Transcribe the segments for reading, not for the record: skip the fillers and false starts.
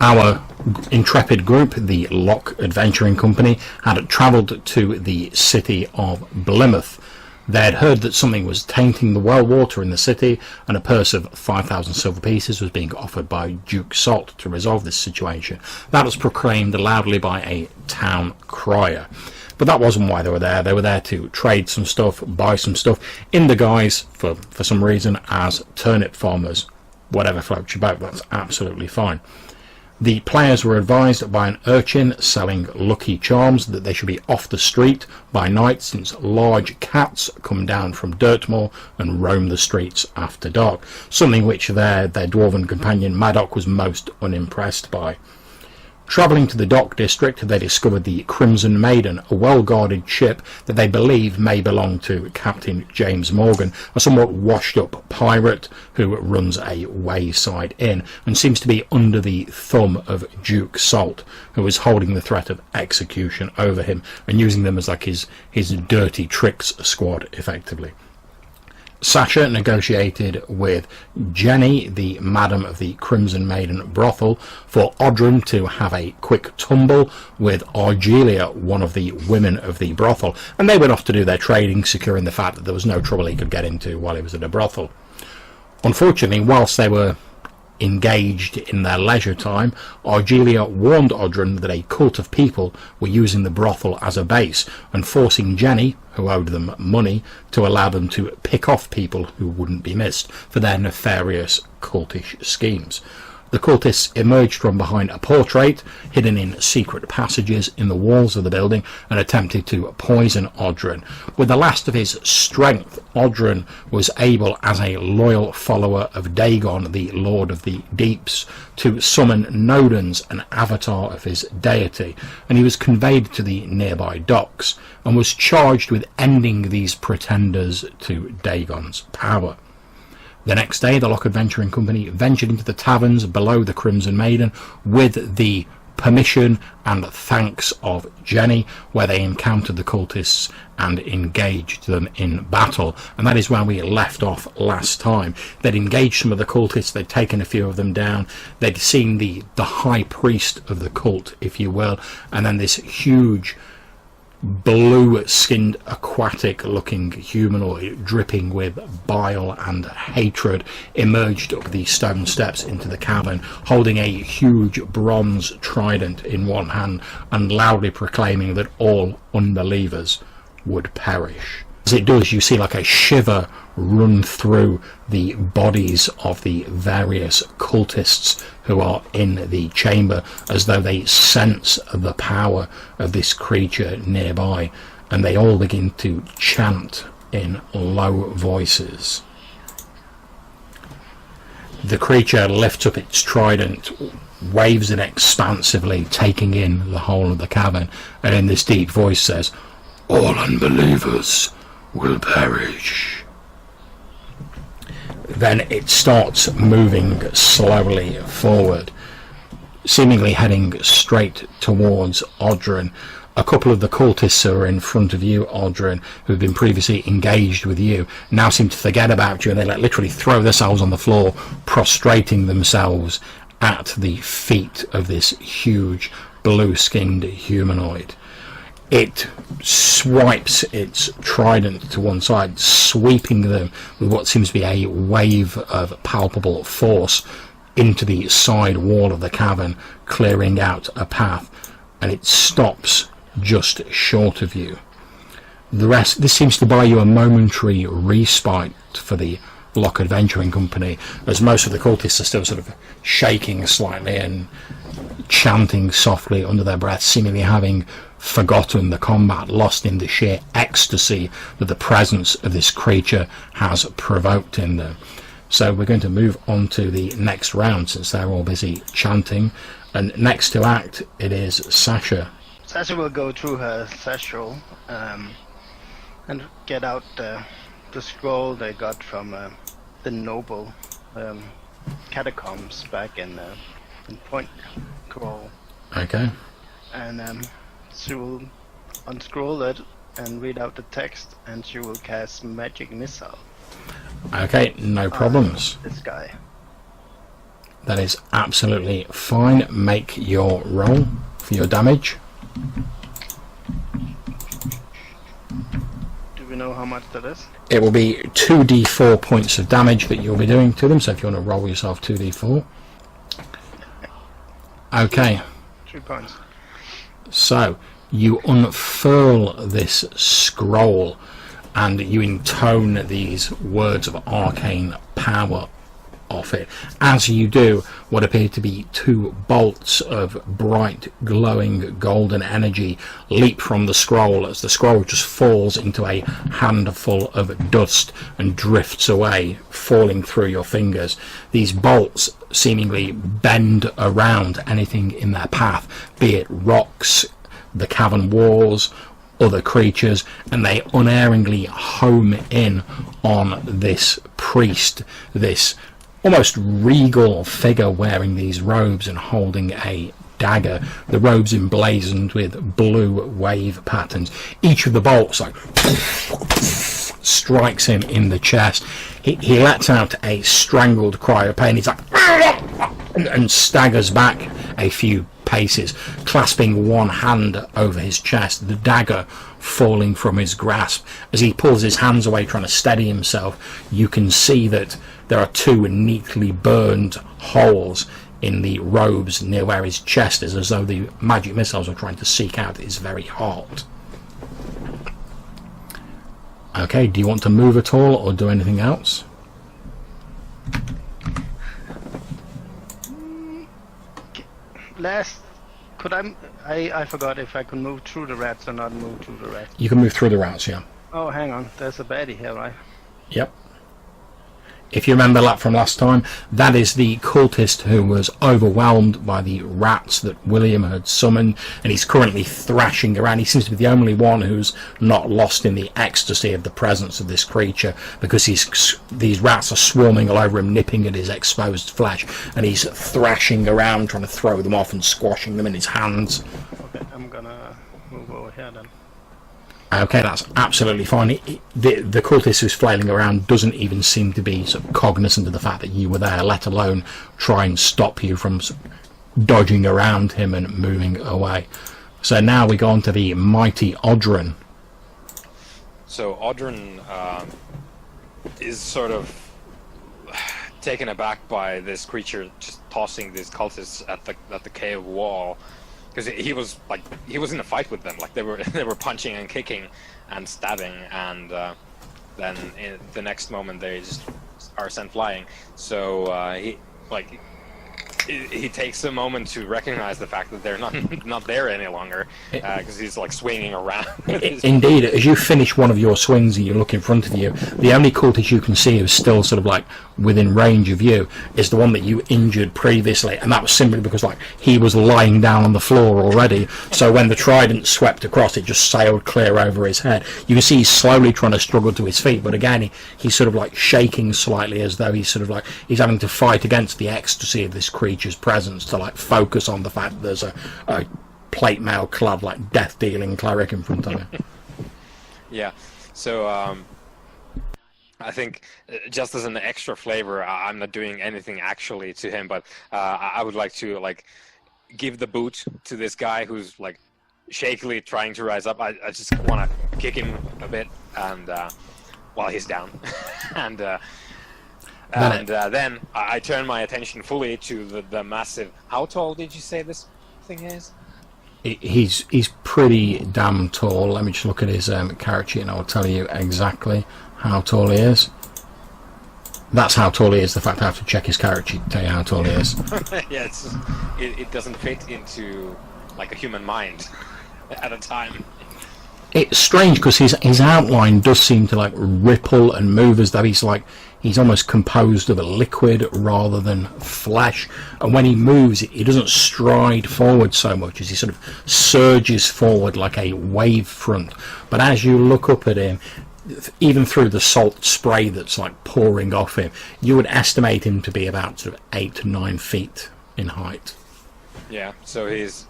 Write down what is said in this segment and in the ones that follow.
Our intrepid group, the Locke Adventuring Company, had travelled to the city of Plymouth. They had heard that something was tainting the well water in the city, and a purse of 5,000 silver pieces was being offered by Duke Salt to resolve this situation. That was proclaimed loudly by a town crier. But that wasn't why they were there. They were there to trade some stuff, buy some stuff, in the guise, for some reason, as turnip farmers. Whatever floats your boat, that's absolutely fine. The players were advised by an urchin selling lucky charms that they should be off the street by night, since large cats come down from Dirtmoor and roam the streets after dark, something which their dwarven companion Madoc was most unimpressed by. Travelling to the dock district, they discovered the Crimson Maiden, a well-guarded ship that they believe may belong to Captain James Morgan, a somewhat washed-up pirate who runs a wayside inn and seems to be under the thumb of Duke Salt, who is holding the threat of execution over him and using them as like his dirty tricks squad, effectively. Sasha negotiated with Jenny, the madam of the Crimson Maiden brothel, for Odrin to have a quick tumble with Argelia, one of the women of the brothel, and they went off to do their trading, securing the fact that there was no trouble he could get into while he was at a brothel. Unfortunately, whilst they were engaged in their leisure time, Argelia warned Odrin that a cult of people were using the brothel as a base and forcing Jenny, who owed them money, to allow them to pick off people who wouldn't be missed for their nefarious cultish schemes. The cultists emerged from behind a portrait hidden in secret passages in the walls of the building and attempted to poison Odrin. With the last of his strength, Odrin was able, as a loyal follower of Dagon, the Lord of the Deeps, to summon Nodens, an avatar of his deity, and he was conveyed to the nearby docks and was charged with ending these pretenders to Dagon's power. The next day, the Locke Adventuring Company ventured into the taverns below the Crimson Maiden with the permission and thanks of Jenny, where they encountered the cultists and engaged them in battle. And that is where we left off last time. They'd engaged some of the cultists, they'd taken a few of them down, they'd seen the high priest of the cult, if you will, and then this huge blue-skinned, aquatic-looking humanoid dripping with bile and hatred emerged up the stone steps into the cavern, holding a huge bronze trident in one hand and loudly proclaiming that all unbelievers would perish. As it does, you see like a shiver run through the bodies of the various cultists who are in the chamber, as though they sense the power of this creature nearby, and they all begin to chant in low voices. The creature lifts up its trident, waves it expansively, taking in the whole of the cavern, and in this deep voice says, "All unbelievers will perish." Then it starts moving slowly forward, seemingly heading straight towards Odrin. A couple of the cultists who are in front of you, Odrin, who have been previously engaged with you, now seem to forget about you, and they literally throw themselves on the floor, prostrating themselves at the feet of this huge blue-skinned humanoid. It swipes its trident to one side, sweeping them with what seems to be a wave of palpable force into the side wall of the cavern, clearing out a path, and it stops just short of you. This seems to buy you a momentary respite for the Locke Adventuring Company, as most of the cultists are still sort of shaking slightly and chanting softly under their breath, seemingly having forgotten the combat, lost in the sheer ecstasy that the presence of this creature has provoked in them. So we're going to move on to the next round, since they're all busy chanting, and next to act it is Sasha. Sasha will go through her satchel and get out the scroll they got from the noble catacombs back in Point Crawl. Okay. And she will unscroll it and read out the text, and she will cast Magic Missile. Okay, no problems. This guy. That is absolutely fine. Make your roll for your damage. Do we know how much that is? It will be 2d4 points of damage that you'll be doing to them, so if you want to roll yourself 2d4. Okay. 3 points. So, you unfurl this scroll and you intone these words of arcane power off it. As you do, what appear to be 2 bolts of bright, glowing golden energy leap from the scroll as the scroll just falls into a handful of dust and drifts away, falling through your fingers. These bolts seemingly bend around anything in their path, be it rocks, the cavern walls, other creatures, and they unerringly home in on this priest, this almost regal figure wearing these robes and holding a dagger, the robes emblazoned with blue wave patterns. Each of the bolts like strikes him in the chest. He lets out a strangled cry of pain. He's like and staggers back a few paces, clasping one hand over his chest, the dagger falling from his grasp. As he pulls his hands away trying to steady himself, you can see that there are 2 neatly burned holes in the robes near where his chest is, as though the magic missiles are trying to seek out his very heart. Okay, do you want to move at all or do anything else? I forgot if I could move through the rats or not move through the rats. You can move through the rats, yeah. Oh, hang on. There's a baddie here, right? Yep. If you remember that from last time, that is the cultist who was overwhelmed by the rats that William had summoned, and he's currently thrashing around. He seems to be the only one who's not lost in the ecstasy of the presence of this creature, because these rats are swarming all over him, nipping at his exposed flesh, and he's thrashing around, trying to throw them off and squashing them in his hands. Okay, I'm gonna move over here then. Okay, that's absolutely fine. The cultist who's flailing around doesn't even seem to be sort of cognizant of the fact that you were there, let alone try and stop you from dodging around him and moving away. So now we go on to the mighty Odrin. So Odrin is sort of taken aback by this creature just tossing these cultists at the cave wall. Because he was in a fight with them, like they were punching and kicking and stabbing, and then in the next moment they just are sent flying. So he takes a moment to recognize the fact that they're not there any longer, because he's like swinging around. Indeed, as you finish one of your swings and you look in front of you, the only cultist you can see who's still sort of like within range of you is the one that you injured previously, and that was simply because like he was lying down on the floor already. So when the trident swept across, it just sailed clear over his head. You can see he's slowly trying to struggle to his feet, but again he's sort of like shaking slightly, as though he's sort of like he's having to fight against the ecstasy of this creature's presence to like focus on the fact that there's a plate mail clad like death dealing cleric in front of him. Yeah, so I think just as an extra flavor, I'm not doing anything actually to him, but I would like to like give the boot to this guy who's like shakily trying to rise up. I just want to kick him a bit, and while he's down, and then I turn my attention fully to the massive. How tall did you say this thing is? He's pretty damn tall. Let me just look at his character sheet and I'll tell you exactly how tall he is. That's how tall he is. The fact I have to check his character sheet to tell you how tall he is. Yeah, it doesn't fit into like a human mind at a time. It's strange because his outline does seem to like ripple and move as though he's almost composed of a liquid rather than flesh, and when he moves he doesn't stride forward so much as he sort of surges forward like a wave front. But as you look up at him, even through the salt spray that's like pouring off him, you would estimate him to be about sort of 8 to 9 feet in height. Yeah, so he's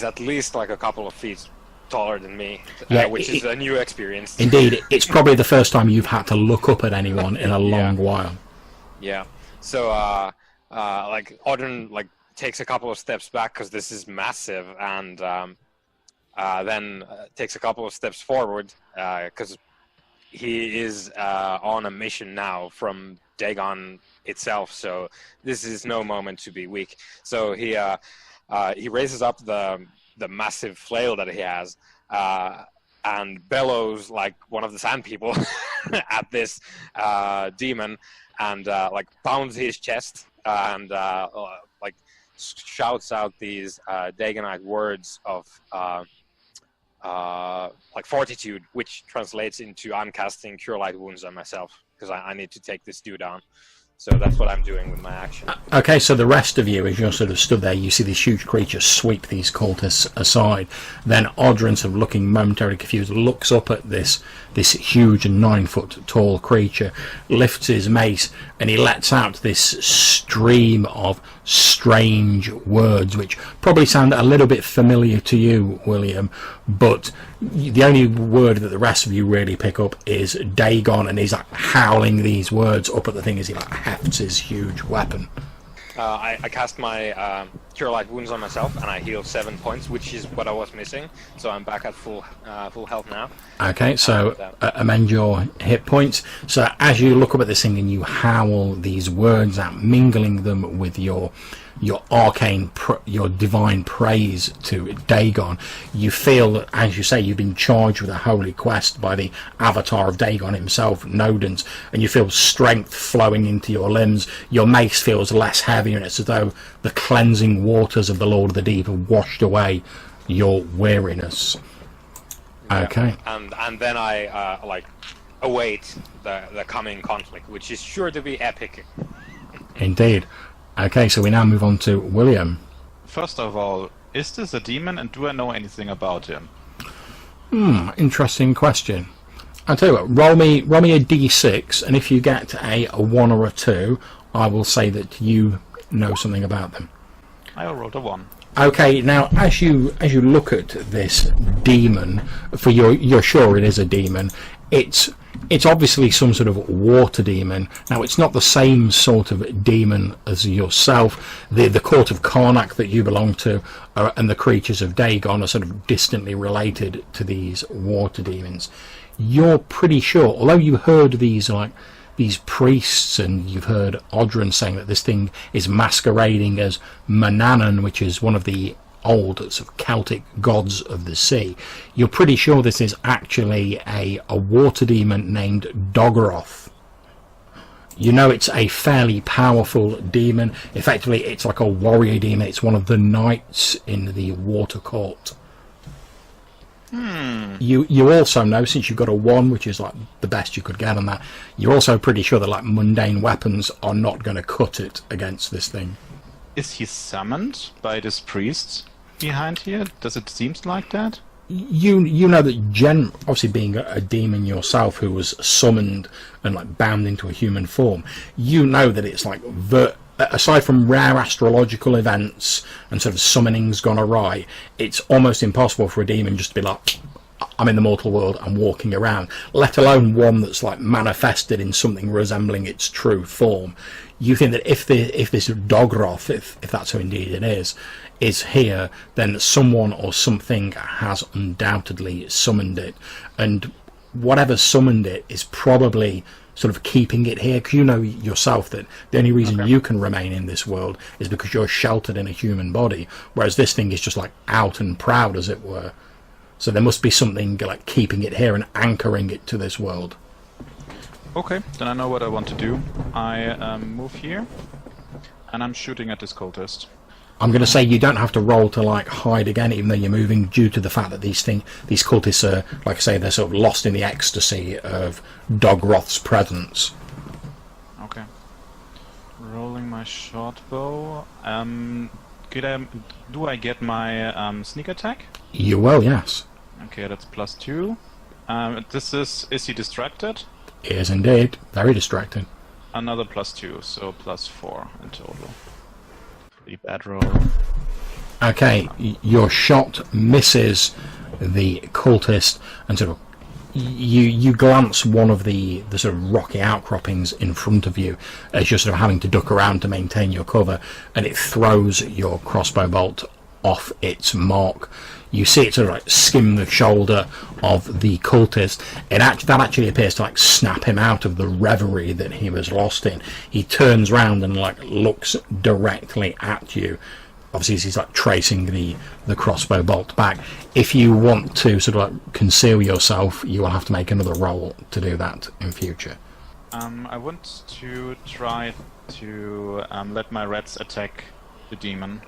at least like a couple of feet taller than me, yeah, which is a new experience. Indeed, it's probably the first time you've had to look up at anyone in a long while. Yeah. So like Audrun like takes a couple of steps back because this is massive, and then takes a couple of steps forward because he is on a mission now from Dagon itself. So this is no moment to be weak. So he raises up the massive flail that he has and bellows like one of the sand people at this demon, and like pounds his chest and like shouts out these Dagonite words of like fortitude, which translates into I'm casting Cure Light Wounds on myself because I need to take this dude down. So that's what I'm doing with my action. Okay, so the rest of you, as you're sort of stood there, you see this huge creature sweep these cultists aside. Then Audrun, sort of looking momentarily confused, looks up at this huge 9-foot tall creature, lifts his mace, and he lets out this stream of strange words, which probably sound a little bit familiar to you, William, but the only word that the rest of you really pick up is Dagon, and he's like howling these words up at the thing as he like hefts his huge weapon. I cast my Cure Light Wounds on myself, and I heal 7 points, which is what I was missing. So I'm back at full health now. Okay, so amend your hit points. So as you look up at this thing and you howl these words out, mingling them with your arcane, your divine praise to Dagon, you feel that, as you say, you've been charged with a holy quest by the avatar of Dagon himself, Nodens, and you feel strength flowing into your limbs. Your mace feels less heavy, and it's as though the cleansing waters of the Lord of the Deep have washed away your weariness. Okay. And then I like await the coming conflict, which is sure to be epic. Indeed. Okay, so we now move on to William. First of all, is this a demon, and do I know anything about him? Interesting question. I'll tell you what, roll me a d6, and if you get a 1 or a 2, I will say that you know something about them. I rolled a 1. Okay, now as you look at this demon, for you're sure it is a demon. It's obviously some sort of water demon. Now, it's not the same sort of demon as yourself. The court of Karnak that you belong to and the creatures of Dagon are sort of distantly related to these water demons. You're pretty sure, although you heard these priests, and you've heard Audrun saying that this thing is masquerading as Mananaan, which is one of the old sort of Celtic gods of the sea. You're pretty sure this is actually a water demon named Dogroth. You know it's a fairly powerful demon. Effectively, it's like a warrior demon. It's one of the knights in the water court. You also know, since you've got a 1, which is like the best you could get on that, you're also pretty sure that like mundane weapons are not going to cut it against this thing. Is he summoned by this priest behind here? Does it seem like that? You know that obviously being a demon yourself who was summoned and like bound into a human form, you know that it's like aside from rare astrological events and sort of summonings gone awry, it's almost impossible for a demon just to be like, I'm in the mortal world, I'm walking around, let alone one that's like manifested in something resembling its true form. You think that if this Dogroth, if that's who indeed it is here, then someone or something has undoubtedly summoned it, and whatever summoned it is probably sort of keeping it here, because you know yourself that the only reason you can remain in this world is because you're sheltered in a human body, whereas this thing is just like out and proud, as it were. So there must be something like keeping it here and anchoring it to this world. Okay, then I know what I want to do. I move here, and I'm shooting at this cultist. I'm going to say you don't have to roll to like hide again, even though you're moving, due to the fact that these cultists are, like I say, they're sort of lost in the ecstasy of Dogroth's presence. Okay. Rolling my short bow. Do I get my sneak attack? You will, yes. Okay, that's +2. Is he distracted? He is indeed. Very distracting. Another +2, so +4 in total. Pretty bad roll. Okay, your shot misses the cultist and sort of you glance one of the sort of rocky outcroppings in front of you as you're sort of having to duck around to maintain your cover, and it throws your crossbow bolt off its mark. You see it sort of like skim the shoulder of the cultist. That actually appears to like snap him out of the reverie that he was lost in. He turns round and like looks directly at you. Obviously, he's like tracing the crossbow bolt back. If you want to sort of like conceal yourself, you will have to make another roll to do that in future. I want to try to let my rats attack the demon.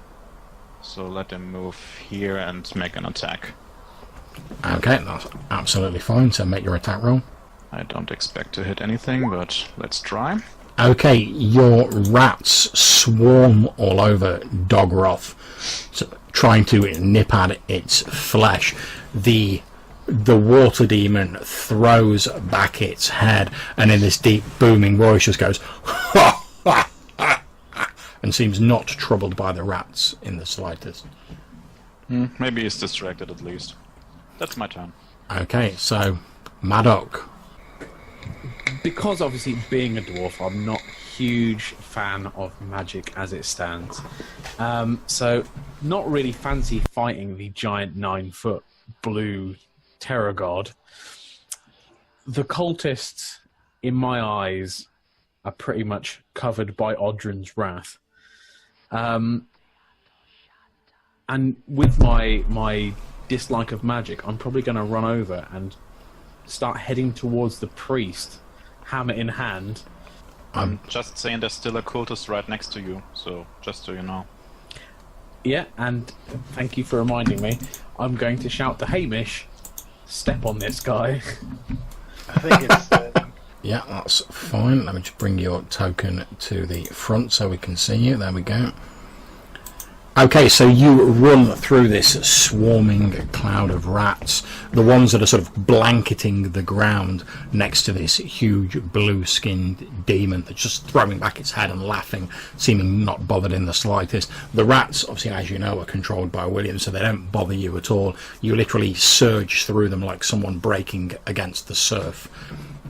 So let him move here and make an attack. Okay, that's absolutely fine. So make your attack roll. I don't expect to hit anything, but let's try. Okay, your rats swarm all over Dogroth, so trying to nip at its flesh. The water demon throws back its head, and in this deep booming voice just goes ha ha ha, and seems not troubled by the rats in the slightest. Maybe he's distracted at least. That's my turn. Okay, so Maddock. Because obviously being a dwarf, I'm not a huge fan of magic as it stands. So not really fancy fighting the giant 9-foot blue terror god. The cultists, in my eyes, are pretty much covered by Odrin's wrath. And with my dislike of magic, I'm probably going to run over and start heading towards the priest, hammer in hand. I'm just saying there's still a cultist right next to you, so just so you know. Yeah, and thank you for reminding me. I'm going to shout to Hamish, step on this guy. I think it's... Yeah, that's fine. Let me just bring your token to the front so we can see you. There we go. Okay, so you run through this swarming cloud of rats, the ones that are sort of blanketing the ground next to this huge blue-skinned demon that's just throwing back its head and laughing, seeming not bothered in the slightest. The rats, obviously, as you know, are controlled by William, so they don't bother you at all. You literally surge through them like someone breaking against the surf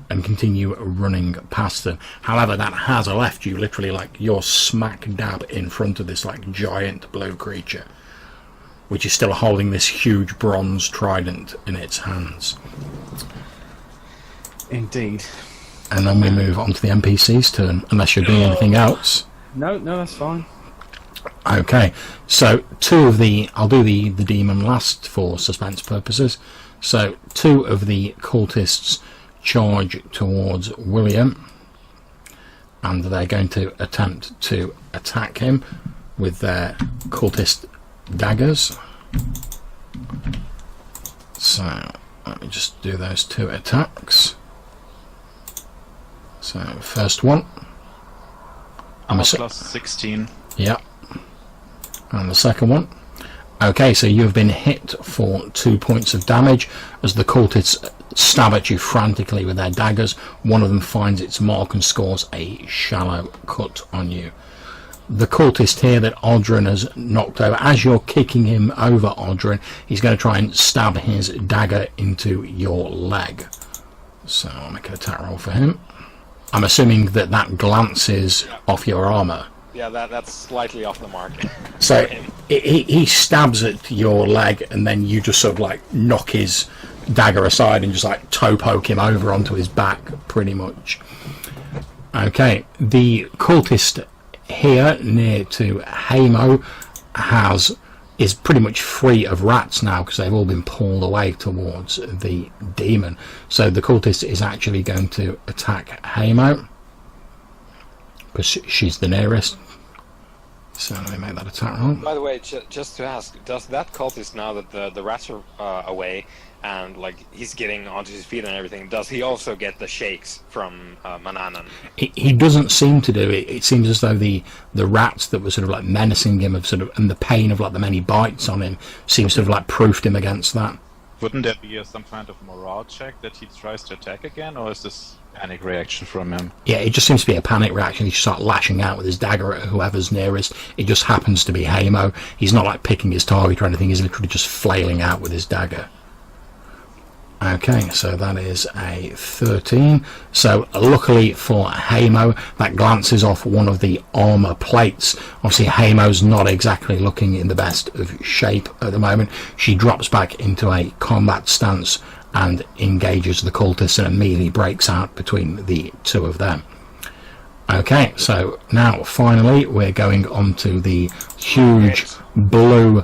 and continue running past them. However, that has left you literally like you're smack dab in front of this like giant blue creature, which is still holding this huge bronze trident in its hands. Indeed. And then we move on to the NPC's turn, unless you're doing anything else. No, that's fine. Okay, so I'll do the demon last for suspense purposes. So 2 of the cultists charge towards William, and they're going to attempt to attack him with their cultist daggers. So let me just do those 2 attacks. So first one, I'm a plus 16. Yep. And the second one. Okay, so you've been hit for 2 points of damage as the cultists stab at you frantically with their daggers. One of them finds its mark and scores a shallow cut on you. The cultist here that Odrin has knocked over, as you're kicking him over, Odrin, he's going to try and stab his dagger into your leg. So I'll make an attack roll for him. I'm assuming that glances off your armour. Yeah, that's slightly off the mark. So he stabs at your leg, and then you just sort of like knock his dagger aside and just like toe poke him over onto his back, pretty much. Okay, the cultist here near to Hamo is pretty much free of rats now because they've all been pulled away towards the demon. So the cultist is actually going to attack Hamo because she's the nearest. So let me make that attack roll. By the way, just to ask, does that cultist, now that the rats are away and like he's getting onto his feet and everything, does he also get the shakes from Mananaan? He doesn't seem to do it. It seems as though the rats that were sort of like menacing him and the pain of like the many bites on him seems to have like proofed him against that. Wouldn't there be some kind of morale check that he tries to attack again, or is this panic reaction from him? Yeah, it just seems to be a panic reaction. He just starts lashing out with his dagger at whoever's nearest. It just happens to be Hamo. He's not like picking his target or anything. He's literally just flailing out with his dagger. Okay, so that is a 13. So luckily for Hamo, that glances off one of the armour plates. Obviously Hamo's not exactly looking in the best of shape at the moment. She drops back into a combat stance and engages the cultists and immediately breaks out between the two of them. Okay, so now finally we're going on to the huge blue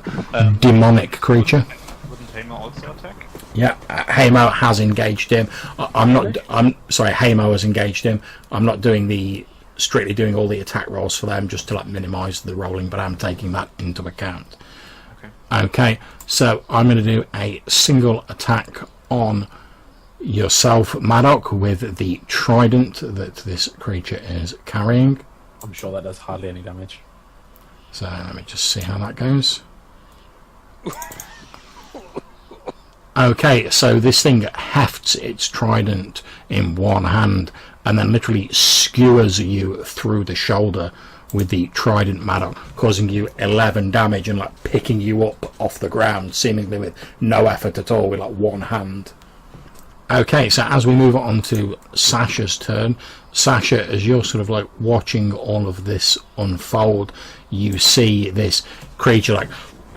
demonic creature. Wouldn't Hamo also attack? Yeah, Hamo has engaged him. I'm sorry, Hamo has engaged him. I'm not doing strictly doing all the attack rolls for them, just to like minimise the rolling, but I'm taking that into account. Okay, so I'm going to do a single attack on yourself, Maddock, with the trident that this creature is carrying. I'm sure that does hardly any damage. So let me just see how that goes. Okay, so this thing hefts its trident in one hand and then literally skewers you through the shoulder with the trident, Maddock, causing you 11 damage and like picking you up off the ground, seemingly with no effort at all, with like one hand. Okay, so as we move on to Sasha's turn, Sasha, as you're sort of like watching all of this unfold, you see this creature like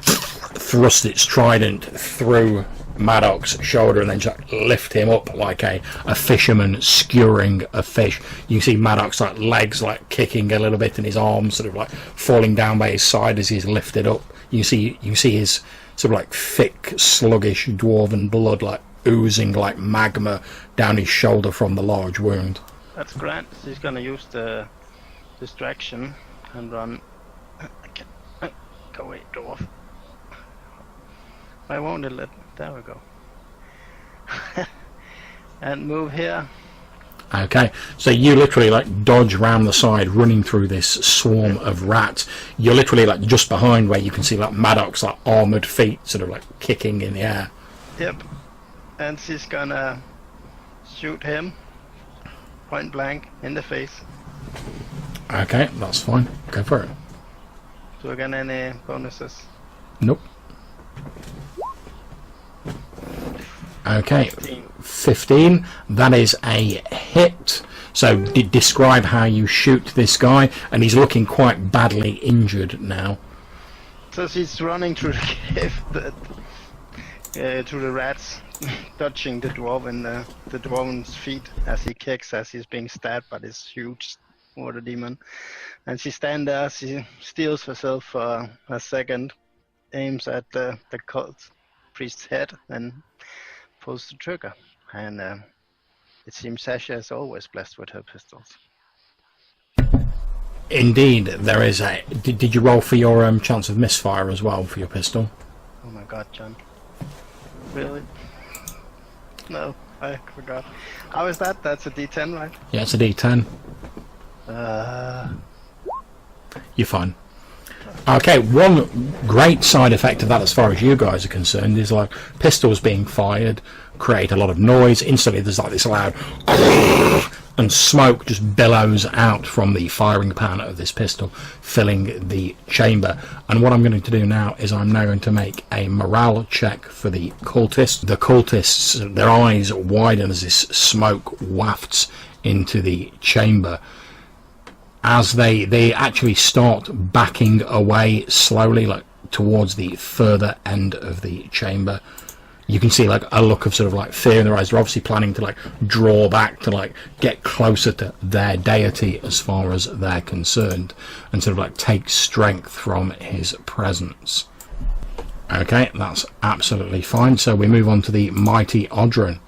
thrust its trident through Maddock's shoulder and then just lift him up like a fisherman skewering a fish. You see Maddock's like legs like kicking a little bit and his arms sort of like falling down by his side as he's lifted up. You see his sort of like thick, sluggish dwarven blood like oozing like magma down his shoulder from the large wound. That's grand. He's gonna use the distraction and run. Go away, dwarf. Why won't it let? There we go. And move here. Okay, so you literally like dodge round the side, running through this swarm of rats. You're literally like just behind where you can see like Maddock's like armoured feet sort of like kicking in the air. Yep. And she's gonna shoot him point blank in the face. Okay, that's fine. Go for it. Do we get any bonuses? Nope. Okay, 15. That is a hit. So describe how you shoot this guy, and he's looking quite badly injured now. So she's running through the cave, through the rats, touching the dwarf and the dwarven's feet as he kicks, as he's being stabbed by this huge water demon. And she stands there, she steals herself for a second, aims at the cult priest's head, and pulls the trigger. And it seems Sasha is always blessed with her pistols. Indeed, there is a... Did you roll for your chance of misfire as well for your pistol? Oh my god, John. Really? No, I forgot. How is that? That's a D10, right? Yeah, it's a D10. You're fine. Okay, one great side effect of that as far as you guys are concerned is like pistols being fired create a lot of noise. Instantly there's like this loud and smoke just billows out from the firing pan of this pistol, filling the chamber. And what I'm going to do now is I'm now going to make a morale check for the cultists. The cultists, their eyes widen as this smoke wafts into the chamber. As they actually start backing away slowly, like towards the further end of the chamber. You can see like a look of sort of like fear in their eyes. They're obviously planning to like draw back to like get closer to their deity as far as they're concerned, and sort of like take strength from his presence. Okay, that's absolutely fine. So we move on to the mighty Odrin.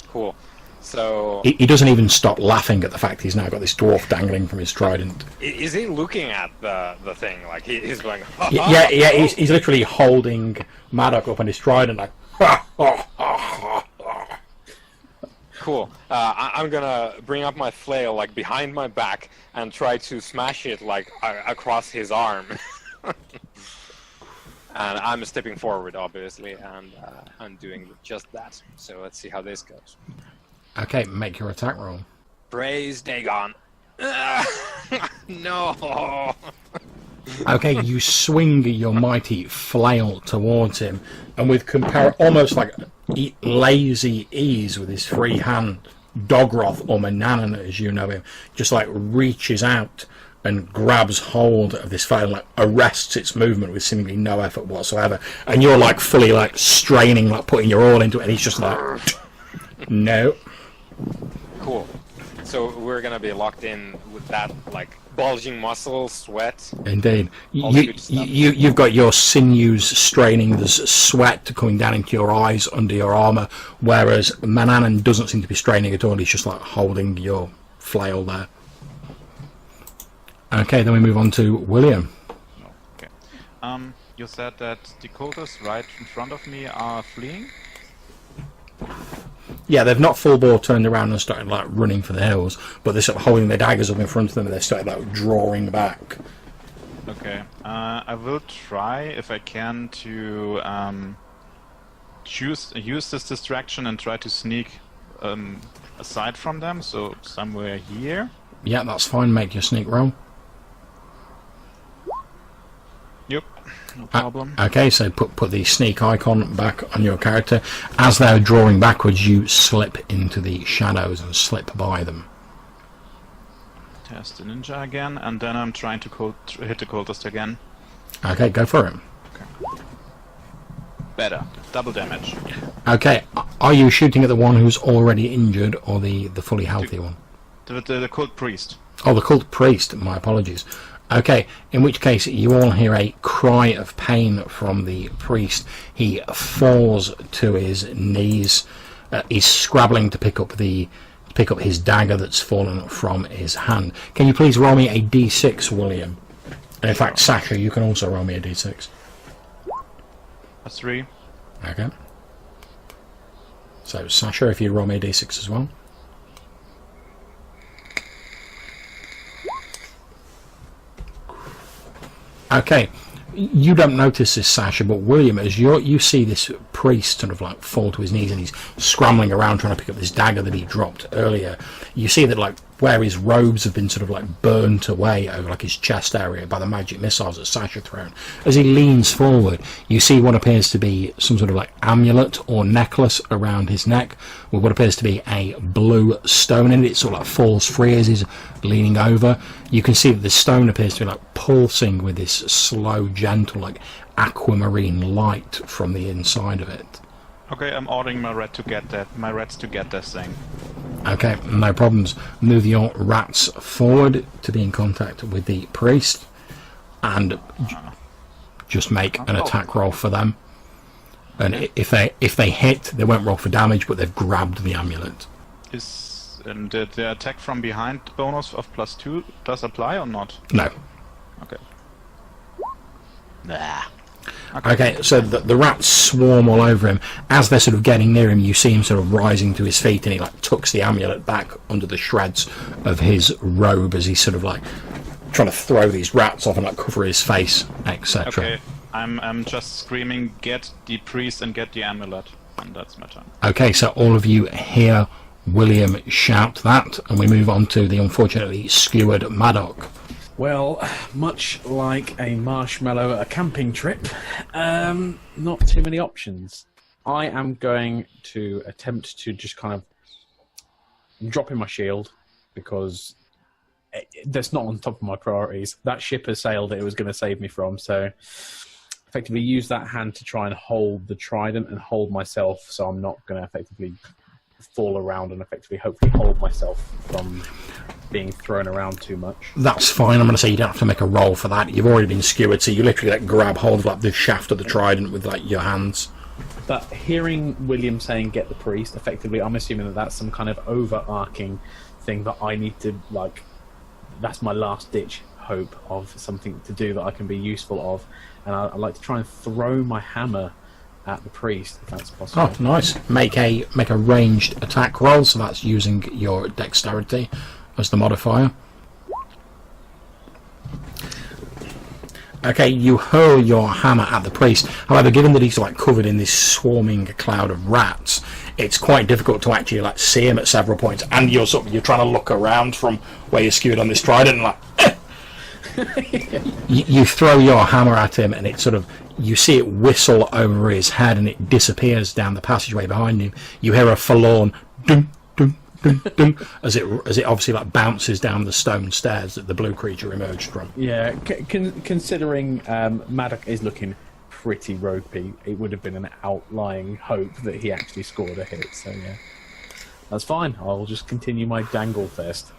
Cool. So He doesn't even stop laughing at the fact he's now got this dwarf dangling from his trident. is he looking at the thing like he's going? Yeah, he's literally holding Maddock up on his trident like. Cool. I'm gonna bring up my flail like behind my back and try to smash it like across his arm. And I'm stepping forward, obviously, and I'm doing just that. So let's see how this goes. Okay, make your attack roll. Praise Dagon. No. Okay, you swing your mighty flail towards him, and with almost like lazy ease with his free hand, Dogroth, or Mananaan as you know him, just like reaches out and grabs hold of this flail and like arrests its movement with seemingly no effort whatsoever. And you're like fully like straining, like putting your all into it, and he's just like, no. Cool. So we're gonna be locked in with that, like, bulging muscles, sweat. Indeed. All the good stuff. You've got your sinews straining, there's sweat coming down into your eyes under your armour, whereas Mananaan doesn't seem to be straining at all, he's just like holding your flail there. Okay, then we move on to William. Okay. You said that the cultists right in front of me are fleeing? Yeah, they've not full bore turned around and started like running for the hills, but they're sort of holding their daggers up in front of them and they started like drawing back. Okay. I will try, if I can, to use this distraction and try to sneak aside from them, so somewhere here. Yeah, that's fine, make your sneak roll. Yep, no problem. Okay, so put the sneak icon back on your character. As they're drawing backwards, you slip into the shadows and slip by them. Test the ninja again, and then I'm trying to hit the cultist again. Okay, go for it. Okay. Better. Double damage. Okay, are you shooting at the one who's already injured or the fully healthy one? The cult priest. Oh, the cult priest, my apologies. Okay, in which case you all hear a cry of pain from the priest. He falls to his knees. He's scrabbling to pick up his dagger that's fallen from his hand. Can you please roll me a d6, William? And in fact, Sasha, you can also roll me a d6. A 3. Okay. So, Sasha, if you roll me a d6 as well. Okay, you don't notice this, Sasha, but William, as you see this priest sort of like fall to his knees and he's scrambling around trying to pick up this dagger that he dropped earlier, you see that like where his robes have been sort of like burnt away over like his chest area by the magic missiles that Sasha thrown. As he leans forward, you see what appears to be some sort of like amulet or necklace around his neck with what appears to be a blue stone in it. It sort of like falls free as he's leaning over. You can see that the stone appears to be like pulsing with this slow, gentle, like aquamarine light from the inside of it. Okay, I'm ordering my rats to get this thing. Okay, no problems. Move your rats forward to be in contact with the priest, and just make an attack roll for them. And if they hit, they won't roll for damage, but they've grabbed the amulet. And the attack from behind bonus of +2 does apply or not? No. Okay. Nah. Okay, so the rats swarm all over him. As they're sort of getting near him, you see him sort of rising to his feet, and he like tucks the amulet back under the shreds of his robe as he's sort of like trying to throw these rats off and like cover his face, etc. Okay, I'm just screaming, get the priest and get the amulet, and that's my turn. Okay, so all of you hear William shout that, and we move on to the unfortunately skewered Maddock. Well, much like a marshmallow at a camping trip, not too many options. I am going to attempt to just kind of drop in my shield, because that's not on top of my priorities. That ship has sailed that it was going to save me from, so effectively use that hand to try and hold the trident and hold myself, so I'm not going to effectively fall around and effectively hopefully hold myself from being thrown around too much. That's fine. I'm going to say you don't have to make a roll for that. You've already been skewered, so you literally like grab hold of like the shaft of the trident with like your hands. But hearing William saying get the priest, effectively I'm assuming that that's some kind of overarching thing that I need to, like, that's my last ditch hope of something to do that I can be useful of, and I'd like to try and throw my hammer at the priest, if that's possible. Oh, nice. Make a ranged attack roll, so that's using your dexterity as the modifier. Okay, you hurl your hammer at the priest. However, given that he's like covered in this swarming cloud of rats, it's quite difficult to actually like see him at several points, and you're trying to look around from where you're skewed on this trident and like You throw your hammer at him, and it sort of, you see it whistle over his head, and it disappears down the passageway behind him. You hear a forlorn dum dum dum dum as it obviously like bounces down the stone stairs that the blue creature emerged from. Yeah, considering Maddox is looking pretty ropey, it would have been an outlying hope that he actually scored a hit. So yeah, that's fine. I'll just continue my dangle fest.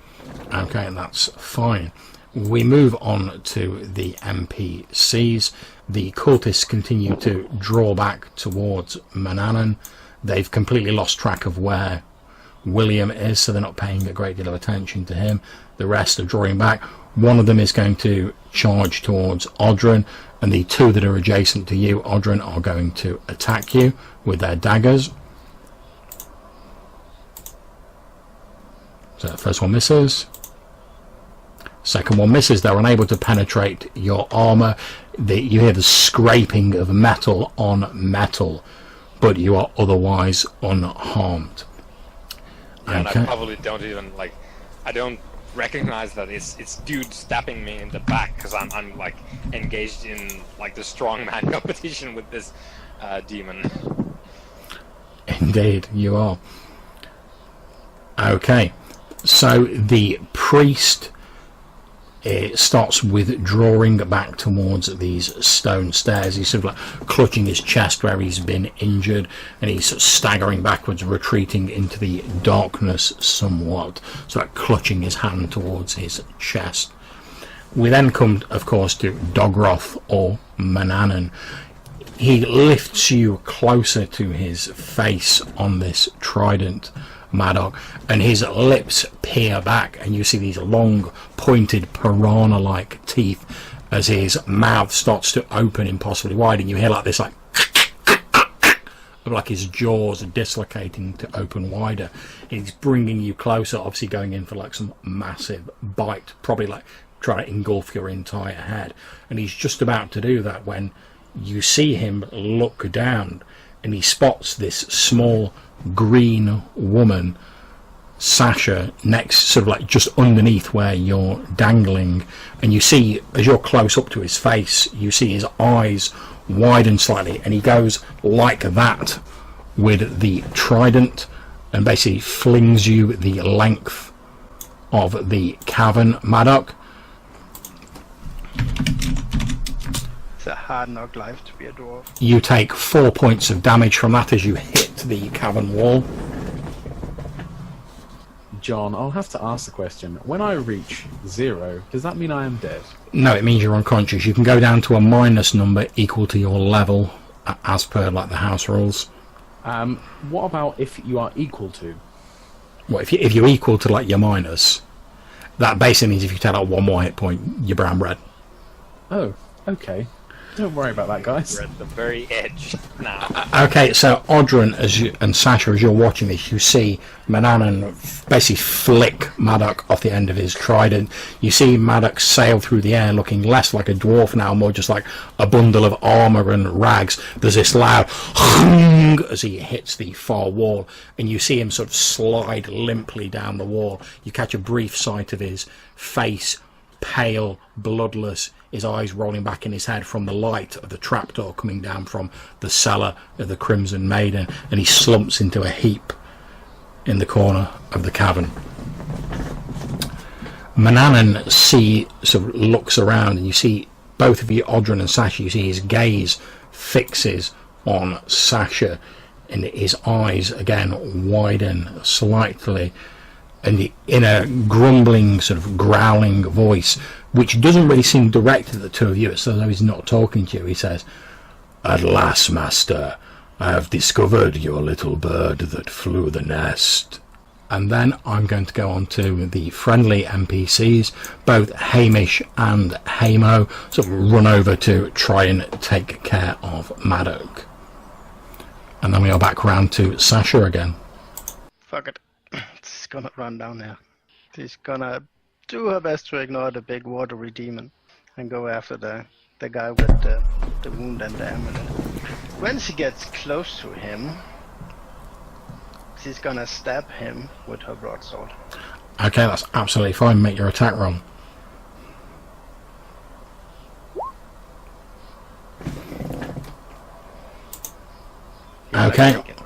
Okay, that's fine. We move on to the NPCs. The cultists continue to draw back towards Mananaan. They've completely lost track of where William is, so they're not paying a great deal of attention to him. The rest are drawing back. One of them is going to charge towards Odrin, and the two that are adjacent to you, Odrin, are going to attack you with their daggers. So the first one misses. Second one misses. They're unable to penetrate your armour. You hear the scraping of metal on metal, but you are otherwise unharmed. Yeah, okay. And I probably don't even I don't recognize that it's dude stabbing me in the back because I'm like engaged in like the strongman competition with this demon. Indeed, you are. Okay, so the priest starts withdrawing back towards these stone stairs. He's sort of like clutching his chest where he's been injured, and he's sort of staggering backwards, retreating into the darkness somewhat, so like clutching his hand towards his chest. We then come, of course, to Dogroth or Mananaan. He lifts you closer to his face on this trident, Maddox, and his lips peer back, and you see these long, pointed, piranha-like teeth as his mouth starts to open impossibly wide, and you hear like this, like his jaws are dislocating to open wider. He's bringing you closer, obviously going in for like some massive bite, probably like trying to engulf your entire head. And he's just about to do that when you see him look down, and he spots this small green woman, Sasha, next, sort of like just underneath where you're dangling, and you see, as you're close up to his face, you see his eyes widen slightly, and he goes like that with the trident and basically flings you the length of the cavern, Maddox. It's a hard knock life to be a dwarf. You take 4 points of damage from that as you hit the cavern wall. John, I'll have to ask the question. When I reach 0, does that mean I am dead? No, it means you're unconscious. You can go down to a minus number equal to your level, as per like the house rules. What about if you are equal to? Well, if you're equal to like your minus, that basically means if you take out one more hit point, you're brown red. Oh, okay. Don't worry about that, guys. We're at the very edge now. Okay, so Odrin and Sasha, as you're watching this, you see Mananaan basically flick Maddox off the end of his trident. You see Maddox sail through the air, looking less like a dwarf now, more just like a bundle of armour and rags. There's this loud hung as he hits the far wall, and you see him sort of slide limply down the wall. You catch a brief sight of his face, pale, bloodless, his eyes rolling back in his head from the light of the trapdoor coming down from the cellar of the Crimson Maiden, and he slumps into a heap in the corner of the cavern. Mananaan sort of looks around, and you see both of you, Odrin and Sasha, you see his gaze fixes on Sasha, and his eyes again widen slightly, and in a grumbling, sort of growling voice, which doesn't really seem directed at the two of you, it's as though he's not talking to you, he says, "At last, master, I have discovered your little bird that flew the nest." And then I'm going to go on to the friendly NPCs. Both Hamish and Hamo sort of run over to try and take care of Maddox. And then we are back round to Sasha again. Fuck it. She's gonna run down there. She's gonna do her best to ignore the big watery demon and go after the guy with the wound and the amulet. When she gets close to him, she's gonna stab him with her broadsword. Okay, that's absolutely fine. Make your attack roll. Okay. Take it.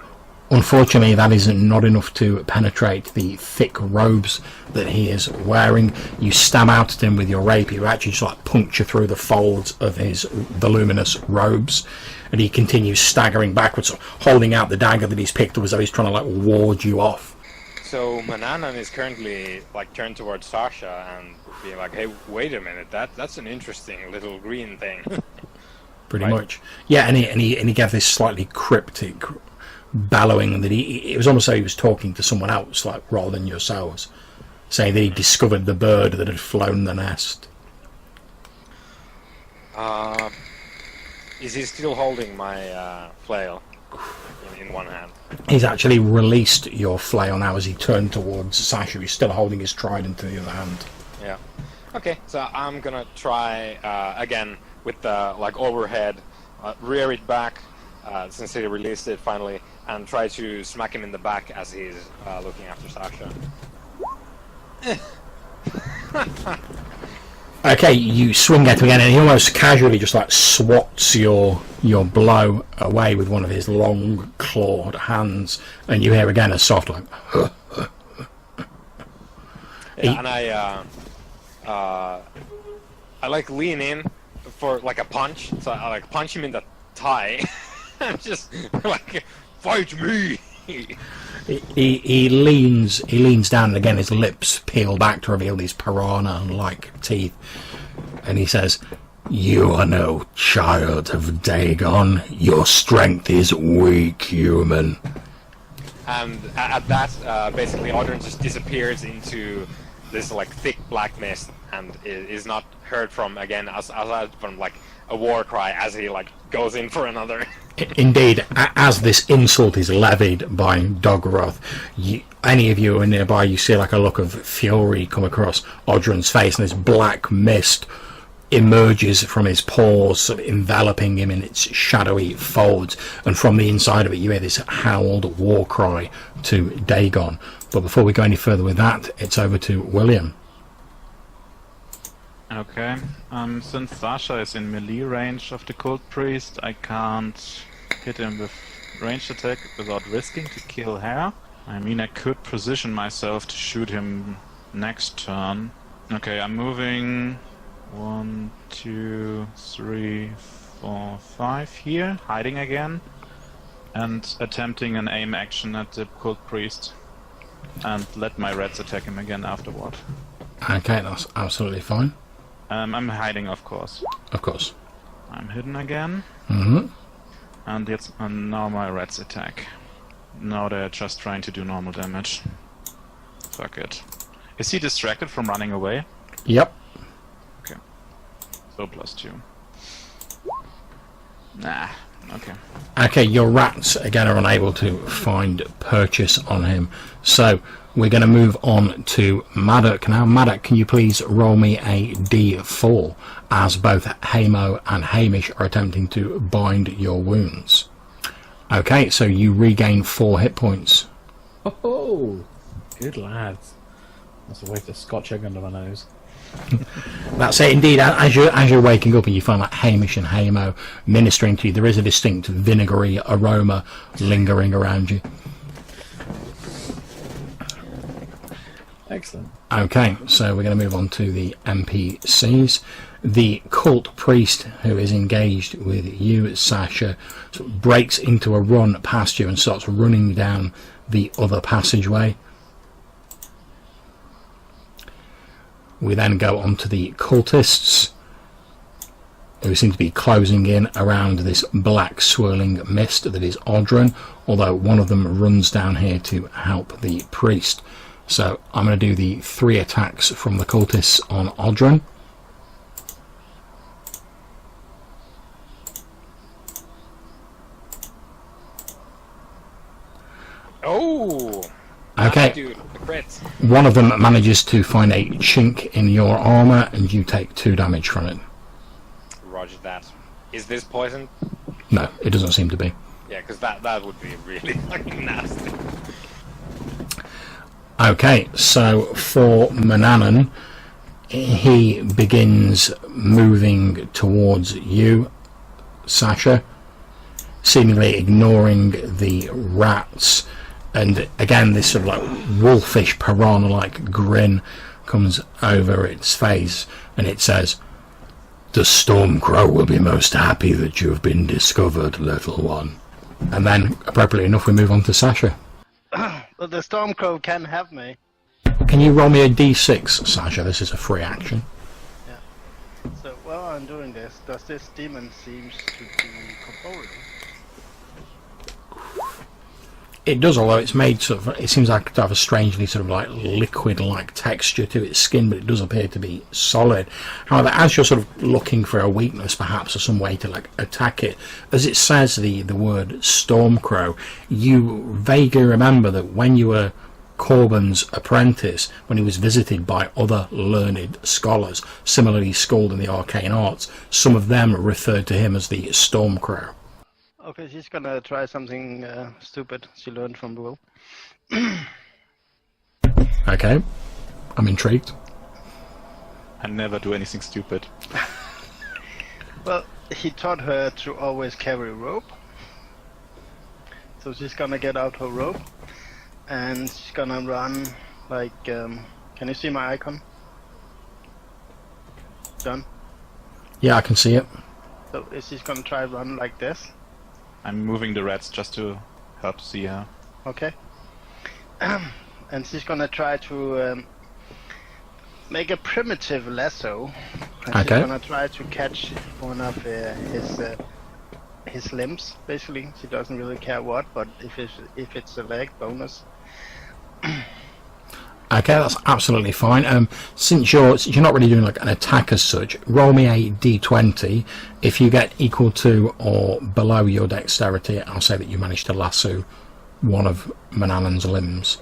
Unfortunately, that is not enough to penetrate the thick robes that he is wearing. You stab out at him with your rapier. You actually just like puncture through the folds of his voluminous robes, and he continues staggering backwards, holding out the dagger that he's picked up as though he's trying to like ward you off. So Mananaan is currently like turned towards Sasha and being like, "Hey, wait a minute, that's an interesting little green thing." Pretty Right. much, yeah. And he gave this slightly cryptic bellowing that it was almost like he was talking to someone else, like rather than yourselves, saying that he discovered the bird that had flown the nest. Is he still holding my flail in one hand? He's actually released your flail now as he turned towards Sasha. He's still holding his trident in the other hand. Yeah. Okay, so I'm gonna try again with the like overhead, rear it back since he released it finally, and try to smack him in the back as he's looking after Sasha. Okay, you swing at him again, and he almost casually just like swats your blow away with one of his long clawed hands, and you hear again a soft like. Yeah, and I like lean in for like a punch, so I like punch him in the thigh. I'm just like, fight me. He leans down, and again his lips peel back to reveal these piranha-like teeth, and he says, "You are no child of Dagon. Your strength is weak, human." And at that, basically, Audrey just disappears into this like thick black mist and is not heard from again, aside from like a war cry as he like goes in for another. Indeed, as this insult is levied by Doggroth, any of you who are nearby, you see like a look of fury come across Odrin's face, and this black mist emerges from his paws, sort of enveloping him in its shadowy folds, and from the inside of it you hear this howled war cry to Dagon. But before we go any further with that, it's over to William. Okay, since Sasha is in melee range of the cult priest, I can't hit him with ranged attack without risking to kill her. I mean, I could position myself to shoot him next turn. Okay, I'm moving 1, 2, 3, 4, 5 here, hiding again, and attempting an aim action at the cult priest, and let my reds attack him again afterward. Okay, that's absolutely fine. I'm hiding, of course. Of course. I'm hidden again. Mm-hmm. And now my reds attack. Now they're just trying to do normal damage. Fuck it. Is he distracted from running away? Yep. Okay. So +2. Nah. Okay. Okay, your rats again are unable to find purchase on him, so we're going to move on to Maddock. Now, Maddock, can you please roll me a d4 as both Hamo and Hamish are attempting to bind your wounds? Okay, so you regain 4 hit points. Oh, good lads. That's a waste of Scotch egg under my nose. That's it, indeed. As you're waking up and you find like Hamish and Hamo ministering to you, there is a distinct vinegary aroma lingering around you. Excellent. Okay, so we're going to move on to the NPCs. The cult priest who is engaged with you, Sasha, sort of breaks into a run past you and starts running down the other passageway. We then go on to the cultists, who seem to be closing in around this black swirling mist that is Odrin, although one of them runs down here to help the priest. So I'm going to do the 3 attacks from the cultists on Odrin. Oh! Okay. Dude, the crit. One of them manages to find a chink in your armour, and you take 2 damage from it. Roger that. Is this poison? No, it doesn't seem to be. Yeah, because that would be really fucking nasty. Okay, so for Mananaan, he begins moving towards you, Sasha. seemingly ignoring the rats. And again, this sort of like wolfish piranha-like grin comes over its face, and it says, "The Storm Crow will be most happy that you have been discovered, little one." And then, appropriately enough, we move on to Sasha. But the Stormcrow can have me. Can you roll me a d6, Sasha? This is a free action. Yeah. So while I'm doing this, does this demon seems to be corporeal? It does, although it's made sort of, it seems like to have a strangely sort of like liquid-like texture to its skin, but it does appear to be solid. However, as you're sort of looking for a weakness, perhaps, or some way to like attack it, as it says the word Stormcrow, you vaguely remember that when you were Corbin's apprentice, when he was visited by other learned scholars, similarly schooled in the arcane arts, some of them referred to him as the Stormcrow. Okay, she's gonna try something stupid she learned from Will. Okay, I'm intrigued. I never do anything stupid. Well, he taught her to always carry rope. So she's gonna get out her rope, and she's gonna run like, can you see my icon? Done? Yeah, I can see it. So she's gonna try run like this. I'm moving the rats just to help see her. Okay. And she's gonna try to make a primitive lasso. And Okay. she's gonna try to catch one of his limbs. Basically, she doesn't really care what, but if it's a leg, bonus. Okay, that's absolutely fine. Since you're not really doing like an attack as such, roll me a d20. If you get equal to or below your dexterity, I'll say that you managed to lasso one of Mananaan's limbs.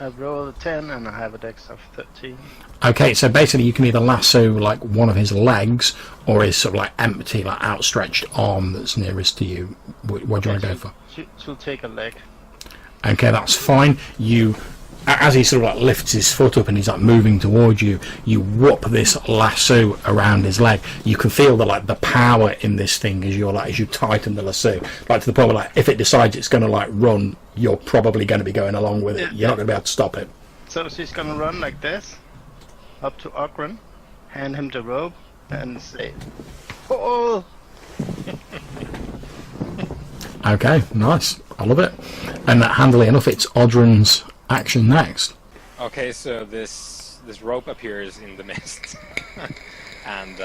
I roll a 10 and I have a dex of 13. Okay, so basically you can either lasso like one of his legs or his sort of like empty, like outstretched arm that's nearest to you. What do you want to go for? She'll take a leg. Okay, that's fine. You, as he sort of like lifts his foot up and he's like moving towards you, you whoop this lasso around his leg. You can feel the power in this thing as you tighten the lasso, like to the point where like if it decides it's going to like run, you're probably going to be going along with it. You're not going to be able to stop it. So she's gonna run like this, up to Ogren, hand him the rope, and say, "Oh!" Okay, nice. I love it. And handily enough, it's Audrun's action next. Okay, so this rope appears in the mist, and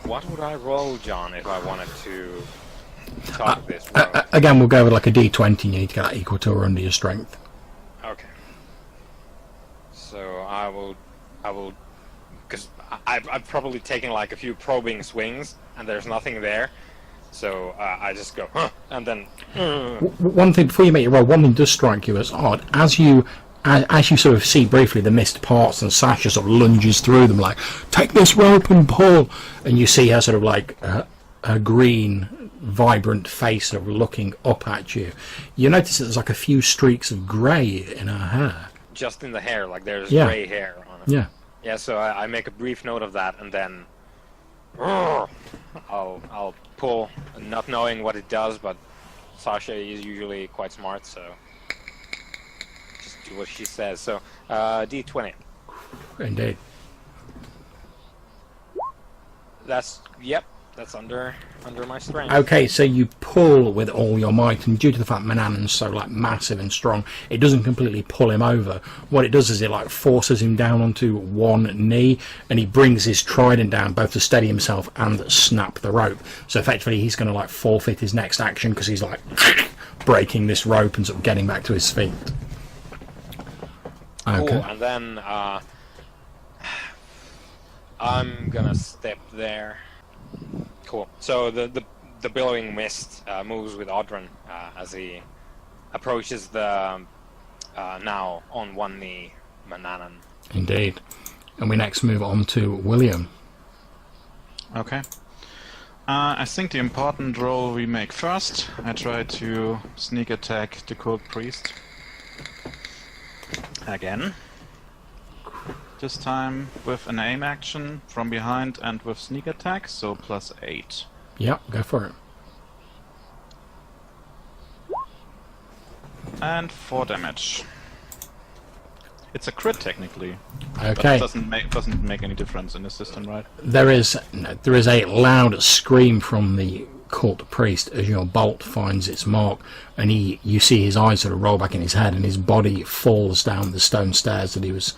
what would I roll, John, if I wanted to tug this rope? Again, we'll go with like a d20. You need to get that equal to or under your strength. Okay. So I will, because I've probably taken like a few probing swings, and there's nothing there. So I just go, huh, and then. One thing before you make your roll, one thing does strike you as odd. As you sort of see briefly the mist parts and Sasha sort of lunges through them like, "Take this rope and pull," and you see her sort of like her green, vibrant face sort of looking up at you. You notice that there's like a few streaks of grey in her hair. Just in the hair, like there's grey hair on it. Yeah. Yeah, so I make a brief note of that, and then I'll pull, not knowing what it does, but Sasha is usually quite smart, so just do what she says. So D20. Indeed. That's under my strength. Okay, so you pull with all your might, and due to the fact Mananaan's so like massive and strong, it doesn't completely pull him over. What it does is it like forces him down onto one knee, and he brings his trident down both to steady himself and snap the rope. So effectively, he's going to like forfeit his next action because he's like breaking this rope and sort of getting back to his feet. Okay. Cool, and then I'm gonna step there. Cool. So the billowing mist moves with Audrun as he approaches the now on one knee Mananaan. Indeed. And we next move on to William. Okay. I think the important roll we make first. I try to sneak attack the cult priest. Again. this time with an aim action from behind and with sneak attack, so +8. Yep, go for it. And 4 damage. It's a crit technically. Okay. But it doesn't make any difference in the system, right? There is a loud scream from the cult priest as your bolt finds its mark, and you see his eyes sort of roll back in his head, and his body falls down the stone stairs that he was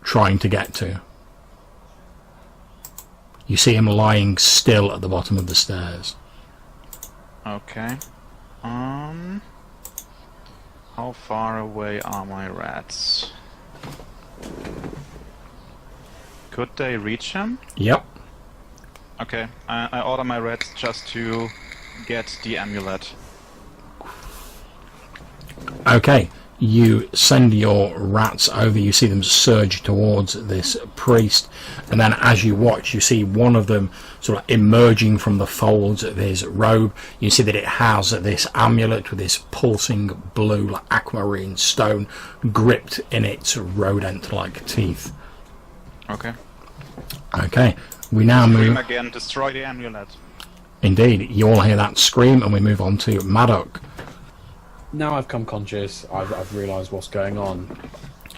trying to get to. You see him lying still at the bottom of the stairs. Okay. How far away are my rats? Could they reach him? Yep. Okay, I order my rats just to get the amulet. Okay, you send your rats over, you see them surge towards this priest, and then as you watch, you see one of them sort of emerging from the folds of his robe. You see that it has this amulet with this pulsing blue, like aquamarine stone, gripped in its rodent-like teeth. Okay. Okay, we now Scream move... again, destroy the amulet. Indeed, you all hear that scream, and we move on to Maddock. Now I've come conscious, I've realised what's going on.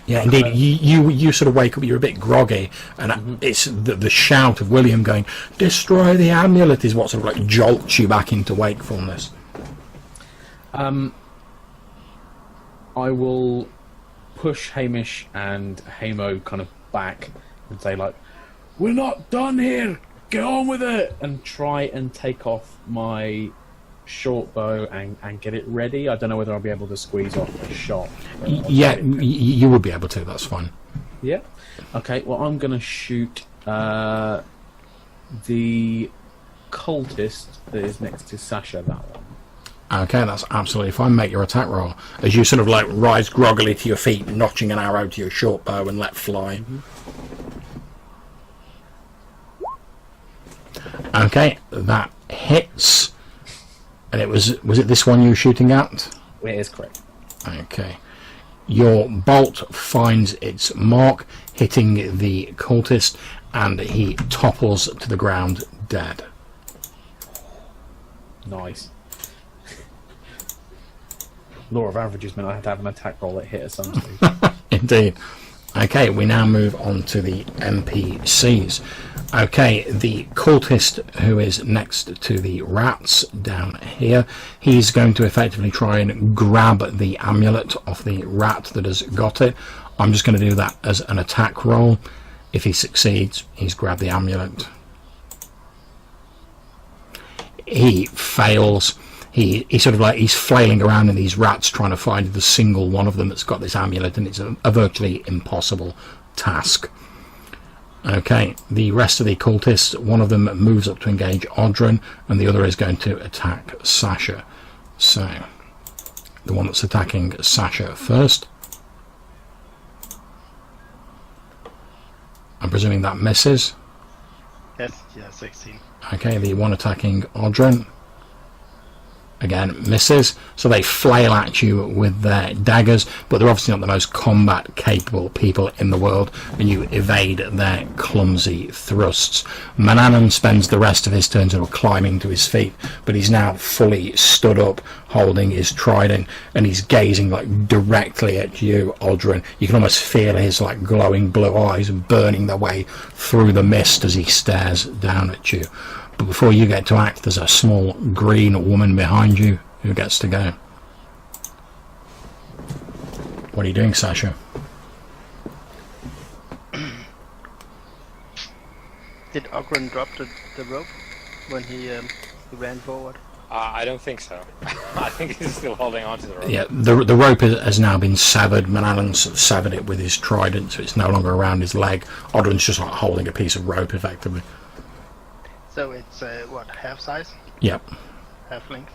Yeah, indeed. You sort of wake up. You're a bit groggy, and it's the shout of William going, "Destroy the amulet!" is what sort of like jolts you back into wakefulness. I will push Hamish and Hamo kind of back and say like, "We're not done here. Get on with it!" and try and take off my short bow and get it ready. I don't know whether I'll be able to squeeze off a shot. Yeah, you would be able to. That's fine. Yeah. Okay. Well, I'm going to shoot the cultist that is next to Sasha. That one. Okay, that's absolutely fine. Make your attack roll as you sort of like rise groggily to your feet, notching an arrow to your short bow and let fly. Okay, that hits. And was it this one you were shooting at? It is correct. Okay. Your bolt finds its mark, hitting the cultist, and he topples to the ground dead. Nice. Law of averages meant I had to have an attack roll that hit at some stage. Indeed. Okay, we now move on to the NPCs. Okay, the cultist who is next to the rats down here, he's going to effectively try and grab the amulet off the rat that has got it. I'm just going to do that as an attack roll. If he succeeds, he's grabbed the amulet. He fails. He sort of like, he's flailing around in these rats trying to find the single one of them that's got this amulet, and it's a virtually impossible task. Okay, the rest of the cultists, one of them moves up to engage Audrun, and the other is going to attack Sasha. So, the one that's attacking Sasha first. I'm presuming that misses. Yes, yeah, 16. Okay, the one attacking Audrun. Again, misses. So they flail at you with their daggers, but they're obviously not the most combat capable people in the world, and you evade their clumsy thrusts. Mananaan spends the rest of his turn sort of climbing to his feet, but he's now fully stood up, holding his trident, and he's gazing like directly at you, Audrun. You can almost feel his like glowing blue eyes burning their way through the mist as he stares down at you. But before you get to act, there's a small green woman behind you who gets to go. What are you doing, Sasha? Did Ogren drop the rope when he ran forward? I don't think so. I think he's still holding on to the rope. Yeah, the rope has now been severed. Mananaan severed it with his trident, so it's no longer around his leg. Audrun's just like holding a piece of rope, effectively. So it's, what, half size? Yep. Half length?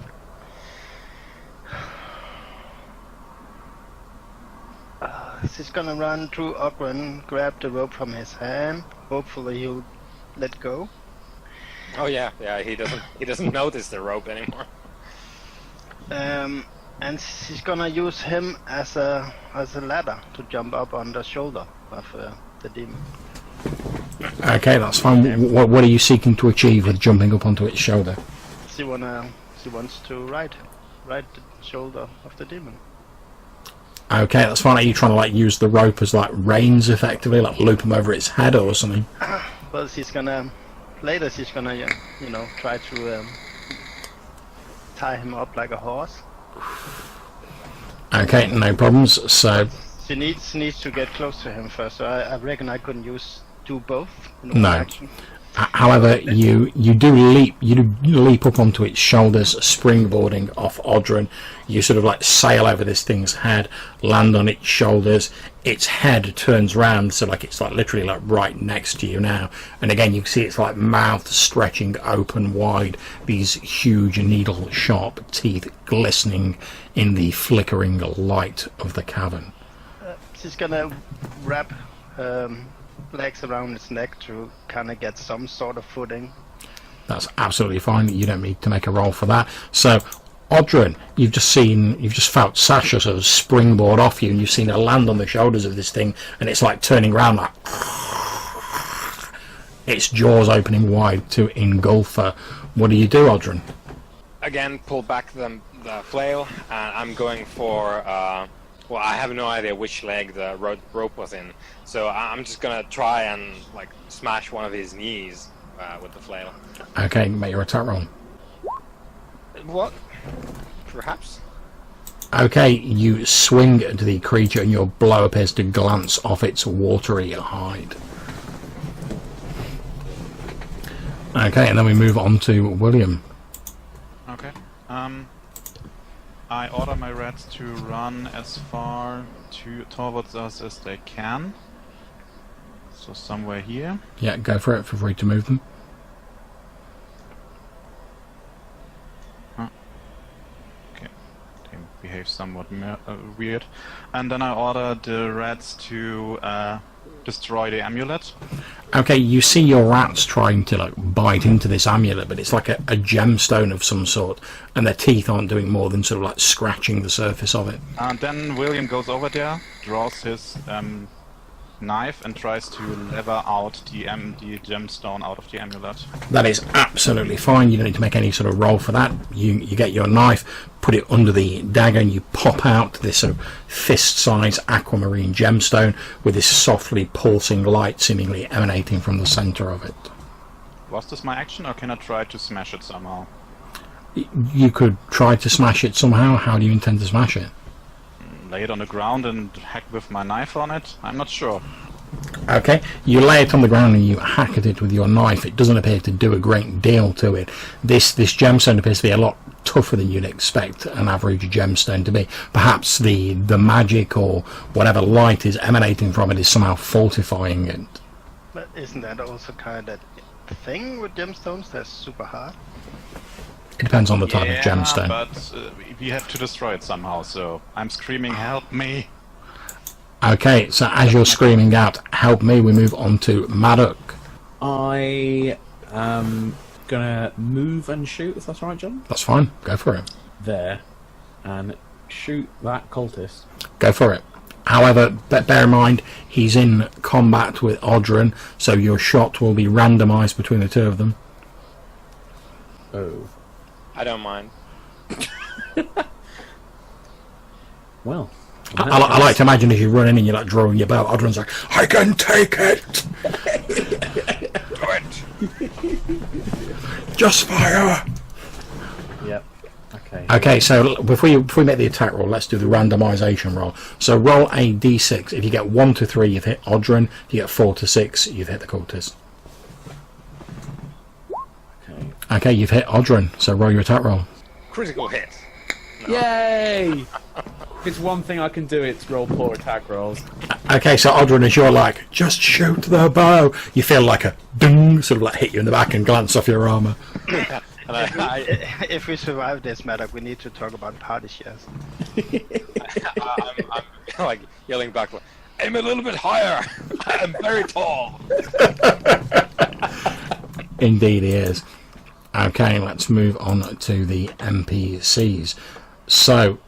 He's gonna run through Ogren, grab the rope from his hand. Hopefully he'll let go. Oh yeah, he doesn't notice the rope anymore. And he's gonna use him as a ladder to jump up on the shoulder of the demon. Okay, that's fine. What are you seeking to achieve with jumping up onto its shoulder? She wants to ride the shoulder of the demon. Okay, that's fine. Are you trying to like use the rope as like reins, effectively, like loop him over its head or something? Well, she's gonna try to tie him up like a horse. Okay, no problems. So She needs to get close to him first. So I reckon I couldn't do both in one no. action. However, you do leap up onto its shoulders, springboarding off Odrin. You sort of like sail over this thing's head, land on its shoulders. Its head turns round, so like it's like literally like right next to you now. And again, you can see its like mouth stretching open wide, these huge needle-sharp teeth glistening in the flickering light of the cavern. She's gonna wrap legs around its neck to kind of get some sort of footing. That's absolutely fine. You don't need to make a roll for that. So, Odrin, you've just felt Sasha sort of springboard off you, and you've seen her land on the shoulders of this thing, and it's like turning around, like its jaws opening wide to engulf her. What do you do, Odrin? Again, pull back the flail, and I'm going for. Well, I have no idea which leg the rope was in, so I'm just gonna try and like smash one of his knees with the flail. Okay, make your attack roll. What? Perhaps. Okay, you swing into the creature, and your blow appears to glance off its watery hide. Okay, and then we move on to William. Okay. I order my rats to run as far towards us as they can. So somewhere here. Yeah, go for it. Feel free to move them. Okay. They behave somewhat weird. And then I order the rats to destroy the amulet. Okay, you see your rats trying to like bite into this amulet, but it's like a gemstone of some sort, and their teeth aren't doing more than sort of like scratching the surface of it. And then William goes over there, draws his knife, and tries to lever out the gemstone out of the amulet. That is absolutely fine. You don't need to make any sort of roll for that. You get your knife, put it under the dagger, and you pop out this sort of fist-sized aquamarine gemstone with this softly pulsing light seemingly emanating from the center of it. Was this my action, or can I try to smash it somehow? You could try to smash it somehow. How do you intend to smash it? Lay it on the ground and hack with my knife on it? I'm not sure. Okay, you lay it on the ground and you hack at it with your knife. It doesn't appear to do a great deal to it. This gemstone appears to be a lot tougher than you'd expect an average gemstone to be. Perhaps the magic or whatever light is emanating from it is somehow fortifying it. But isn't that also kind of the thing with gemstones? They're super hard. It depends on the type of gemstone. But we have to destroy it somehow, so I'm screaming, help me! Okay, so as you're screaming out, help me, we move on to Maddock. I am gonna move and shoot, if that's all right, John? That's fine, go for it. There. And shoot that cultist. Go for it. However, bear in mind, he's in combat with Odrin, so your shot will be randomised between the two of them. Oh. I don't mind. Well. I like to imagine as you run in and you're like drawing your bow, Odrin's like, I can take it! Do it! Just fire! Yep. Okay. Okay, so before we make the attack roll, let's do the randomisation roll. So roll a d6. If you get 1 to 3, you've hit Odrin. If you get 4 to 6, you've hit the cultist. Okay, you've hit Odrin, so roll your attack roll. Critical hit. No. Yay! If it's one thing I can do, it's roll poor attack rolls. Okay, so Odrin, as you're like, just shoot the bow, you feel like a ding, sort of like hit you in the back and glance off your armour. If we survive this matter, we need to talk about party shares. I'm like yelling back, aim a little bit higher! I am very tall! Indeed he is. Okay, let's move on to the NPCs. So,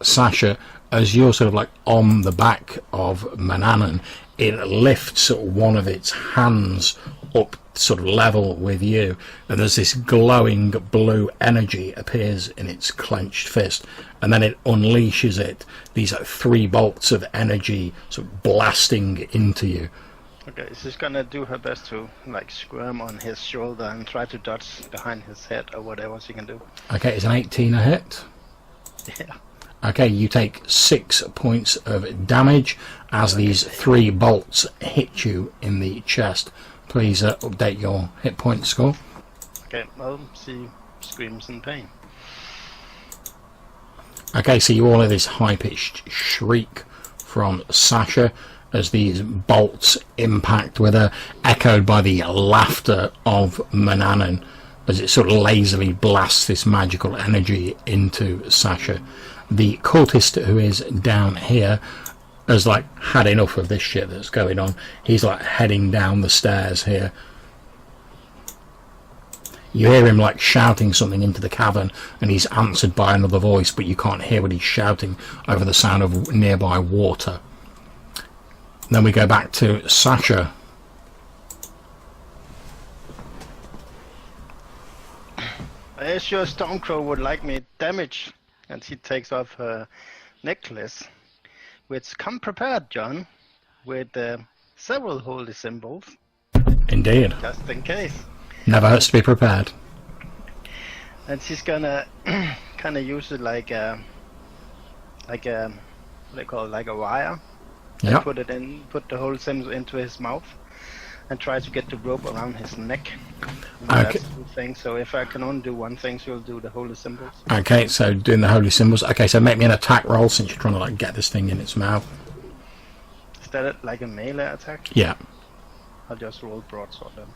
Sasha, as you're sort of like on the back of Mananaan, it lifts one of its hands up sort of level with you, and there's this glowing blue energy appears in its clenched fist, and then it unleashes these 3 bolts of energy sort of blasting into you. Okay, she's gonna do her best to like squirm on his shoulder and try to dodge behind his head or whatever she can do. Okay, it's an 18 a hit. Yeah. Okay, you take 6 points of damage as these 3 bolts hit you in the chest. Please update your hit point score. Okay, well, she screams in pain. Okay, so you all hear this high-pitched shriek from Sasha as these bolts impact with her, echoed by the laughter of Mananaan as it sort of lazily blasts this magical energy into Sasha. The cultist who is down here has like had enough of this shit that's going on. He's like heading down the stairs here. You hear him like shouting something into the cavern, and he's answered by another voice, but you can't hear what he's shouting over the sound of nearby water. Then we go back to Sasha. I sure Stormcrow would like me damage, and she takes off her necklace, which come prepared, John, with several holy symbols, Indeed. just in case. Never hurts to be prepared. And she's gonna kind of use it like a what do they call it, like a wire. Yep. Put the whole symbol into his mouth, and try to get the rope around his neck. And Okay. that's the thing. So if I can only do one thing, she'll do the holy symbols. Okay, so doing the holy symbols. Okay, so make me an attack roll since you're trying to like get this thing in its mouth. Is that like a melee attack? Yeah. I'll just roll broadsword then.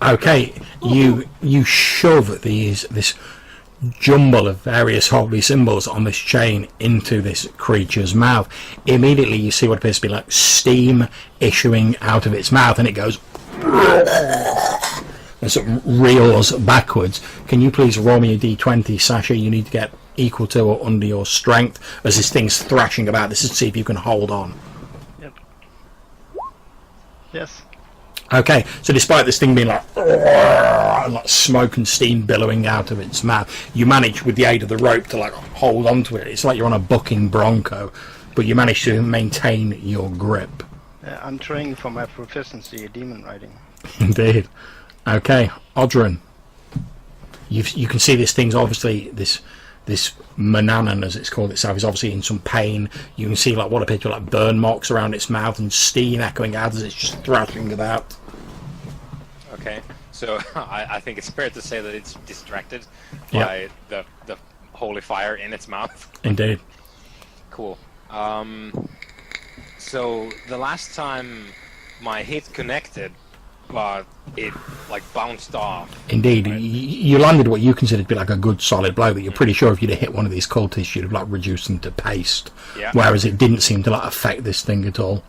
Okay, you shove this jumble of various holy symbols on this chain into this creature's mouth. Immediately you see what appears to be like steam issuing out of its mouth, and it goes and sort of reels backwards. Can you please roll me a d20, Sasha? You need to get equal to or under your strength as this thing's thrashing about. This is to see if you can hold on. Yep. Yes. Okay, so despite this thing being like smoke and steam billowing out of its mouth, you manage with the aid of the rope to like hold onto it. It's like you're on a bucking bronco, but you manage to maintain your grip. I'm training for my proficiency in demon riding. Indeed. Okay, Odrin. You can see this thing's obviously this Mananaan, as it's called itself, is obviously in some pain. You can see like what appear to be like burn marks around its mouth and steam echoing out as it's just thrashing about. Okay, so I think it's fair to say that it's distracted by the holy fire in its mouth. Indeed. Cool. So the last time my hit connected, but it like bounced off. Indeed. Right. You landed what you considered to be like a good solid blow that you're pretty sure if you'd have hit one of these cultists you'd have like reduced them to paste. Yeah. Whereas it didn't seem to like affect this thing at all.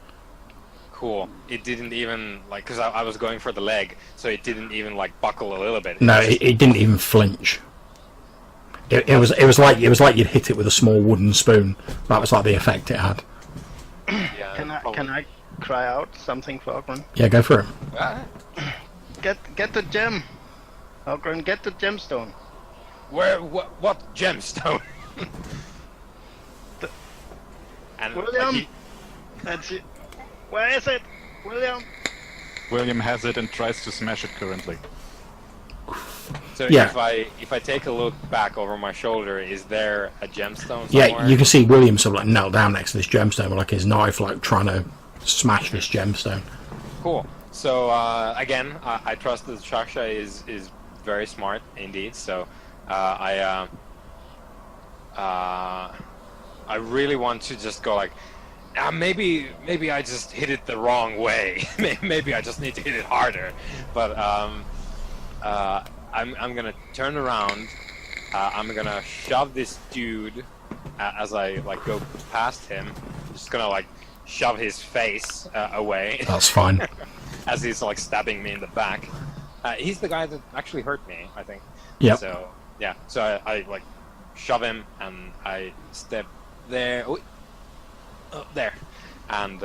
Cool. It didn't even like, because I was going for the leg, so it didn't even like buckle a little bit. No, it didn't even flinch. It was like you'd hit it with a small wooden spoon. That was like the effect it had. Yeah, Can I cry out something for Ogren? Yeah, go for it. Get the gem, Ogren. Get the gemstone. Where? What gemstone? And William. like, That's it. Where is it, William? William has it and tries to smash it currently. so Yeah. if I take a look back over my shoulder, is there a gemstone somewhere? Yeah, you can see William sort of like knelt down next to this gemstone with like his knife like trying to smash this gemstone. Cool. So again, I trust that Sasha is very smart indeed. So I really want to just go like, maybe I just hit it the wrong way. Maybe I just need to hit it harder. But I'm gonna turn around. I'm gonna shove this dude as I like go past him. I'm just gonna like shove his face away. That's fine. As he's like stabbing me in the back. He's the guy that actually hurt me, I think. Yep. So yeah, so I like shove him and I step there. Oh, there, and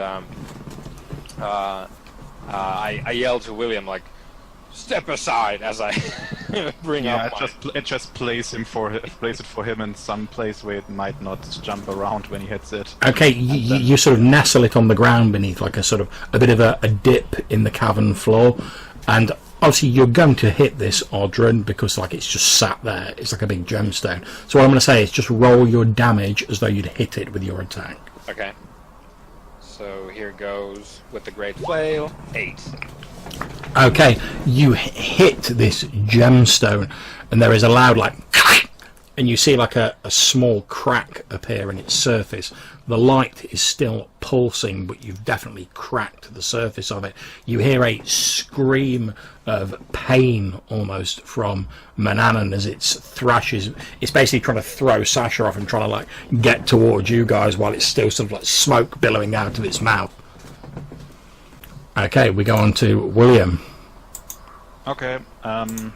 I yell to William like, "Step aside!" as I bring Yeah, up my... it just place it for him in some place where it might not jump around when he hits it. Okay, you sort of nestle it on the ground beneath like a bit of a dip in the cavern floor, and obviously you're going to hit this Audron because like it's just sat there. It's like a big gemstone. So what I'm going to say is just roll your damage as though you'd hit it with your attack. Okay. So here goes with the Great Flail. 8. Okay, you hit this gemstone, and there is a loud like, and you see like a small crack appear in its surface. The light is still pulsing, but you've definitely cracked the surface of it. You hear a scream of pain almost from Mananaan as it thrashes. It's basically trying to throw Sasha off and trying to like get towards you guys while it's still sort of like smoke billowing out of its mouth. Okay, we go on to William. Okay, I'm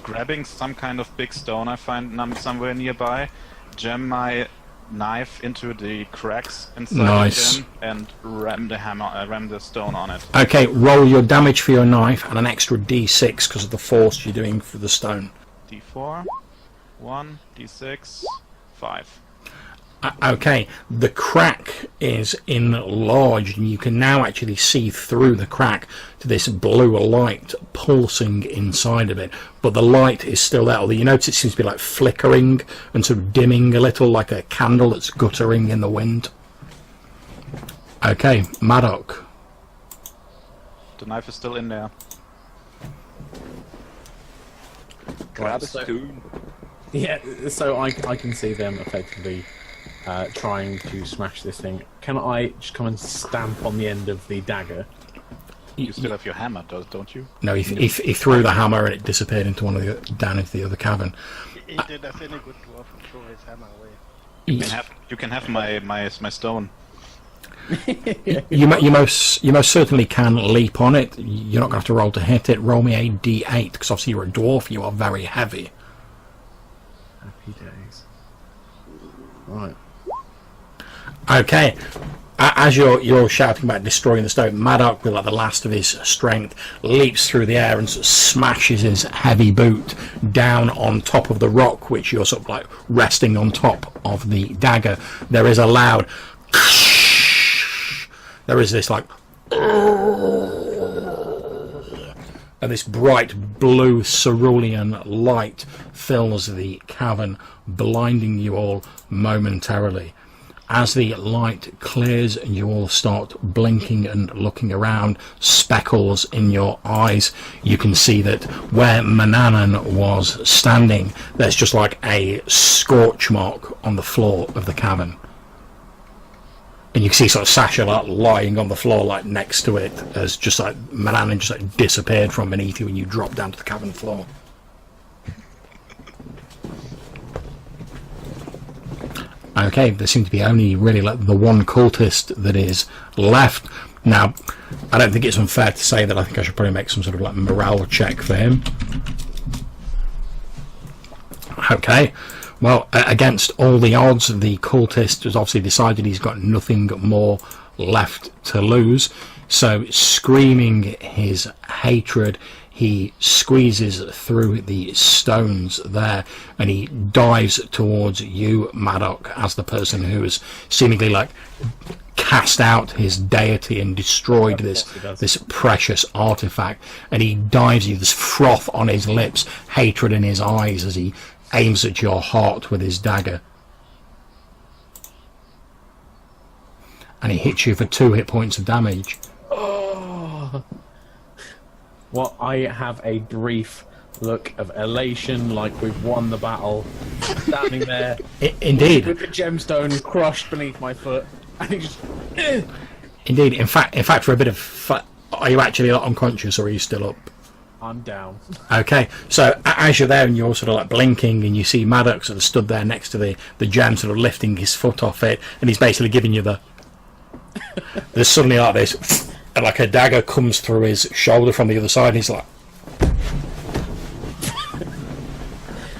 grabbing some kind of big stone I find somewhere nearby, jam my knife into the cracks inside Nice. the gem, and ram the stone on it. Okay, roll your damage for your knife and an extra d6 because of the force you're doing for the stone. D4, 1, D6, 5. Okay, the crack is enlarged and you can now actually see through the crack to this blue light pulsing inside of it, but the light is still there, although you notice it seems to be like flickering and sort of dimming a little like a candle that's guttering in the wind. Okay, Maddock. The knife is still in there. Grab a So- spoon. Yeah, so I can see them effectively trying to smash this thing. Can I just come and stamp on the end of the dagger? You still have your hammer, don't you? No, he threw the hammer and it disappeared into down into the other cavern. He did as any good dwarf and threw his hammer away. You can have my stone. You most certainly can leap on it. You're not going to have to roll to hit it. Roll me a d8 because obviously you're a dwarf. You are very heavy. Happy days. Right. Okay, as you're shouting about destroying the stone, Maddock, with like the last of his strength, leaps through the air and sort of smashes his heavy boot down on top of the rock, which you're sort of like resting on top of the dagger. There is a loud. There is this like. And this bright blue cerulean light fills the cavern, blinding you all momentarily. As the light clears, you all start blinking and looking around, speckles in your eyes. You can see that where Mananaan was standing, there's just like a scorch mark on the floor of the cavern. And you can see sort of Sasha like lying on the floor like next to it, as just like Mananaan just like disappeared from beneath you when you dropped down to the cavern floor. Okay, there seems to be only really like the one cultist that is left. Now, I don't think it's unfair to say that I think I should probably make some sort of like morale check for him. Okay, well, against all the odds, the cultist has obviously decided he's got nothing more left to lose. So, screaming his hatred, he squeezes through the stones there and he dives towards you, Maddock, as the person who has seemingly like cast out his deity and destroyed this precious artifact. And he dives you, this froth on his lips, hatred in his eyes as he aims at your heart with his dagger. And he hits you for 2 hit points of damage. Well, I have a brief look of elation, like we've won the battle. Standing there, Indeed. with the gemstone crushed beneath my foot, and he just. Indeed. In fact, for a bit of are you actually unconscious or are you still up? I'm down. Okay, so as you're there and you're sort of like blinking and you see Maddox sort of stood there next to the gem, sort of lifting his foot off it, and he's basically giving you the. There's suddenly like this. And like a dagger comes through his shoulder from the other side, and he's like,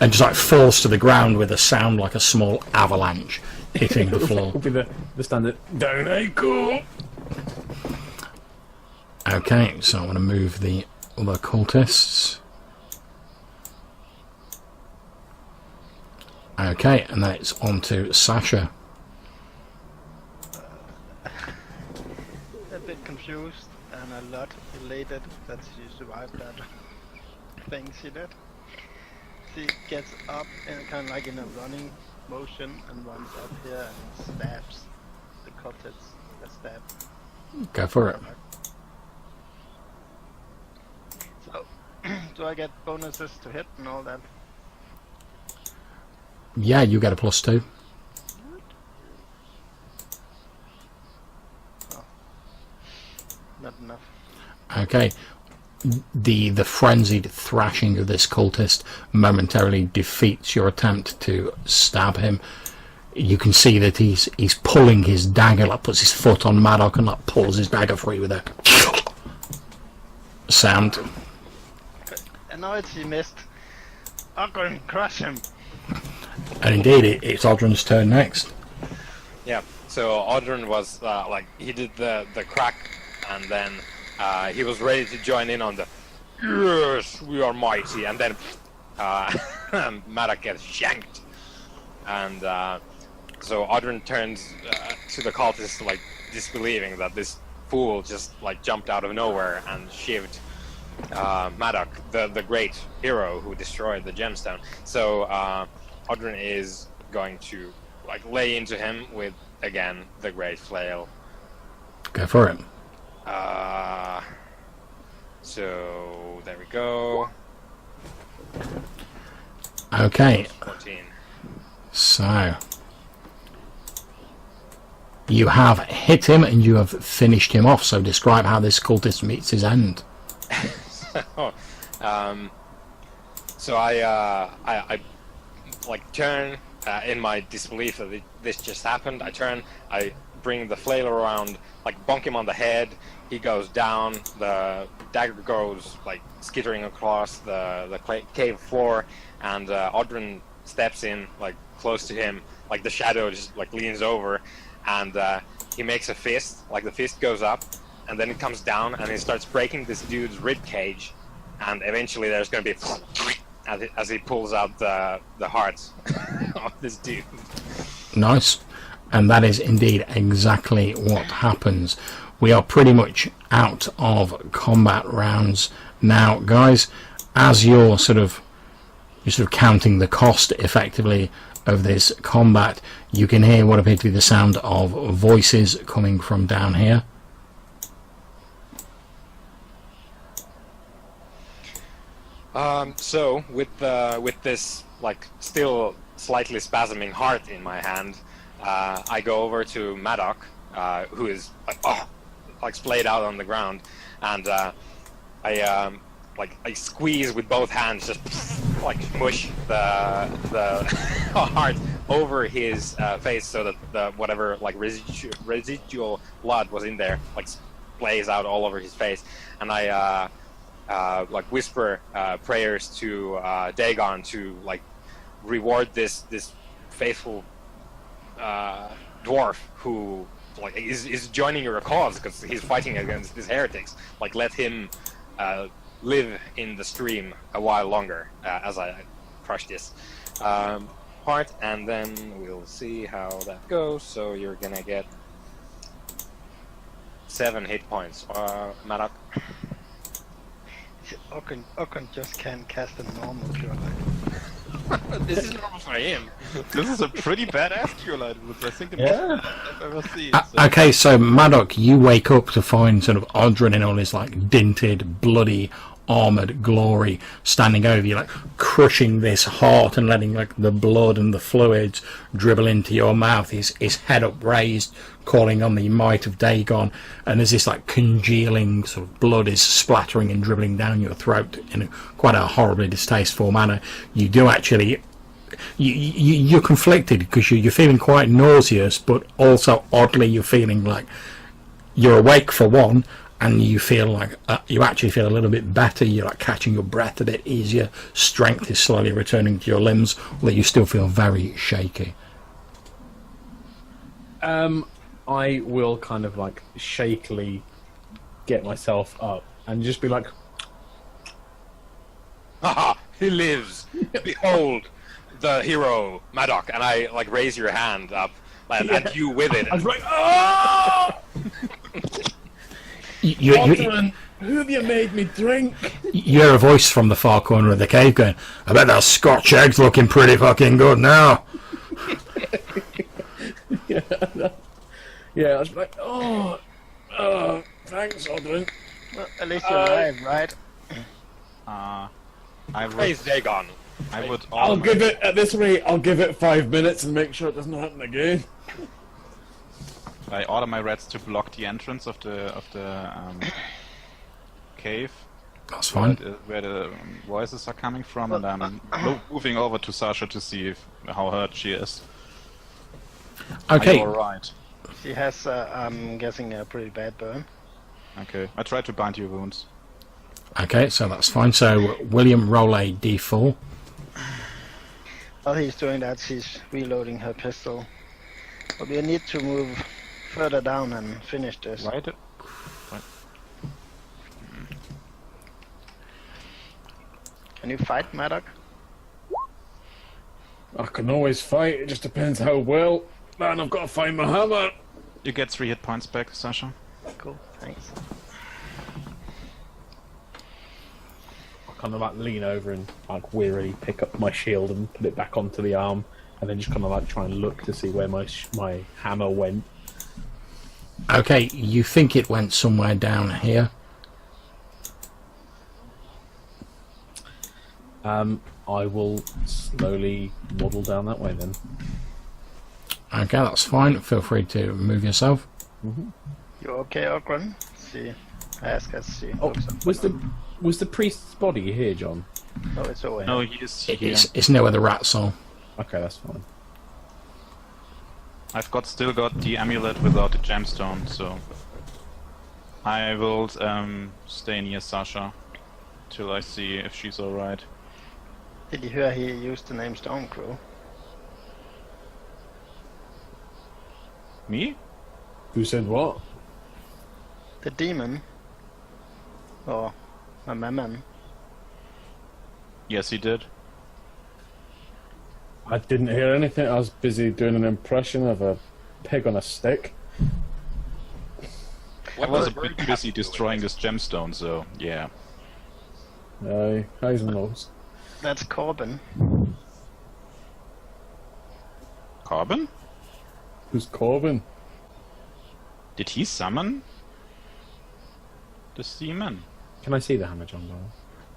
and just like falls to the ground with a sound like a small avalanche hitting the floor. Will be the standard. Don't I cool? Okay, so I'm going to move the other cultists. Okay, and then it's on to Sasha. A bit confused and a lot elated that she survived that thing she did. She gets up and kind of like in a running motion and runs up here and stabs the cultists that stab. Go for it. So, do I get bonuses to hit and all that? Yeah, you get a +2. Oh, not enough. Okay. The frenzied thrashing of this cultist momentarily defeats your attempt to stab him. You can see that he's pulling his dagger, like puts his foot on Maddock and like pulls his dagger free with a sound. And now he missed. I'm going to crush him. And indeed, it's Odrin's turn next. Yeah. So Odrin was like he did the crack, and then he was ready to join in on the yes, we are mighty, and then Maddock gets shanked, and so Odrin turns to the cultists like disbelieving that this fool just like jumped out of nowhere and shivved Maddock, the great hero who destroyed the gemstone. So Odrin is going to like lay into him with again the great flail. Go for it. So there we go. Okay, 14. so you have hit him and you have finished him off. So describe how this cultist meets his end. So I like turn in my disbelief that this just happened. I turn, I bring the flail around, like bonk him on the head. He goes down. The dagger goes like skittering across the cave floor, and Odrin steps in like close to him. Like the shadow just like leans over, and he makes a fist. Like the fist goes up, and then it comes down, and he starts breaking this dude's rib cage, and eventually there's going to be as he pulls out the heart of this dude. Nice. And that is indeed exactly what happens. We are pretty much out of combat rounds now, guys. As you're sort of counting the cost effectively of this combat, you can hear what appears to be the sound of voices coming from down here. So with this like still slightly spasming heart in my hand, I go over to Maddock, who is like splayed out on the ground, and I squeeze with both hands, just like smush the heart over his face, so that the whatever like residual blood was in there like splays out all over his face, and I like whisper prayers to Dagon to like reward this faithful dwarf who like is joining your cause because he's fighting against these heretics. Like let him live in the stream a while longer as I crush this heart, and then we'll see how that goes. So you're gonna get 7 hit points, Maddock. Okun just can't cast a normal cure light. This is normal for him. This is a pretty badass cure light, I think I've ever seen. Okay, so Maddock, you wake up to find sort of Odrin in all his like dinted, bloody, armoured glory standing over you, like crushing this heart and letting like the blood and the fluids dribble into your mouth. His head upraised, calling on the might of Dagon, and as this like congealing sort of blood is splattering and dribbling down your throat in quite a horribly distasteful manner, you do actually you're conflicted because you're feeling quite nauseous, but also oddly you're feeling like you're awake for one, and you feel like you actually feel a little bit better. You're like catching your breath a bit easier. Strength is slowly returning to your limbs, although you still feel very shaky. I will kind of like shakily get myself up and just be like, Haha, he lives! Behold the hero, Maddock, and I like raise your hand up, and you with it. I was like, oh! You Who have you made me drink? hear a voice from the far corner of the cave going, "I bet that Scotch egg's looking pretty fucking good now." Yeah, I was like, oh, thanks, Odwin. Well, at least you're alive, right? I Praise would. Dagon. I would. I'll give it, at this rate, I'll give it 5 minutes and make sure it doesn't happen again. I order my rats to block the entrance of the cave. That's fine. Where the voices are coming from, and I'm moving over to Sasha to see how hurt she is. Okay. Are you alright? She has, I'm guessing, a pretty bad burn. Okay. I try to bind your wounds. Okay, so that's fine. So William, roll a d4. While he's doing that, she's reloading her pistol. But we need to move further down and finish this. Right. Can you fight, Maddock? I can always fight, it just depends how well. Man, I've got to find my hammer. You get 3 hit points back, Sasha. Cool, thanks. I kind of like lean over and like wearily pick up my shield and put it back onto the arm, and then just kind of like try and look to see where my hammer went. Okay, you think it went somewhere down here. I will slowly waddle down that way then. Okay, that's fine. Feel free to move yourself. You okay, Ogren? She asks as she Oh, looks up. was the priest's body here, John? Oh, it's over No, here. he is here. It's near where the rats are. Okay, that's fine. I've still got the amulet without the gemstone, so I will stay near Sasha till I see if she's alright. Did you hear he used the name Stormcrow? Me? Who said what? The demon? Or a Mammon? Yes, he did. I didn't hear anything. I was busy doing an impression of a pig on a stick. I was a bit busy destroying this gemstone, so yeah. Aye, highs and lows. That's Corbin. Corbin? Who's Corbin? Did he summon the demon? Can I see the hammer, John?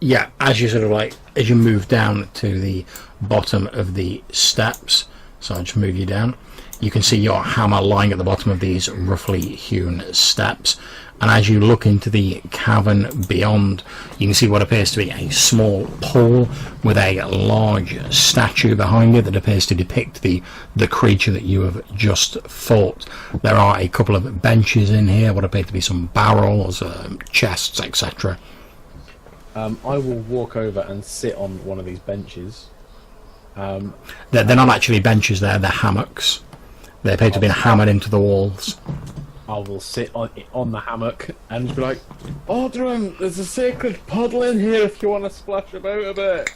Yeah, as you sort of like, as you move down to the bottom of the steps, so I'll just move you down, you can see your hammer lying at the bottom of these roughly hewn steps. And as you look into the cavern beyond, you can see what appears to be a small pool with a large statue behind it that appears to depict the creature that you have just fought. There are a couple of benches in here, what appear to be some barrels, chests, etc. I will walk over and sit on one of these benches. They're not actually benches, they're hammocks. They appear to have been hammered into the walls. I will sit on the hammock and be like, Audrun, there's a sacred puddle in here if you want to splash about a bit.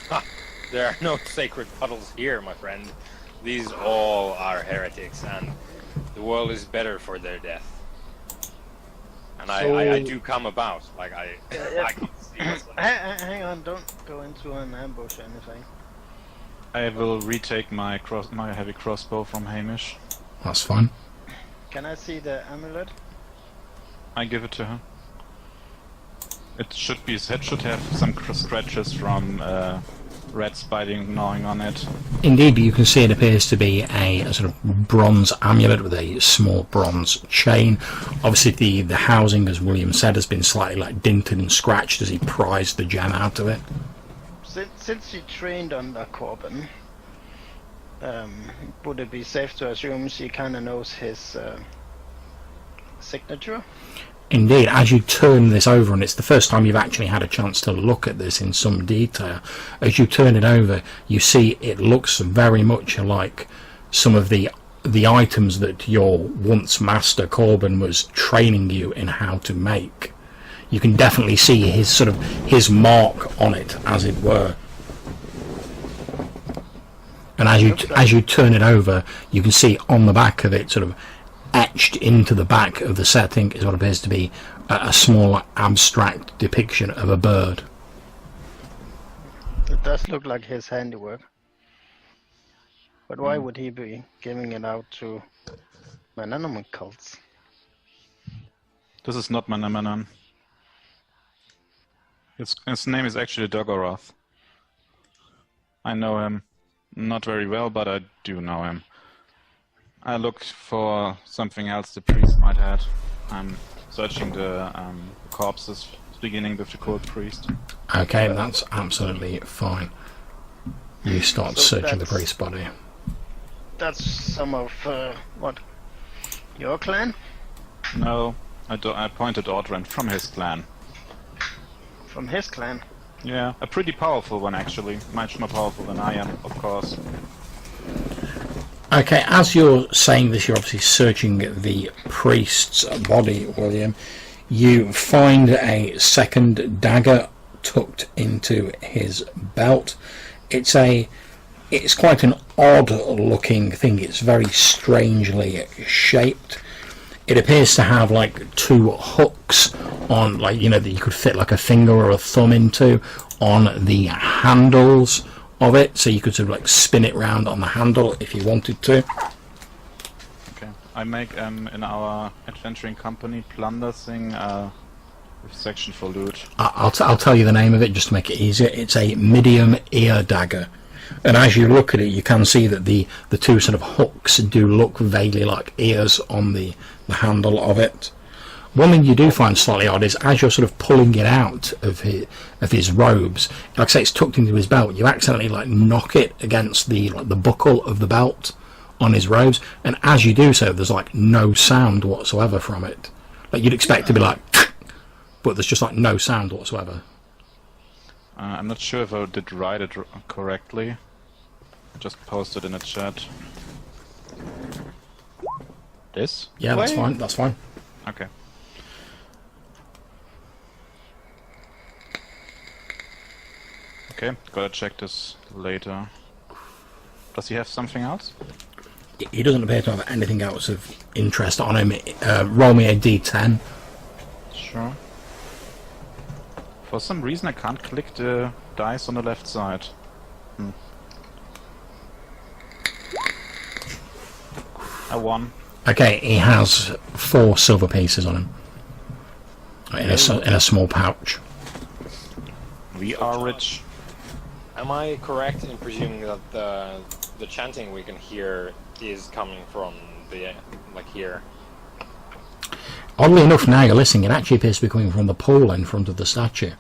Ha! There are no sacred puddles here, my friend. These all are heretics, and the world is better for their death. And I do come about, like I can see what's going on. Hang on, don't go into an ambush or anything. I will retake my heavy crossbow from Hamish. That's fine. Can I see the amulet? I give it to her. It should have some scratches from rats biting, gnawing on it. Indeed, but you can see it appears to be a sort of bronze amulet with a small bronze chain. Obviously, the housing, as William said, has been slightly like dinted and scratched as he prized the gem out of it. Since she trained under Corbin, would it be safe to assume she kind of knows his signature? Indeed, as you turn this over, and it's the first time you've actually had a chance to look at this in some detail, as you turn it over, you see it looks very much like some of the items that your once master Corbin was training you in how to make. You can definitely see his mark on it, as it were. And as you turn it over, you can see on the back of it, sort of etched into the back of the setting, is what appears to be a small abstract depiction of a bird. It does look like his handiwork. But why would he be giving it out to Mananaan cults? This is not Mananaan. His name is actually Dogoroth. I know him. Not very well, but I do know him. I looked for something else the priest might have. I'm searching the corpses, beginning with the cold priest. Okay, that's absolutely fine. You start searching the priest's body. That's some of, what? Your clan? No, I pointed Audren from his clan. From his clan? Yeah, a pretty powerful one actually. Much more powerful than I am, of course. Okay, as you're saying this, you're obviously searching the priest's body, William. You find a second dagger tucked into his belt. It's quite an odd looking thing. It's very strangely shaped. It appears to have like two hooks on, like, you know, that you could fit like a finger or a thumb into on the handles of it, so you could sort of like spin it round on the handle if you wanted to. Okay, I make in our adventuring company plunder thing with section for loot. I'll tell you the name of it just to make it easier. It's a medium ear dagger, and as you look at it, you can see that the two sort of hooks do look vaguely like ears on the handle of it. One thing you do find slightly odd is as you're sort of pulling it out of his robes, like I say, it's tucked into his belt. You accidentally like knock it against the buckle of the belt on his robes, and as you do so, there's like no sound whatsoever from it. Like you'd expect to be like, but there's just like no sound whatsoever. I'm not sure if I did write it correctly. I just posted in a chat. This? Yeah, that's fine. That's fine. Okay. Okay, gotta check this later. Does he have something else? He doesn't appear to have anything else of interest on him. Roll me a d10. Sure. For some reason I can't click the dice on the left side. I won. Okay, he has 4 silver pieces on him. In a small pouch. We are rich. Am I correct in presuming that the chanting we can hear is coming from the here? Oddly enough, now you're listening, it actually appears to be coming from the pole in front of the statue.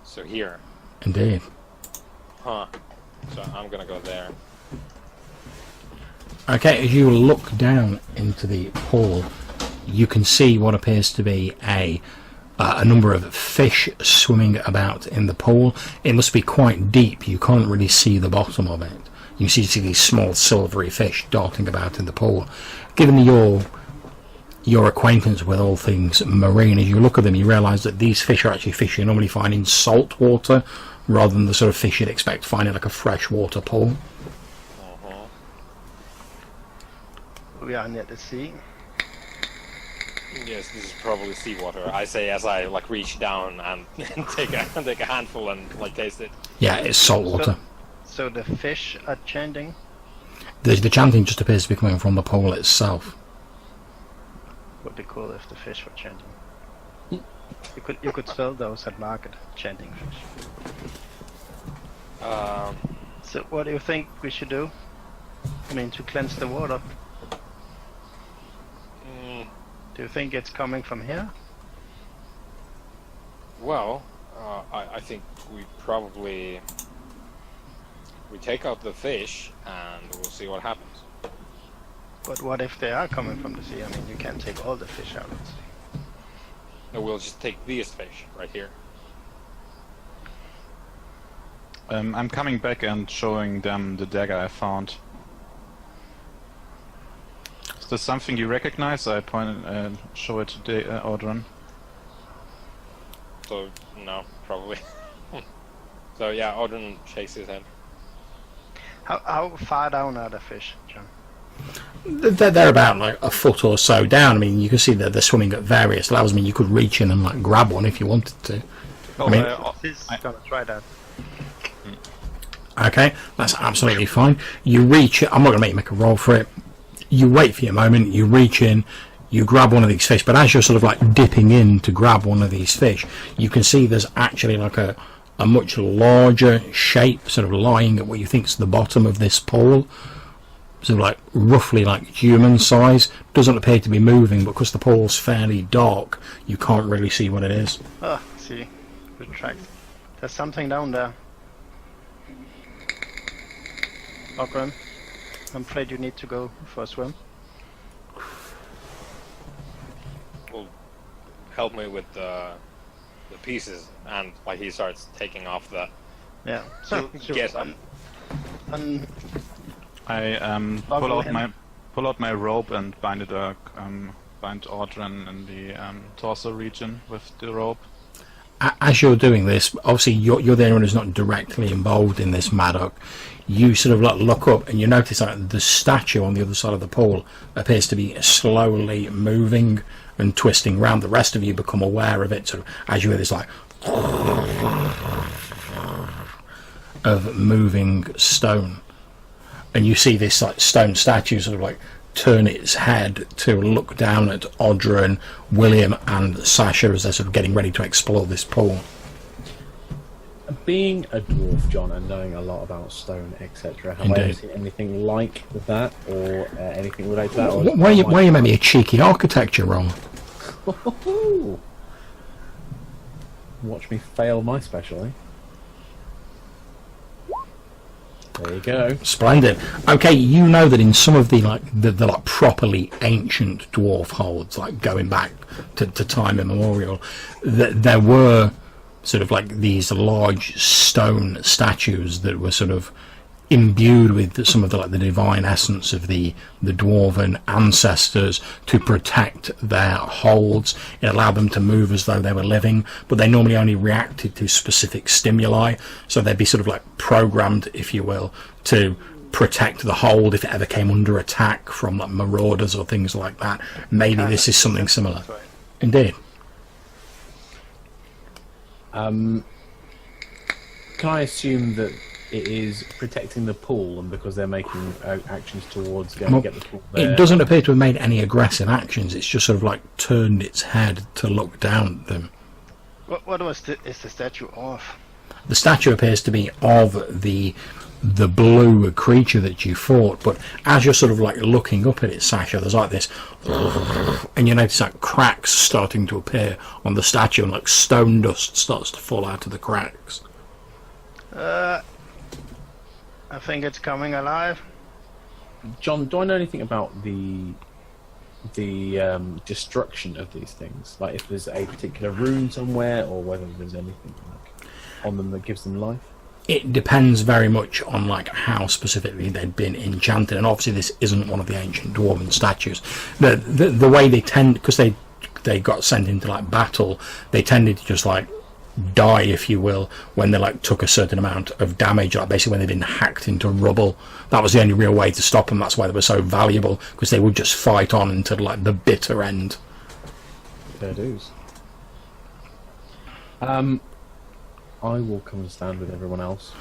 So here. Indeed. Huh. So I'm gonna go there. Okay, as you look down into the pool, you can see what appears to be a number of fish swimming about in the pool. It must be quite deep. You can't really see the bottom of it. You see these small silvery fish darting about in the pool. Given your acquaintance with all things marine, as you look at them, you realise that these fish are actually fish you normally find in salt water, rather than the sort of fish you'd expect to find in like a freshwater pool. We are near the sea. Yes, this is probably seawater. I say as I reach down and take a handful and taste it. Yeah, it's salt water. So the fish are chanting? The chanting just appears to be coming from the pool itself. Would be cool if the fish were chanting. You could sell those at market, chanting fish. So what do you think we should do? I mean, to cleanse the water. Do you think it's coming from here? Well, I think we take out the fish and we'll see what happens. But what if they are coming from the sea? I mean, you can't take all the fish out of the sea. No, we'll just take these fish right here. I'm coming back and showing them the dagger I found. Is this something you recognize? I point and show it to Audrun. So, no, probably. So, yeah, Audrun shakes his head. How far down are the fish, John? They're about like a foot or so down. I mean, you can see that they're swimming at various levels. I mean, you could reach in and like grab one if you wanted to. Oh, I mean, He's gonna try that. okay, that's absolutely fine. You reach it. I'm not going to make you make a roll for it. You wait for your moment. You reach in. You grab one of these fish. But as you're sort of like dipping in to grab one of these fish, you can see there's actually like a much larger shape sort of lying at what you think is the bottom of this pool. Sort of like roughly like human size. Doesn't appear to be moving, but because the pool's fairly dark, you can't really see what it is. Oh, see. Retract. There's something down there. Ogren, I'm afraid you need to go for a swim. Well, help me with the pieces, and like he starts taking off the. Yeah. So Yes. I pull out my rope and bind it. Bind Audrun in the torso region with the rope. As you're doing this, obviously you're the only one who's not directly involved in this, Maddock. You sort of like look up and you notice that the statue on the other side of the pool appears to be slowly moving and twisting round. The rest of you become aware of it sort of as you hear this like of moving stone, and you see this like stone statue sort of like turn its head to look down at Audrun, William and Sasha as they're sort of getting ready to explore this pool. Being a dwarf, John, and knowing a lot about stone, etc., have I ever seen anything like that, or anything related to that? Or Why you made me a cheeky architecture roll? Watch me fail my special, eh? There you go. Splendid. Okay, you know that in some of the like properly ancient dwarf holds, like going back to time immemorial, that there were sort of like these large stone statues that were sort of imbued with some of the like the divine essence of the dwarven ancestors to protect their holds. It allowed them to move as though they were living, but they normally only reacted to specific stimuli, so they'd be sort of like programmed, if you will, to protect the hold if it ever came under attack from like marauders or things like that. Maybe this is something similar. Right. Indeed. Can I assume that it is protecting the pool, and because they're making actions towards going to get the pool there? It doesn't appear to have made any aggressive actions. It's just sort of like turned its head to look down at them. What is the statue of? The statue appears to be of the blue creature that you fought, but as you're sort of like looking up at it, Sasha, there's like this, and you notice like cracks starting to appear on the statue, and like stone dust starts to fall out of the cracks. I think it's coming alive. John, do I know anything about the destruction of these things? Like if there's a particular rune somewhere, or whether there's anything like on them that gives them life? It depends very much on like how specifically they'd been enchanted, and obviously this isn't one of the ancient dwarven statues. The way they tend, because they got sent into like battle, they tended to just like die, if you will, when they like took a certain amount of damage, like basically when they've been hacked into rubble. That was the only real way to stop them. That's why they were so valuable, because they would just fight on until like the bitter end. Fair dues. I will come and stand with everyone else.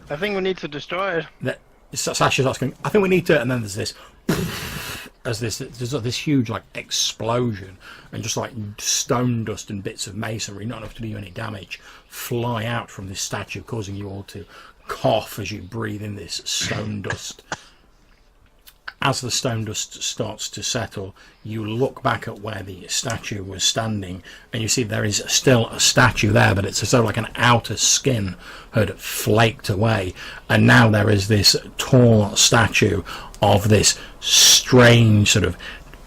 I think we need to destroy it. Sasha's asking, I think we need to, and then there's this as there's this huge like explosion, and just like stone dust and bits of masonry, not enough to do you any damage, fly out from this statue, causing you all to cough as you breathe in this stone dust. as the stone dust starts to settle, you look back at where the statue was standing, and you see there is still a statue there, but it's as though like an outer skin had flaked away, and now there is this tall statue of this strange sort of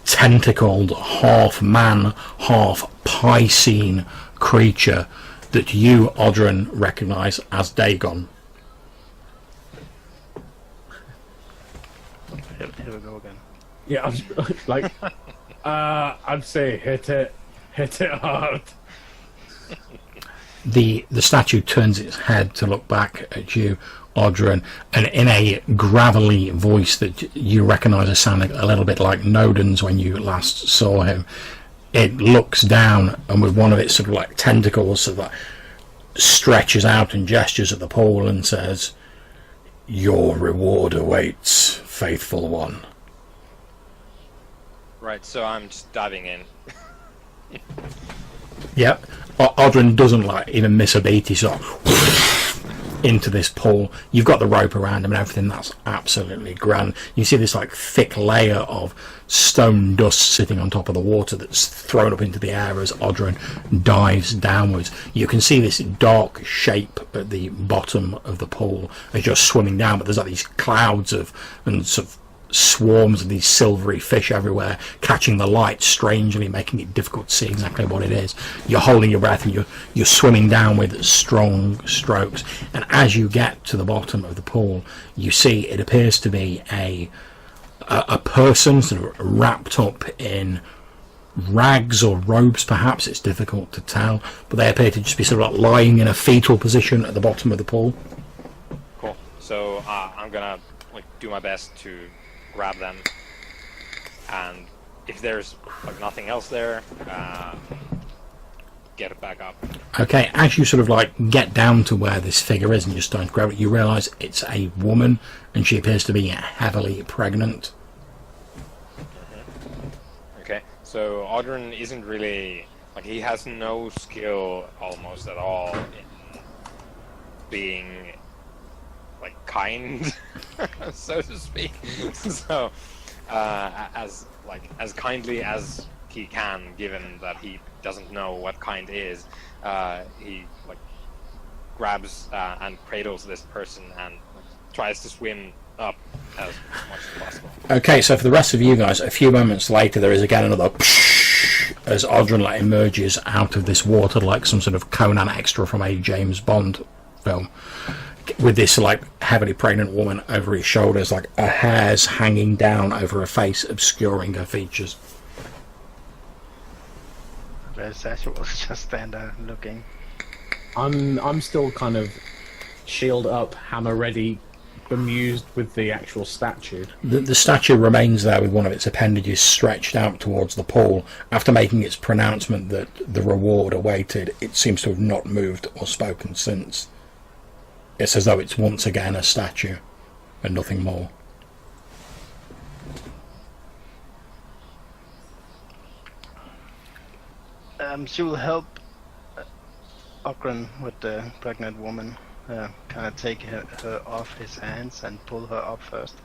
tentacled half man, half Piscine creature that you, Oddrun, recognise as Dagon. Here we go again. Yeah, I'm like, I'd say hit it hard. The statue turns its head to look back at you, Oddrun, and in a gravelly voice that you recognise as sounding a little bit like Nodin's when you last saw him, it looks down and with one of its sort of like tentacles sort of like stretches out and gestures at the pool and says, "Your reward awaits, faithful one." Right, so I'm just diving in. Yep. Oddrun doesn't like even miss a beat. He's sort of into this pool. You've got the rope around him and everything. That's absolutely grand. You see this like thick layer of stone dust sitting on top of the water that's thrown up into the air as Oddrun dives downwards. You can see this dark shape at the bottom of the pool as you're swimming down, but there's like these clouds of and sort of swarms of these silvery fish everywhere, catching the light strangely, making it difficult to see exactly what it is. You're holding your breath and you're swimming down with strong strokes, and as you get to the bottom of the pool, you see it appears to be a person sort of wrapped up in rags or robes, perhaps. It's difficult to tell, but they appear to just be sort of like lying in a fetal position at the bottom of the pool. Cool. So I'm gonna like do my best to grab them, and if there's like nothing else there, get it back up. Okay, as you sort of like get down to where this figure is and you're starting to grab it, you realise it's a woman and she appears to be heavily pregnant. Okay, so Oddrun isn't really like, he has no skill almost at all in being like kind, so to speak. So as kindly as he can, given that he doesn't know what kind is, he like grabs and cradles this person and tries to swim up as much as possible. Okay, so for the rest of you guys, a few moments later there is again another as Oddrun like emerges out of this water like some sort of Conan extra from a James Bond film, with this like heavily pregnant woman over his shoulders, like her hair's hanging down over her face, obscuring her features. Sasha was just stand there looking. I'm still kind of shield up, hammer ready, bemused with the actual statue. The statue remains there with one of its appendages stretched out towards the pool. After making its pronouncement that the reward awaited, it seems to have not moved or spoken since. It's as though it's once again a statue and nothing more. She will help Oddrun with the pregnant woman, kind of take her off his hands and pull her up first.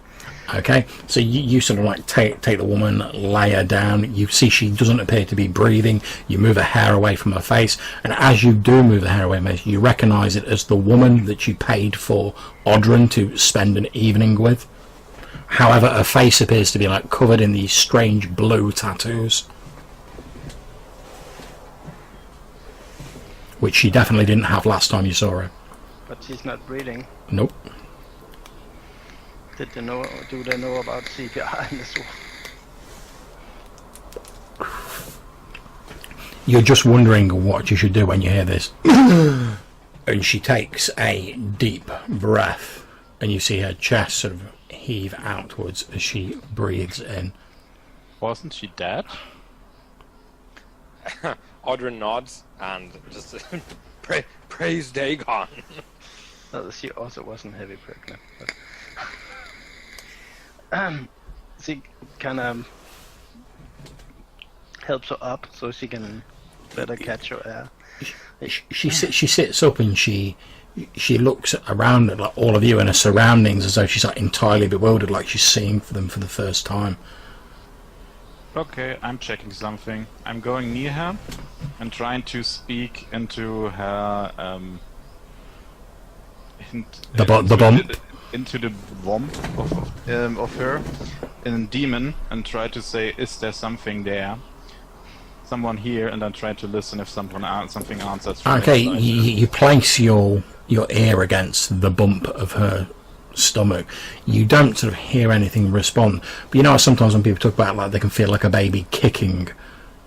Okay, so you sort of like take the woman, lay her down. You see she doesn't appear to be breathing. You move her hair away from her face, and as you do move the hair away from her face, you recognise it as the woman that you paid for Oddrun to spend an evening with. However, her face appears to be like covered in these strange blue tattoos, which she definitely didn't have last time you saw her. But she's not breathing. Nope. Do they know about CPR in this war? You're just wondering what you should do when you hear this. And she takes a deep breath, and you see her chest sort of heave outwards as she breathes in. Wasn't she dead? Oddrun nods and just praise Dagon. No, she also wasn't heavy pregnant. But she kind of helps her up so she can better catch her air. She sits up and she she looks around at like all of you and her surroundings as though she's like entirely bewildered, like she's seeing them for the first time. Okay, I'm checking something. I'm going near her and trying to speak into her The bump. into the womb of her in demon, and try to say, is there something there? Someone here, and then try to listen if something answers. From Okay, inside. you place your ear against the bump of her stomach. You don't sort of hear anything respond, but you know sometimes when people talk about like they can feel like a baby kicking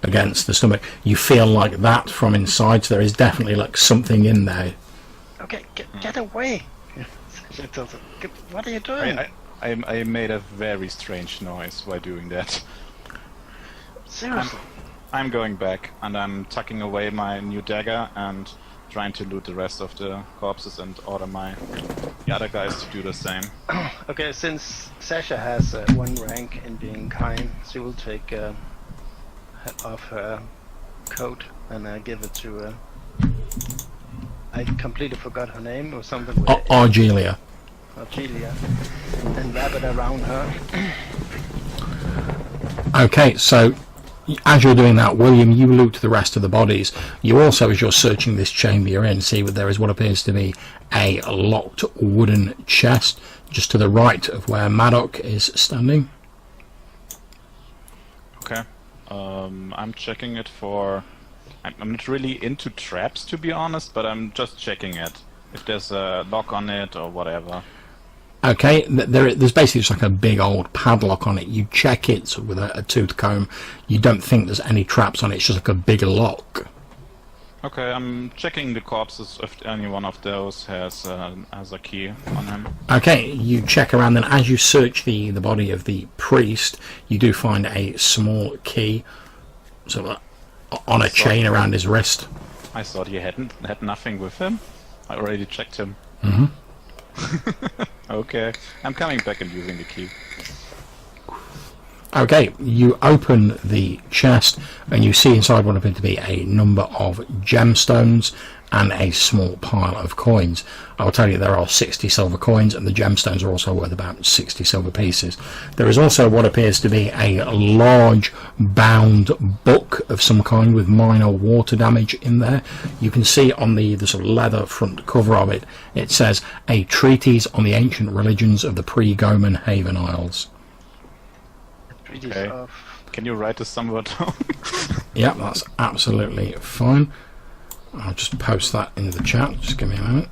against the stomach, you feel like that from inside. So there is definitely like something in there. Okay, get away. What are you doing? I made a very strange noise while doing that. Seriously. I'm going back, and I'm tucking away my new dagger and trying to loot the rest of the corpses and order the other guys to do the same. Okay, since Sasha has 1 rank in being kind, she will take off her coat and give it to I completely forgot her name or something with Argelia. Argelia, and wrap it around her. Okay, so as you're doing that, William, you loot the rest of the bodies. You also, as you're searching this chamber you're in, see that there is what appears to be a locked wooden chest just to the right of where Maddock is standing. Okay. I'm checking it for... I'm not really into traps, to be honest, but I'm just checking it. If there's a lock on it or whatever. Okay, there's basically just like a big old padlock on it. You check it with a tooth comb. You don't think there's any traps on it. It's just like a big lock. Okay, I'm checking the corpses if any one of those has a key on him. Okay, you check around, and as you search the body of the priest, you do find a small key sort of on a chain around his wrist. I thought he had nothing with him. I already checked him. Mm-hmm. Okay, I'm coming back and using the key. Okay, you open the chest and you see inside what appear to be a number of gemstones and a small pile of coins. I will tell you there are 60 silver coins, and the gemstones are also worth about 60 silver pieces. There is also what appears to be a large bound book of some kind with minor water damage in there. You can see on the sort of leather front cover of it, it says, "A Treatise on the Ancient Religions of the Pre-Goman Haven Isles." Okay. Can you write this somewhere down? Yeah, that's absolutely fine. I'll just post that into the chat. Just give me a minute.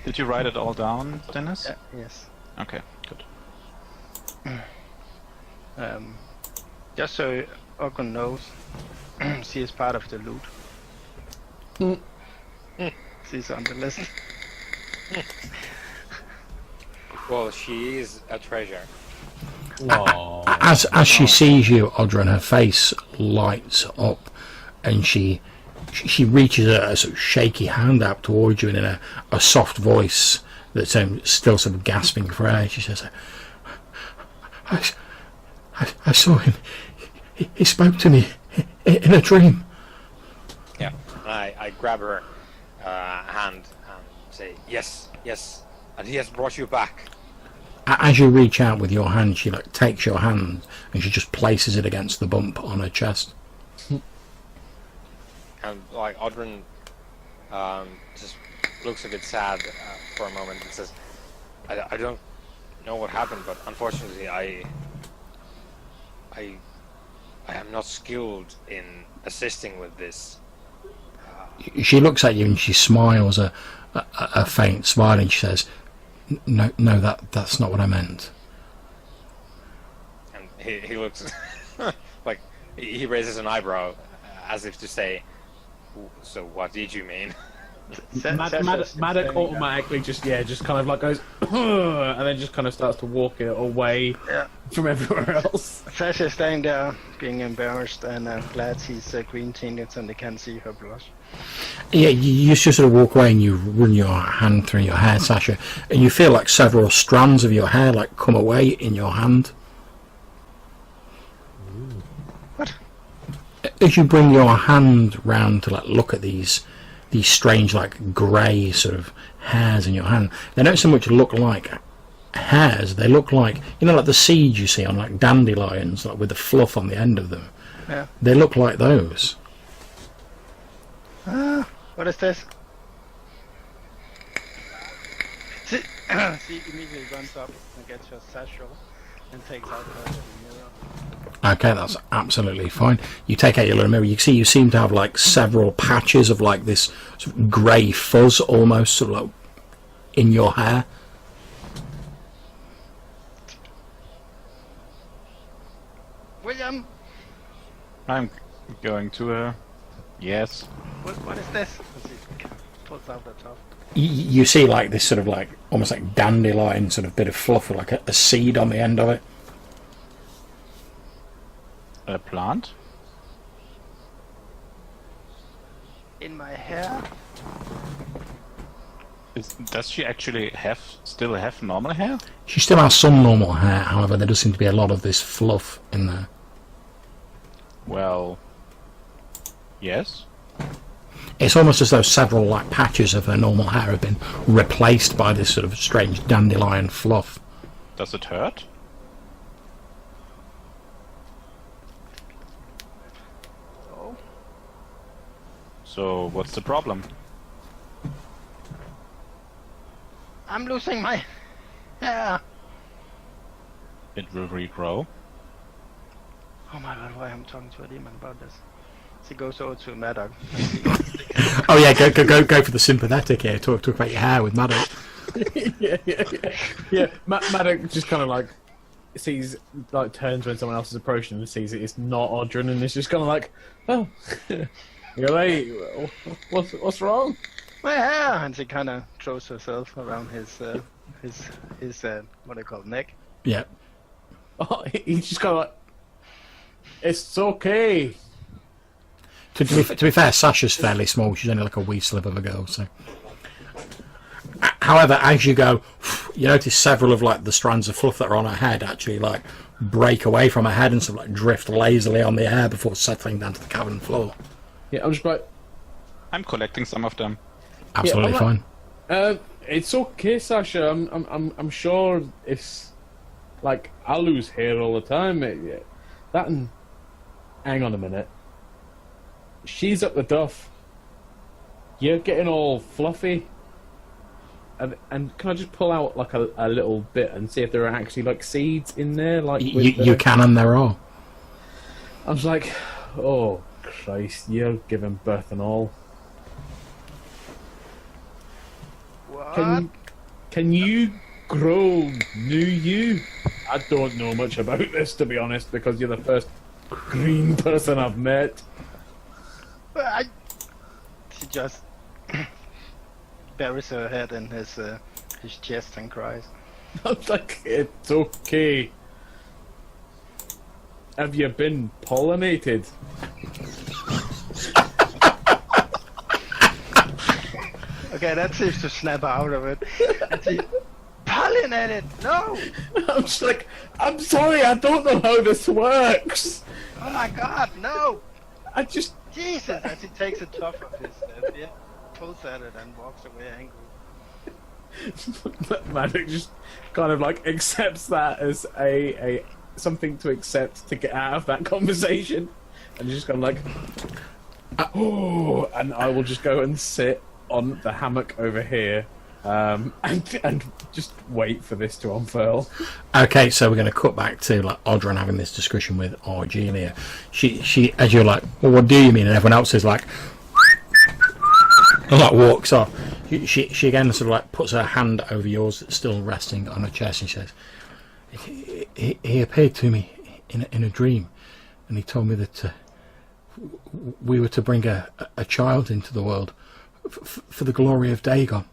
Did you write it all down, Dennis? Yes. Okay, good. Just so Ogun knows, she is part of the loot. She's on the list. Well, she is a treasure. As she sees you, Audra, her face lights up, and she reaches a sort of shaky hand out towards you, and in a soft voice that's still sort of gasping for air, she says, I saw him. He spoke to me in a dream. Yeah, I grab her hand and say, yes, and he has brought you back. As you reach out with your hand, she like takes your hand and she just places it against the bump on her chest. And like Audrun just looks a bit sad for a moment and says, I don't know what happened, but unfortunately I am not skilled in assisting with this. She looks at you and she smiles a faint smile, and she says, No, that's not what I meant. And he looks like he raises an eyebrow as if to say, so what did you mean? Maddock automatically just kind of like goes, and then just kind of starts to walk away from everywhere else. Sasha's standing there, being embarrassed, and glad he's green tinted and they can't see her blush. Yeah, you just sort of walk away and you run your hand through your hair, Sasha, and you feel like several strands of your hair like come away in your hand. What? as you bring your hand round to like look at these strange like grey sort of hairs in your hand, they don't so much look like hairs. They look like, you know, like the seeds you see on like dandelions, like with the fluff on the end of them. Yeah. They look like those. What is this? See, she immediately runs up and gets her satchel and takes out her little mirror. Okay, that's absolutely fine. You take out your little mirror. You see, you seem to have like several patches of like this sort of grey fuzz, almost sort of like in your hair. William, I'm going to her. Yes. what is this? And she pulls out the top. You see like this sort of like almost like dandelion sort of bit of fluff with like a seed on the end of it. A plant? In my hair? Does she actually still have normal hair? She still has some normal hair, however, there does seem to be a lot of this fluff in there. Well, yes. It's almost as though several like patches of her normal hair have been replaced by this sort of strange dandelion fluff. Does it hurt? Oh. So, what's the problem? I'm losing my hair. It will regrow. Oh my god, why I'm talking to a demon about this? She goes over to Maddox. Oh yeah, go for the sympathetic here. Talk about your hair with Maddox. yeah. Maddox just kind of like sees, like turns when someone else is approaching and sees it's not Audrun, and it's just kind of like, oh, you go, hey, what's wrong? My hair! And she kind of throws herself around his what do you call it, neck. Yeah. Oh, he's just kind of like, it's okay. To be fair, Sasha's fairly small. She's only like a wee slip of a girl. So, however, as you go, you notice several of like the strands of fluff that are on her head actually like break away from her head and sort of like drift lazily on the air before settling down to the cavern floor. Yeah, I'm just like, I'm collecting some of them. Absolutely Yeah, fine. It's okay, Sasha. I'm sure it's like I lose hair all the time. That and hang on a minute. She's up the duff. You're getting all fluffy. And can I just pull out like a little bit and see if there are actually like seeds in there? Like You can, and there are. I was like, oh Christ, you're giving birth and all. What? Can you grow new you? I don't know much about this, to be honest, because you're the first green person I've met. She just buries her head in his chest and cries. I was like, it's okay. Have you been pollinated? Okay, that seems to snap her out of it. And she, pollinated! No! I'm just like, I'm sorry, I don't know how this works. Oh my god, no! I just... Jesus! And she takes a tuft of his beard, pulls at it, and walks away angry. Magic just kind of like accepts that as a something to accept to get out of that conversation, and just kind of like, oh, and I will just go and sit on the hammock over here, and just wait for this to unfurl. Okay, so we're going to cut back to like Audrun having this discussion with Argelia. She, as you're like, well, what do you mean? And everyone else is like, and like walks off. She again sort of like puts her hand over yours that's still resting on her chest, and she says, he appeared to me in a dream, and he told me that we were to bring a child into the world for the glory of Dagon.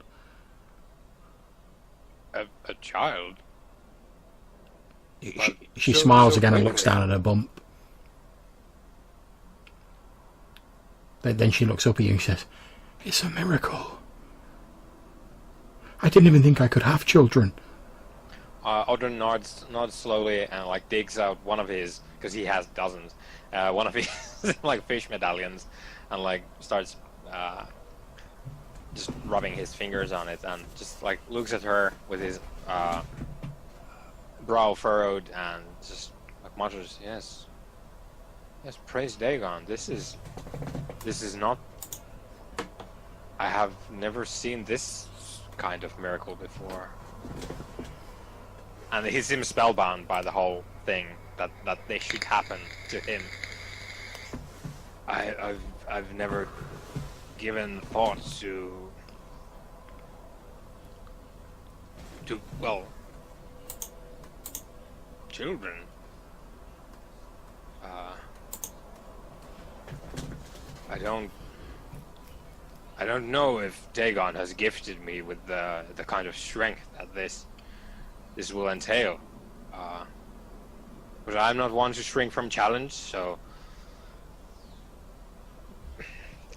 A child? She smiles again and looks down at her bump. But then she looks up at you and says, it's a miracle. I didn't even think I could have children. Audrun nods slowly and like digs out one of his, because he has dozens. One of his like fish medallions, and like starts just rubbing his fingers on it, and just like looks at her with his brow furrowed, and just like mutters, "Yes, yes, praise Dagon. This is not. I have never seen this kind of miracle before." And he seems spellbound by the whole thing that they should happen to him. I've never given thought to well, children. I don't know if Dagon has gifted me with the kind of strength that this will entail. But I'm not one to shrink from challenge, so.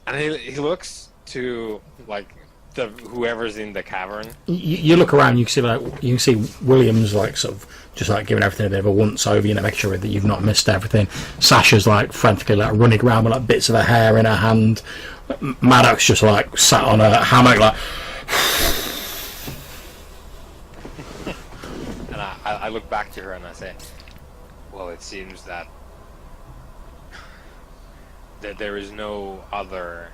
And he looks to like whoever's in the cavern. You look around, you can see William's like sort of just like giving everything a bit of a once over, you know, make sure that you've not missed everything. Sasha's like frantically like running around with like bits of her hair in her hand. Maddox just like sat on a hammock like. And I look back to her and I say, well, it seems that there is no other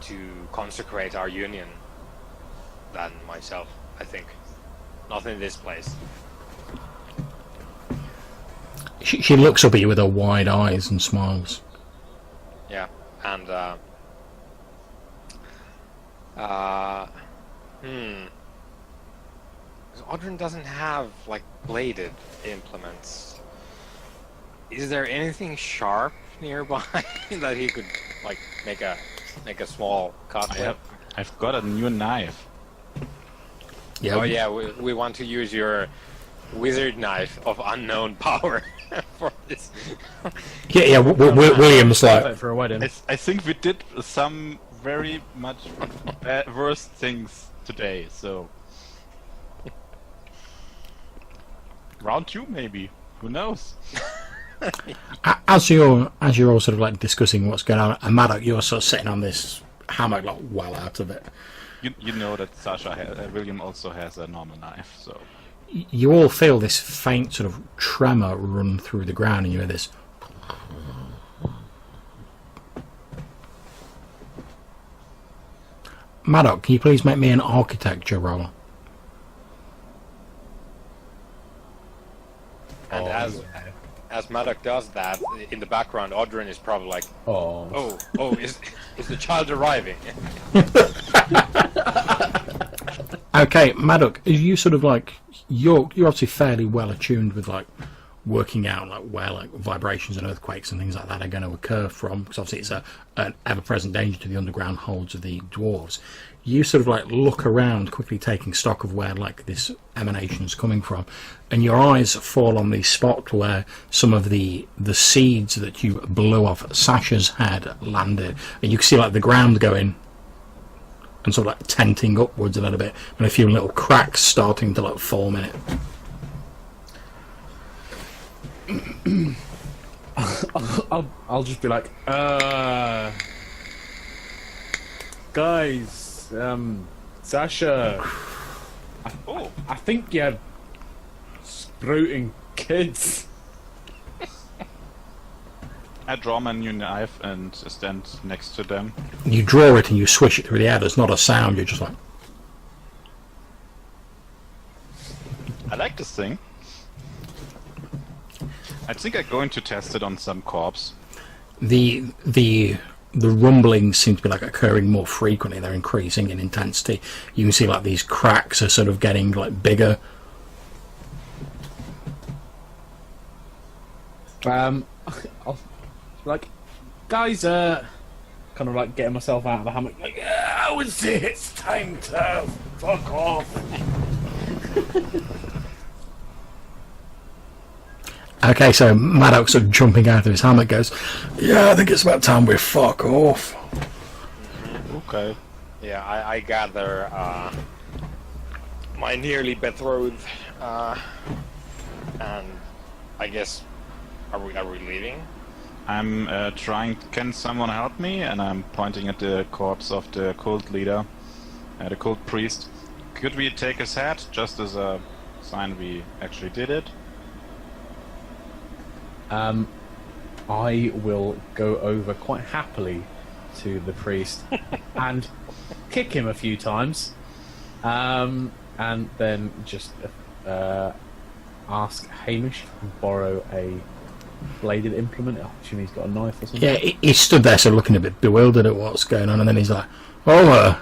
to consecrate our union than myself, I think. Not in this place. She looks up at you with her wide eyes and smiles. Yeah, and Audryn doesn't have like bladed implements. Is there anything sharp nearby that he could like make a small cut with? I've got a new knife. Yeah. Oh yeah, we want to use your wizard knife of unknown power for this. Yeah. William's like. For a wedding. I think we did some very much worse things today, so round 2 maybe. Who knows? As you're all sort of like discussing what's going on, and Maddox, you're sort of sitting on this hammock like well out of it. You know that William also has a normal knife, so You all feel this faint sort of tremor run through the ground, and you hear this. Maddox, can you please make me an architecture roll? And as Maddox does that, in the background, Audryn is probably like, "Oh, is the child arriving?" Okay, Maddox, you sort of like you're obviously fairly well attuned with like working out like where like vibrations and earthquakes and things like that are going to occur from, because obviously it's an ever-present danger to the underground holds of the dwarves. You sort of like look around, quickly taking stock of where like this emanation is coming from, and your eyes fall on the spot where some of the seeds that you blew off Sasha's head landed, and you can see like the ground going and sort of like tenting upwards a little bit, and a few little cracks starting to like form in it. I'll just be like, guys, Sasha, I think you're sprouting kids. I draw my new knife and stand next to them. You draw it and you swish it through the air. There's not a sound. You're just like. I like this thing. I think I'm going to test it on some corpse. The rumblings seem to be like occurring more frequently. They're increasing in intensity. You can see like these cracks are sort of getting like bigger. I'll like, guys, kind of like getting myself out of the hammock. Like, I would say it's time to fuck off. Okay, so Maddox sort of jumping out of his hammock goes, "Yeah, I think it's about time we fuck off." Okay. Yeah, I gather my nearly betrothed, and I guess Are we leaving? I'm trying. Can someone help me? And I'm pointing at the corpse of the cult leader, the cult priest. Could we take his head just as a sign we actually did it? I will go over quite happily to the priest and kick him a few times, and then just ask Hamish to borrow a bladed implement. I assume he's got a knife or something. Yeah, he stood there sort of looking a bit bewildered at what's going on, and then he's like, "Oh,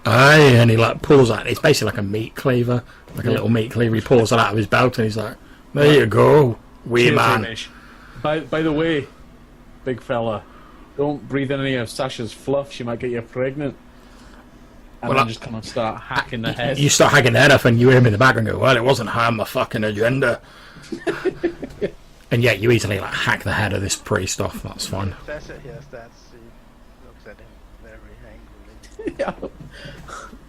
aye," and he like pulls out. It's basically like a meat cleaver, like a little meat cleaver. He pulls it out of his belt, and he's like, "There you go, wee Cheers, man." Hamish. By the way, big fella, don't breathe in any of Sasha's fluff. She might get you pregnant. And Well, then just kind of start hacking the head. You start hacking the head off, and you hear him in the background go, "Well, it wasn't her, my fucking agenda." And yet you easily like hack the head of this priest off. That's fine. Sasha hears that. She looks at him very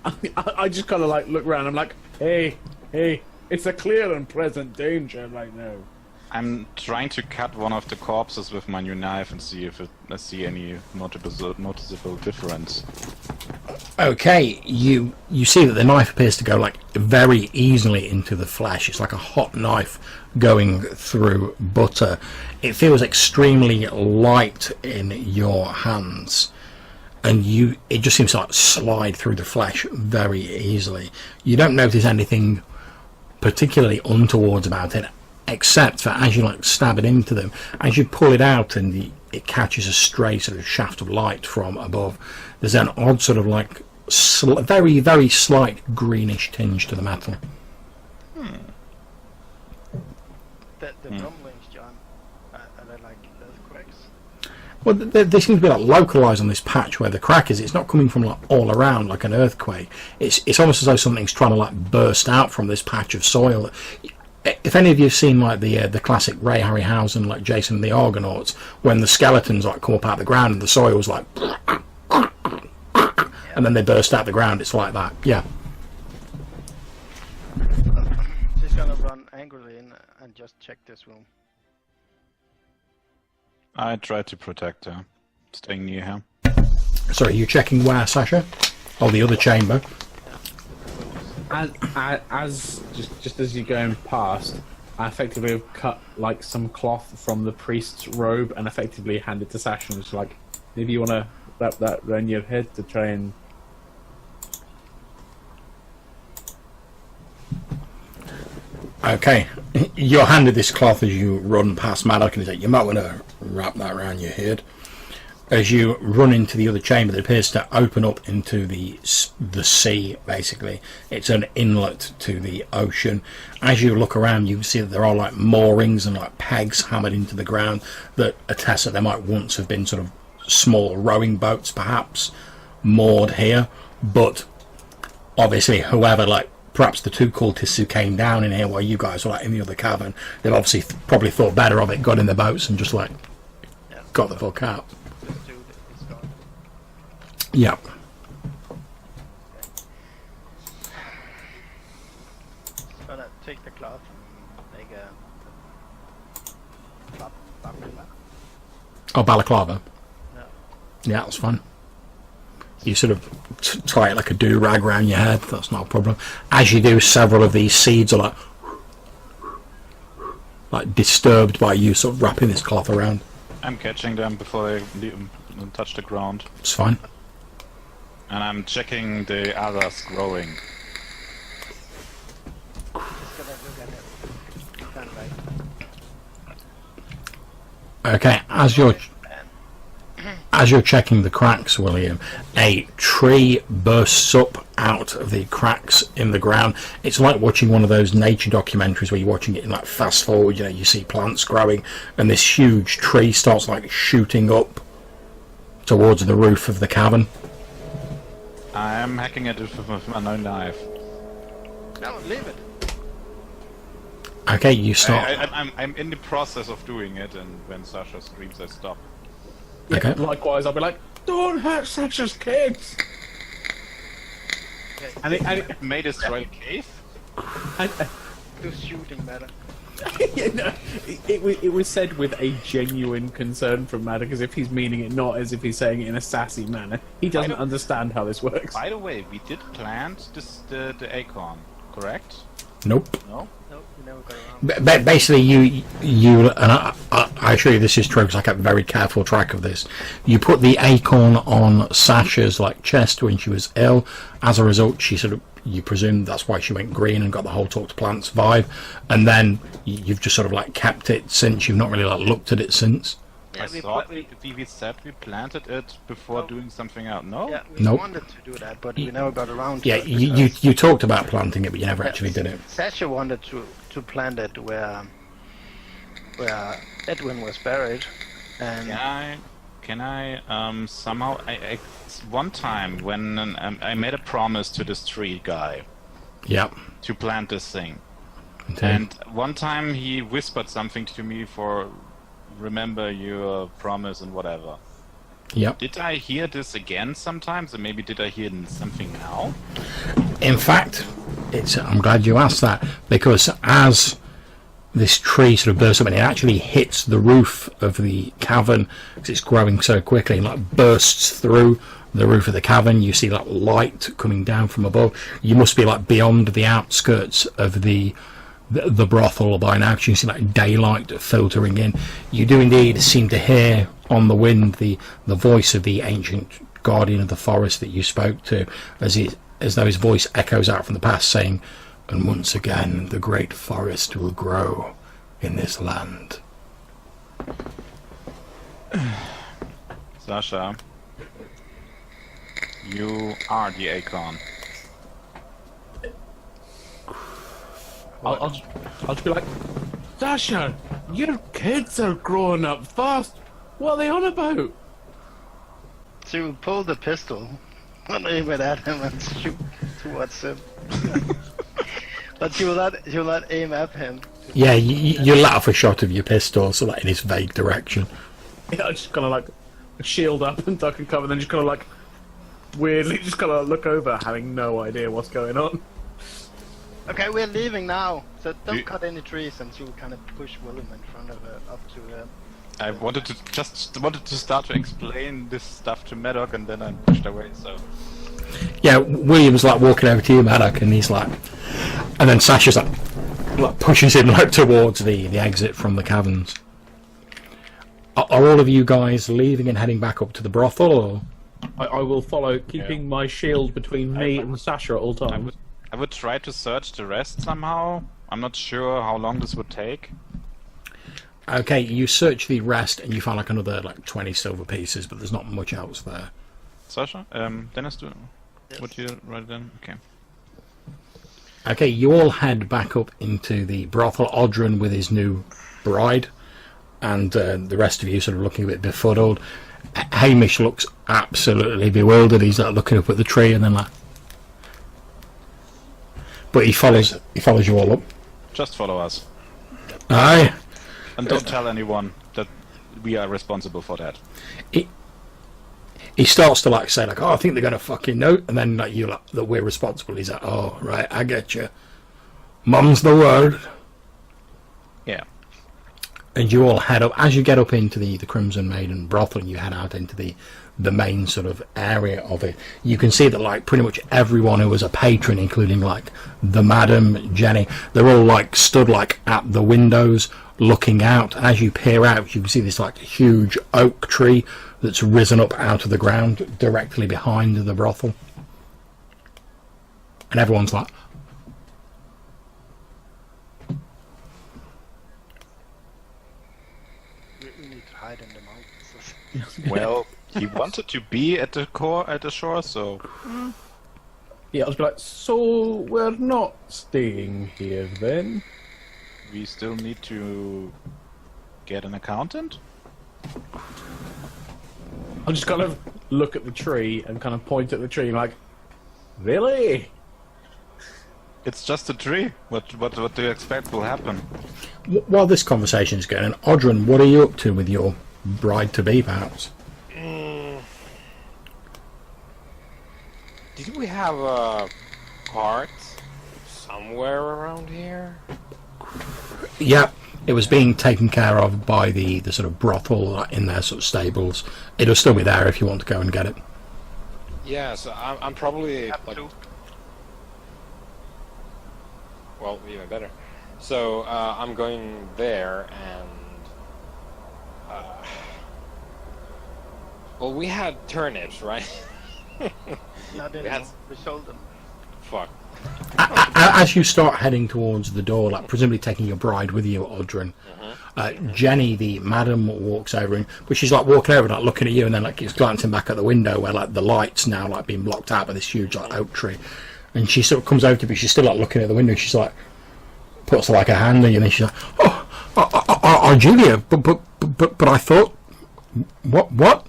angrily. I just kind of like look around. I'm like, hey, it's a clear and present danger right now. I'm trying to cut one of the corpses with my new knife and see if I see any noticeable difference. Okay, you see that the knife appears to go like very easily into the flesh. It's like a hot knife going through butter. It feels extremely light in your hands, and it just seems to like slide through the flesh very easily. You don't notice anything particularly untoward about it, except for as you like stab it into them, as you pull it out and it catches a stray sort of shaft of light from above, there's an odd sort of like very, very slight greenish tinge to the metal. The rumblings, John, are they like earthquakes? Well, they seem to be like localised on this patch where the crack is. It's not coming from like all around like an earthquake. It's almost as though something's trying to like burst out from this patch of soil. If any of you have seen like the classic Ray Harryhausen, like Jason and the Argonauts, when the skeletons like come up out of the ground and the soil's like, and then they burst out the ground, it's like that. Yeah. She's gonna run angrily in and just check this room. I try to protect her, staying near her. Sorry, you checking where, Sasha? Oh, the other chamber. As just as you're going past, I effectively have cut like some cloth from the priest's robe and effectively hand it to Sasha and just like, maybe you want to wrap that around your head to try and. Okay, you're handed this cloth as you run past Maddock, and he's like, "You might want to wrap that around your head." As you run into the other chamber, that appears to open up into the sea, basically. It's an inlet to the ocean. As you look around, you see that there are like moorings and like pegs hammered into the ground that attest that there might once have been sort of small rowing boats, perhaps, moored here. But obviously, whoever, like, perhaps the two cultists who came down in here while you guys were like in the other cavern, they've obviously probably thought better of it, got in the boats and just like got the fuck out. This dude is gone. Yep. Gonna take the cloth and make a balaclava. Oh, balaclava. No. Yeah, that's fine. You sort of tie it like a do-rag around your head. That's not a problem. As you do, several of these seeds are like disturbed by you sort of wrapping this cloth around. I'm catching them before they touch the ground. It's fine. And I'm checking the others growing. Just gonna look at it. Kind of like Okay, as you're checking the cracks, William, a tree bursts up out of the cracks in the ground. It's like watching one of those nature documentaries where you're watching it in like fast forward, you know, you see plants growing and this huge tree starts like shooting up towards the roof of the cavern. I'm hacking it with my own knife. no, leave it. Okay, you start. I'm in the process of doing it, and when Sasha screams, I stop. Yeah, Okay. likewise, I'll be like, don't hurt Sasha's kids! Okay. And it Made a trail cave? Do shooting better. You know, it was said with a genuine concern from Maddox, as if he's meaning it, not as if he's saying it in a sassy manner. He doesn't understand how this works. By the way, we did plant the acorn, correct? Nope. No? Nope, you never got around. Basically, you and I assure you this is true because I kept very careful track of this. You put the acorn on Sasha's chest when she was ill. As a result, she you presume that's why she went green and got the whole talk to plants vibe, and then you've just kept it since. You've not really looked at it since. Yeah, I thought we said we planted it before doing something else. No? Yeah, we Nope. wanted to do that, but we never got around to Yeah, it. you talked about planting it, but you never actually did it. Sasha wanted to plant it where Edwin was buried, and Can I somehow... one time when I made a promise to this tree guy Yeah. to plant this thing. Okay. And one time he whispered something to me for remember your promise and whatever. Yep. Did I hear this again sometimes? Or maybe did I hear something now? In fact, I'm glad you asked that, because as this tree bursts up and it actually hits the roof of the cavern, because it's growing so quickly, and bursts through the roof of the cavern. You see light coming down from above. You must be beyond the outskirts of the brothel by now, because you see daylight filtering in. You do indeed seem to hear on the wind the voice of the ancient guardian of the forest that you spoke to, as though his voice echoes out from the past, saying, "And once again the great forest will grow in this land." Sasha, you are the acorn. I'll just be like, Sasha, your kids are growing up fast. What are they on about? to pull the pistol, not aim it at him and shoot towards him. But you will not aim at him. Yeah, you let off a shot of your pistol, in his vague direction. Yeah, I just kind of shield up and duck and cover, then just kind of weirdly just kind of look over, having no idea what's going on. Okay, we're leaving now, so don't cut any trees, and you kind of push Willem in front of up to I wanted to start to explain this stuff to Maddox, and then I pushed away. So Yeah, William's walking over to you, Maddox, and he's and then Sasha's pushes him towards the exit from the caverns. Are all of you guys leaving and heading back up to the brothel, or? I will follow, keeping my shield between me and Sasha at all times. I would try to search the rest somehow. I'm not sure how long this would take. Okay, you search the rest and you find another 20 silver pieces, but there's not much else there. Sasha, Dennis, would you write it down? Okay. Okay, you all head back up into the brothel. Audrun with his new bride, and the rest of you looking a bit befuddled. Hamish looks absolutely bewildered. He's looking up at the tree and then but he follows you all up. Just follow us. Aye. And don't tell anyone that we are responsible for that. He starts to say oh, I think they're gonna fucking know, and then you that we're responsible. He's oh right, I get you. Mum's the word. Yeah. And you all head up as you get up into the Crimson Maiden brothel, and you head out into the main area of it. You can see that pretty much everyone who was a patron, including the madam, Jenny, they're all stood at the windows looking out. And as you peer out, you can see this huge oak tree that's risen up out of the ground directly behind the brothel. And everyone's we need to hide in the mountains. Well, he wanted to be at the shore, so Yeah, I'll just be like, so we're not staying here then? we still need to get an accountant. I'll just kind of look at the tree and kind of point at the tree really? It's just a tree. What do you expect will happen? While this conversation is going on, Audrun, what are you up to with your bride-to-be, perhaps? Did we have a cart somewhere around here? Yeah, it was being taken care of by the sort of brothel in their sort of stables. It'll still be there if you want to go and get it. Yeah, so I'm probably Have like, to. well, even better. So I'm going there, and well, we had turnips, right? Not anymore. Yes. We sold them. Fuck. As you start heading towards the door, like presumably taking your bride with you, Audrin, Jenny, the madam, walks over, but she's like walking over, like looking at you, and then like keeps glancing back at the window where like the light's now like being blocked out by this huge like oak tree, and she sort of comes over to me. She's still like looking at the window. She's like puts like her hand on you, and then she's like, "Oh, Julia, but I thought, what?"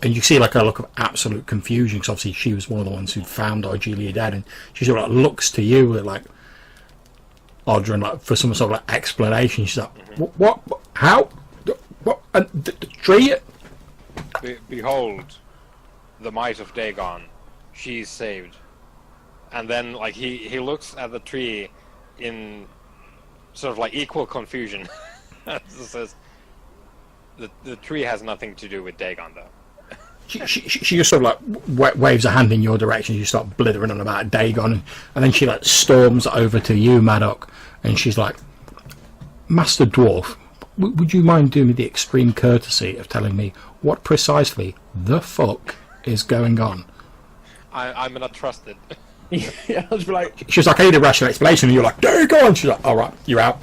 And you see like a look of absolute confusion, because obviously she was one of the ones who'd found Argelia dead, and she sort of like looks to you like Audrin, like for some sort of like explanation. She's like, what? How? What? And the tree? Behold, the might of Dagon. She's saved. And then like he looks at the tree in sort of like equal confusion. Says, the tree has nothing to do with Dagon, though. She just sort of like waves a hand in your direction. You start blithering on about Dagon, and then she like storms over to you, Maddock, and she's like, "Master Dwarf, would you mind doing me the extreme courtesy of telling me what precisely the fuck is going on?" I'm not trusted. Yeah, I'll just be like, She's like, "I need a rational explanation," and you're like, "Dagon!" She's like, "All right, you're out."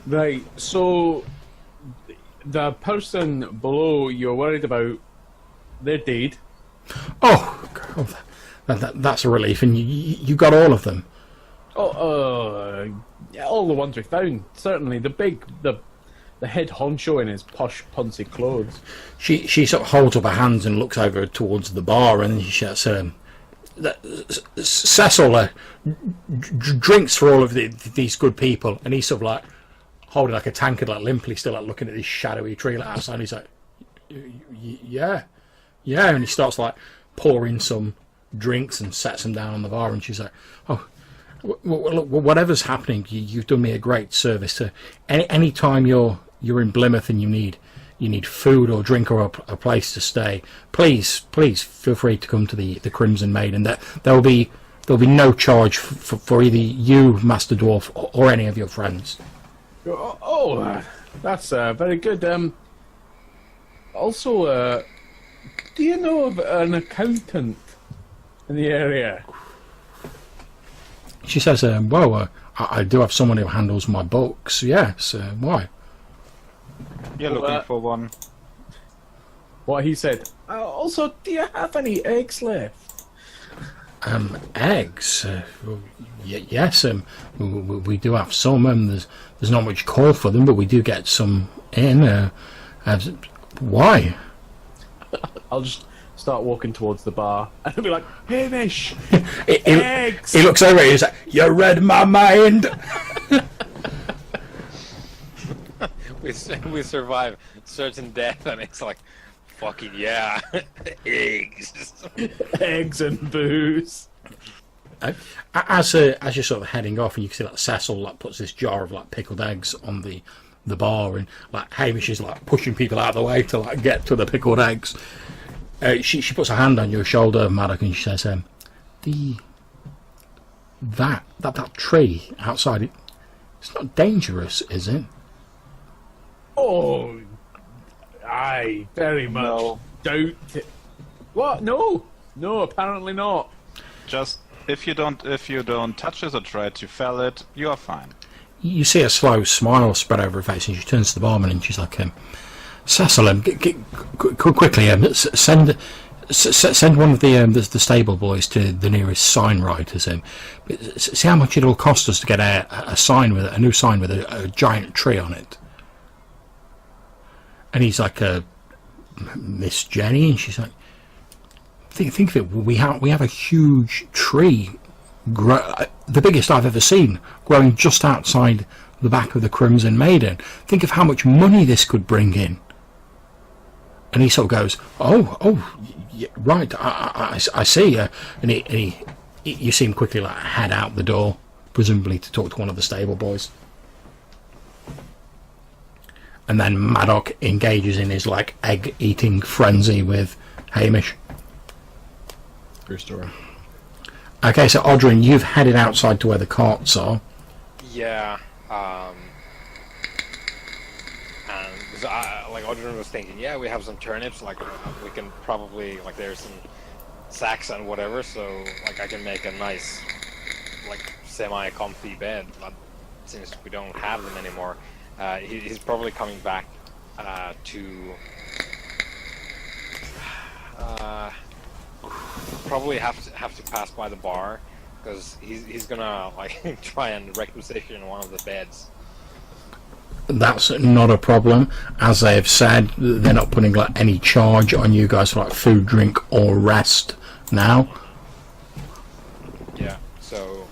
right, so the person below you're worried about, they're dead. Oh, God, that's a relief, and you got all of them. Yeah, all the ones we found. Certainly, the head honcho in his posh, poncy clothes. She sort of holds up her hands and looks over towards the bar, and she says, "Cecil, drinks for all of these good people." And he's sort of like holding like a tankard, like limply, still like looking at this shadowy tree like outside. And he's like, "Yeah," and he starts like pouring some drinks and sets them down on the bar. And she's like, "Oh, well, whatever's happening, you've done me a great service. Any time you're in Plymouth and you need food or drink or a place to stay, please feel free to come to the Crimson Maiden. There'll be no charge for either you, Master Dwarf, or any of your friends." That's very good. Also, do you know of an accountant in the area? She says, "Well, I do have someone who handles my books. Yes, why?" You're looking for one. What he said. Also, do you have any eggs left? Eggs? Yes, we do have some. There's not much call for them, but we do get some in. Why? I'll just start walking towards the bar, and I'll be like, "Hamish, He eggs!" looks over at you, he's like, "You read my mind." We survive certain death, and it's like, fucking yeah, eggs. Eggs and booze. As you're sort of heading off, and you can see like Cecil like puts this jar of like pickled eggs on the bar, and like Hamish is like pushing people out of the way to like get to the pickled eggs. She puts her hand on your shoulder, Maddock, and she says, that tree outside, it's not dangerous, is it?" Oh, I very much No. doubt it. What? No, apparently not. Just if you don't touch it or try to fell it, you are fine. You see a slow smile spread over her face, and she turns to the barman, and she's like, "Cecil, quickly, send one of the stable boys to the nearest sign writers. See how much it'll cost us to get a new sign with a giant tree on it." And he's like, "Miss Jenny," and she's like, think of it. We have a huge tree, the biggest I've ever seen, growing just outside the back of the Crimson Maiden. Think of how much money this could bring in." And he sort of goes, "Oh, yeah, right, I see." And you see him quickly like head out the door presumably to talk to one of the stable boys. And then Maddox engages in his like egg-eating frenzy with Hamish. True story. Okay, so Audrin, you've headed outside to where the carts are. Yeah. And so like Audrin was thinking, yeah, we have some turnips. Like we can probably there's some sacks and whatever. So like I can make a nice semi-comfy bed. But since we don't have them anymore, he's probably coming back to. Probably have to pass by the bar because he's gonna try and requisition one of the beds. That's not a problem. As they've said, they're not putting any charge on you guys for food, drink, or rest now. Yeah. So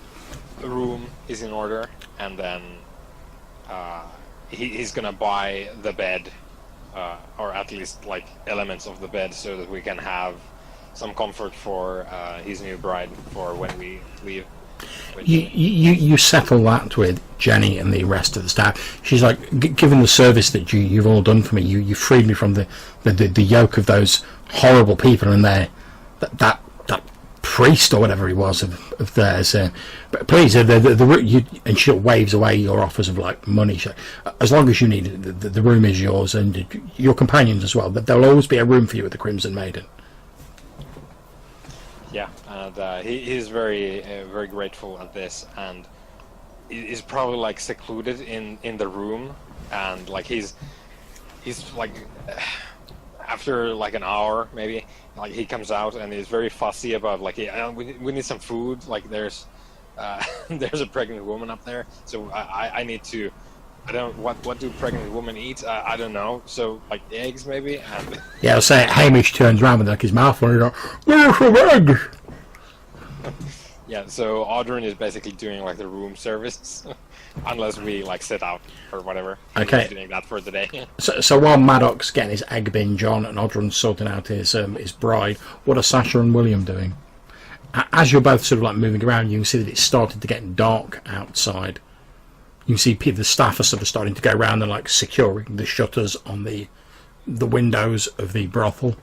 the room is in order, and then he's gonna buy the bed, or at least elements of the bed, so that we can have some comfort for his new bride for when we leave. You settle that with Jenny and the rest of the staff. She's like, given the service that you've all done for me, you freed me from the yoke of those horrible people and that priest or whatever he was of theirs. But please, and she waves away your offers of money. She's like, as long as you need it, the room is yours and your companions as well. But there'll always be a room for you at the Crimson Maiden. Yeah, and he's very very grateful at this, and he's probably secluded in the room, and he's after an hour maybe, he comes out and he's very fussy about we need some food. There's there's a pregnant woman up there, so I need to. I don't. What do pregnant women eat? I don't know. So eggs maybe. And yeah, I'll say Hamish turns around with his mouth full. Where's some eggs? Yeah. So Audrin is basically doing the room service, unless we sit out or whatever. Okay. He's doing that for the day. So while Maddox getting his egg binge on and Audrin's sorting out his bride, what are Sasha and William doing? As you're both sort of moving around, you can see that it's started to get dark outside. You can see the staff are sort of starting to go around and securing the shutters on the windows of the brothel.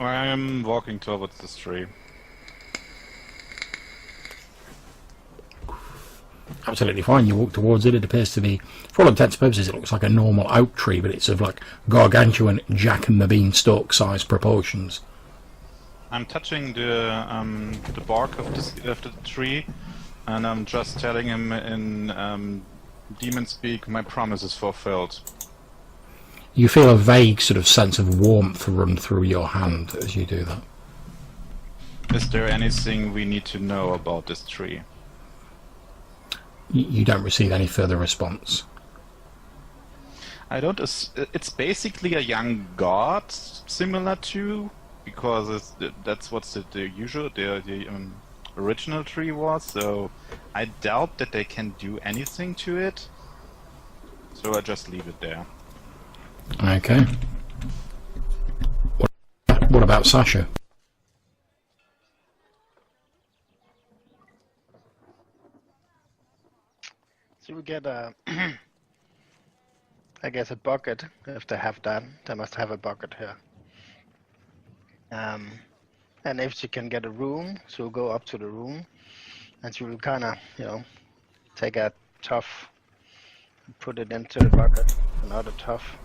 I am walking towards this tree. Absolutely fine. You walk towards it. It appears to be, for all intents and purposes, it looks like a normal oak tree, but it's of gargantuan Jack and the Beanstalk size proportions. I'm touching the bark of the tree, and I'm just telling him in demon speak, my promise is fulfilled. You feel a vague sort of sense of warmth run through your hand as you do that. Is there anything we need to know about this tree? You don't receive any further response. I don't. It's basically a young god, similar to, because that's what the usual the original tree was. So I doubt that they can do anything to it. So I just leave it there. Okay. What about Sasha? So we get a, I guess a bucket, if they have that. They must have a bucket here. And if she can get a room, she'll go up to the room, and she will kind of, take a tuff, put it into the bucket, another tuff.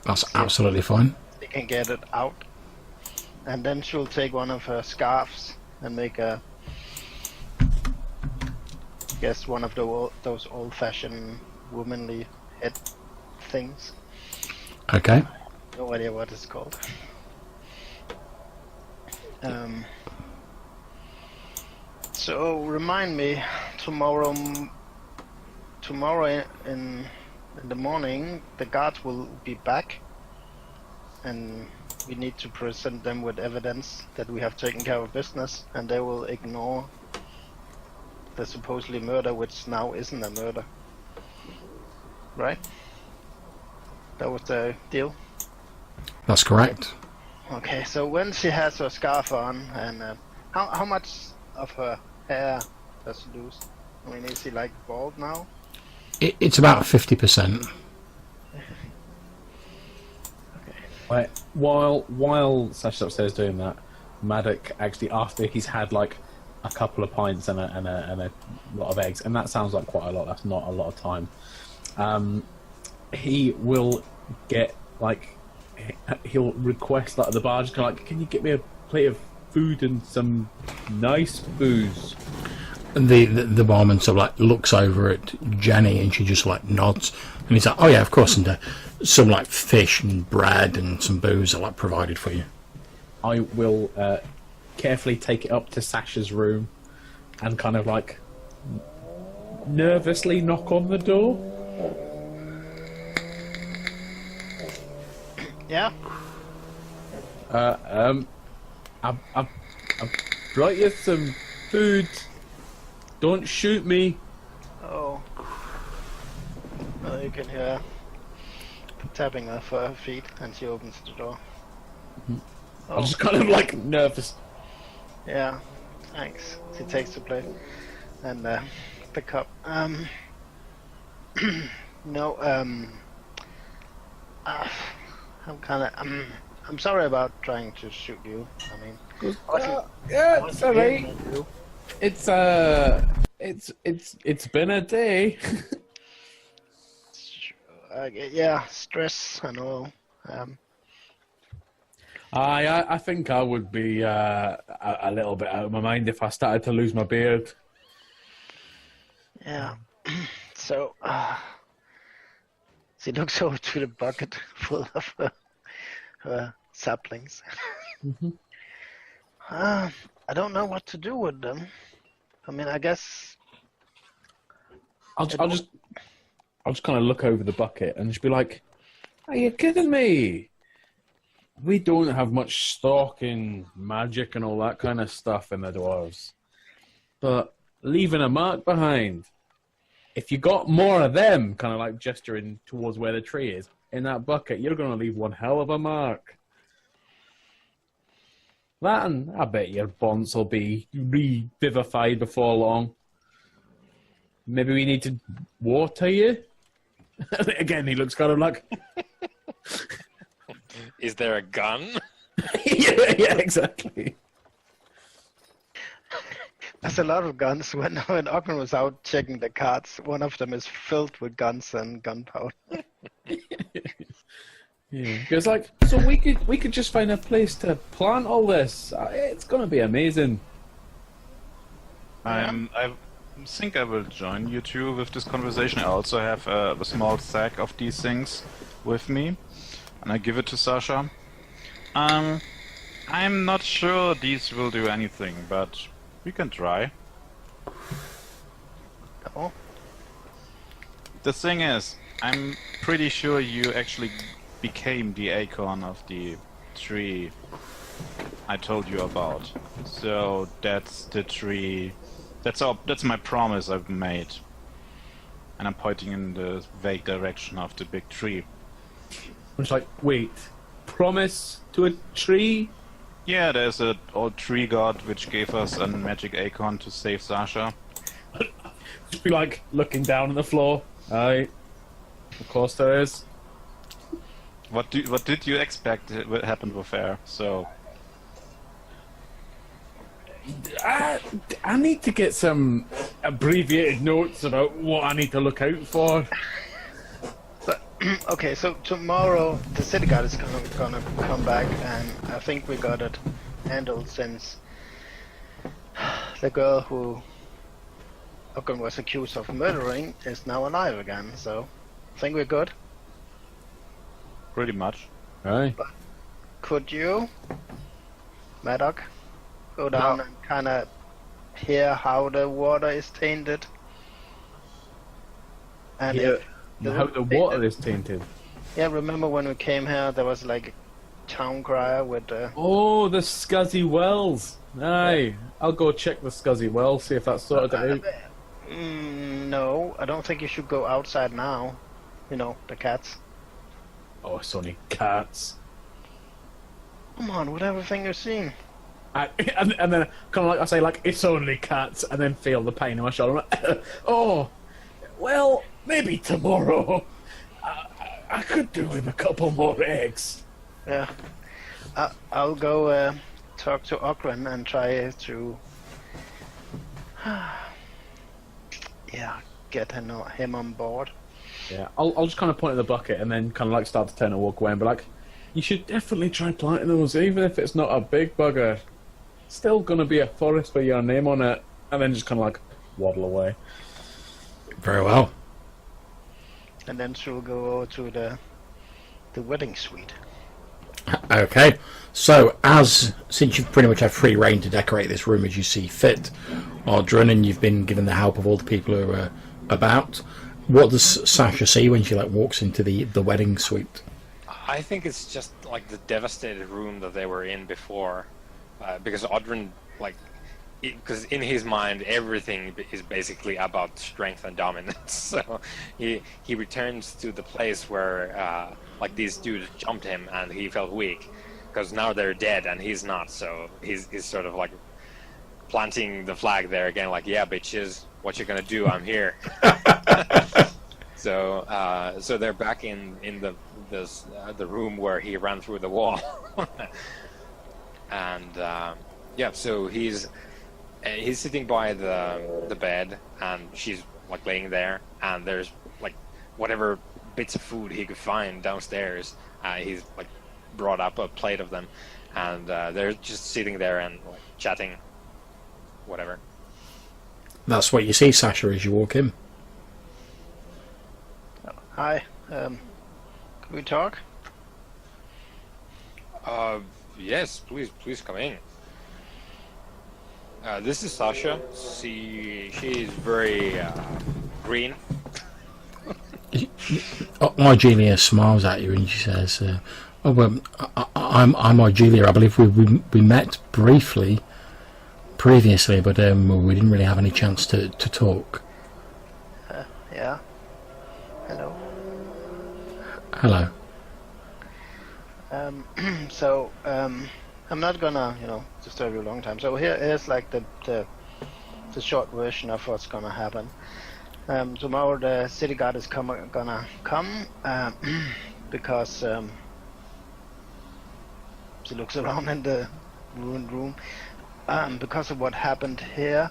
That's absolutely fine. She can get it out, and then she'll take one of her scarves and make a, I guess, one of those old-fashioned womanly head things. Okay. No idea what it's called. So remind me, tomorrow in the morning, the guards will be back, and we need to present them with evidence that we have taken care of business, and they will ignore the supposedly murder, which now isn't a murder. Right? That was the deal? That's correct. Okay, so when she has her scarf on and a How much of her hair does she lose? I mean, is she like bald now? It's about 50%. Right, while Sasha's upstairs doing that, Maddock actually, after he's had like a couple of pints and a lot of eggs, and that sounds like quite a lot. That's not a lot of time. He will get like he'll request like the barge kind of like, can you get me a plate of food and some nice booze? And the barman sort of like looks over at Jenny and she just like nods, and he's like, oh yeah, of course, and some like fish and bread and some booze are like provided for you. I will carefully take it up to Sasha's room and kind of like nervously knock on the door. Yeah. I've brought you some food. Don't shoot me. Oh. Well, you can hear tapping of her feet, and she opens the door. I'm just kind of like nervous. Yeah, thanks. She takes the plate and the cup. No, I'm kind of. I'm sorry about trying to shoot you. I mean, Yeah, it's alright. It's been a day. yeah, stress and all. I think I would be a little bit out of my mind if I started to lose my beard. Yeah. So, she looks over to the bucket full of her saplings. I don't know what to do with them. I mean, I guess I'll just kind of look over the bucket and just be like, "Are you kidding me? We don't have much stock in magic and all that kind of stuff in the dwarves, but leaving a mark behind. If you got more of them," kind of like gesturing towards where the tree is, "in that bucket, you're going to leave one hell of a mark. That, and I bet your bonds will be revivified before long. Maybe we need to water you." Again, he looks kind of like... Is there a gun? yeah, exactly. there's a lot of guns. When Ogren was out checking the carts, one of them is filled with guns and gunpowder. Yeah, because like, so we could just find a place to plant all this. It's gonna be amazing. I think I will join you two with this conversation. I also have a small sack of these things with me, and I give it to Sasha. I'm not sure these will do anything, but we can try. Oh. The thing is, I'm pretty sure you actually became the acorn of the tree I told you about. So that's the tree. That's my promise I've made. And I'm pointing in the vague direction of the big tree. It's like, wait, promise to a tree? Yeah, there's an old tree god which gave us a magic acorn to save Sasha. Just be like looking down on the floor. Aye, of course there is. What did you expect what happened with her? So I need to get some abbreviated notes about what I need to look out for. But, okay, so tomorrow the city guard is gonna come back, and I think we got it handled since the girl who Ogren was accused of murdering is now alive again. So I think we're good. pretty much. Aye. Could you, Maddock, go down and kind of hear how the water is tainted? And Yeah. if How the water is tainted. Yeah, remember when we came here, there was like a town crier with the... Oh, the Scuzzy Wells. Aye. I'll go check the Scuzzy Wells, see if that's sorted out. No, I don't think you should go outside now. You know, the cats. Oh, it's only cats. Come on, with everything you've seen. And then kind of like I say, like, it's only cats, and then feel the pain in my shoulder. I'm like, oh, well, maybe tomorrow. I could do with a couple more eggs. Yeah. I'll go talk to Ogren and try to get him on board. Yeah, I'll just kind of point at the bucket and then kind of like start to turn and walk away and be like, you should definitely try planting those, even if it's not a big bugger. Still gonna be a forest with your name on it, and then just kind of like waddle away. Very well. And then she'll go over to the wedding suite. Okay, so since you've pretty much had free reign to decorate this room as you see fit, Audrun, and you've been given the help of all the people who are about, what does Sasha see when she walks into the wedding suite? I think it's just like the devastated room that they were in before, because Audrun, because in his mind everything is basically about strength and dominance. So he returns to the place where these dudes jumped him and he felt weak, because now they're dead and he's not. So he's sort of like planting the flag there again, like, yeah, bitches, what you gonna do? I'm here. So they're back in the room where he ran through the wall, and so he's sitting by the bed, and she's like laying there, and there's like whatever bits of food he could find downstairs. He's like brought up a plate of them, and they're just sitting there and like, chatting, whatever. That's what you see, Sasha, as you walk in. Hi, can we talk? Yes, please come in. This is Sasha. She's very green. Argelia smiles at you and she says, I'm Argelia. I believe we met briefly previously, but we didn't really have any chance to talk. Yeah. Hello. Hello. So, I'm not gonna, disturb you a long time. So here's like the short version of what's gonna happen. Tomorrow the city guard is gonna come because she looks around in the ruined room. Because of what happened here,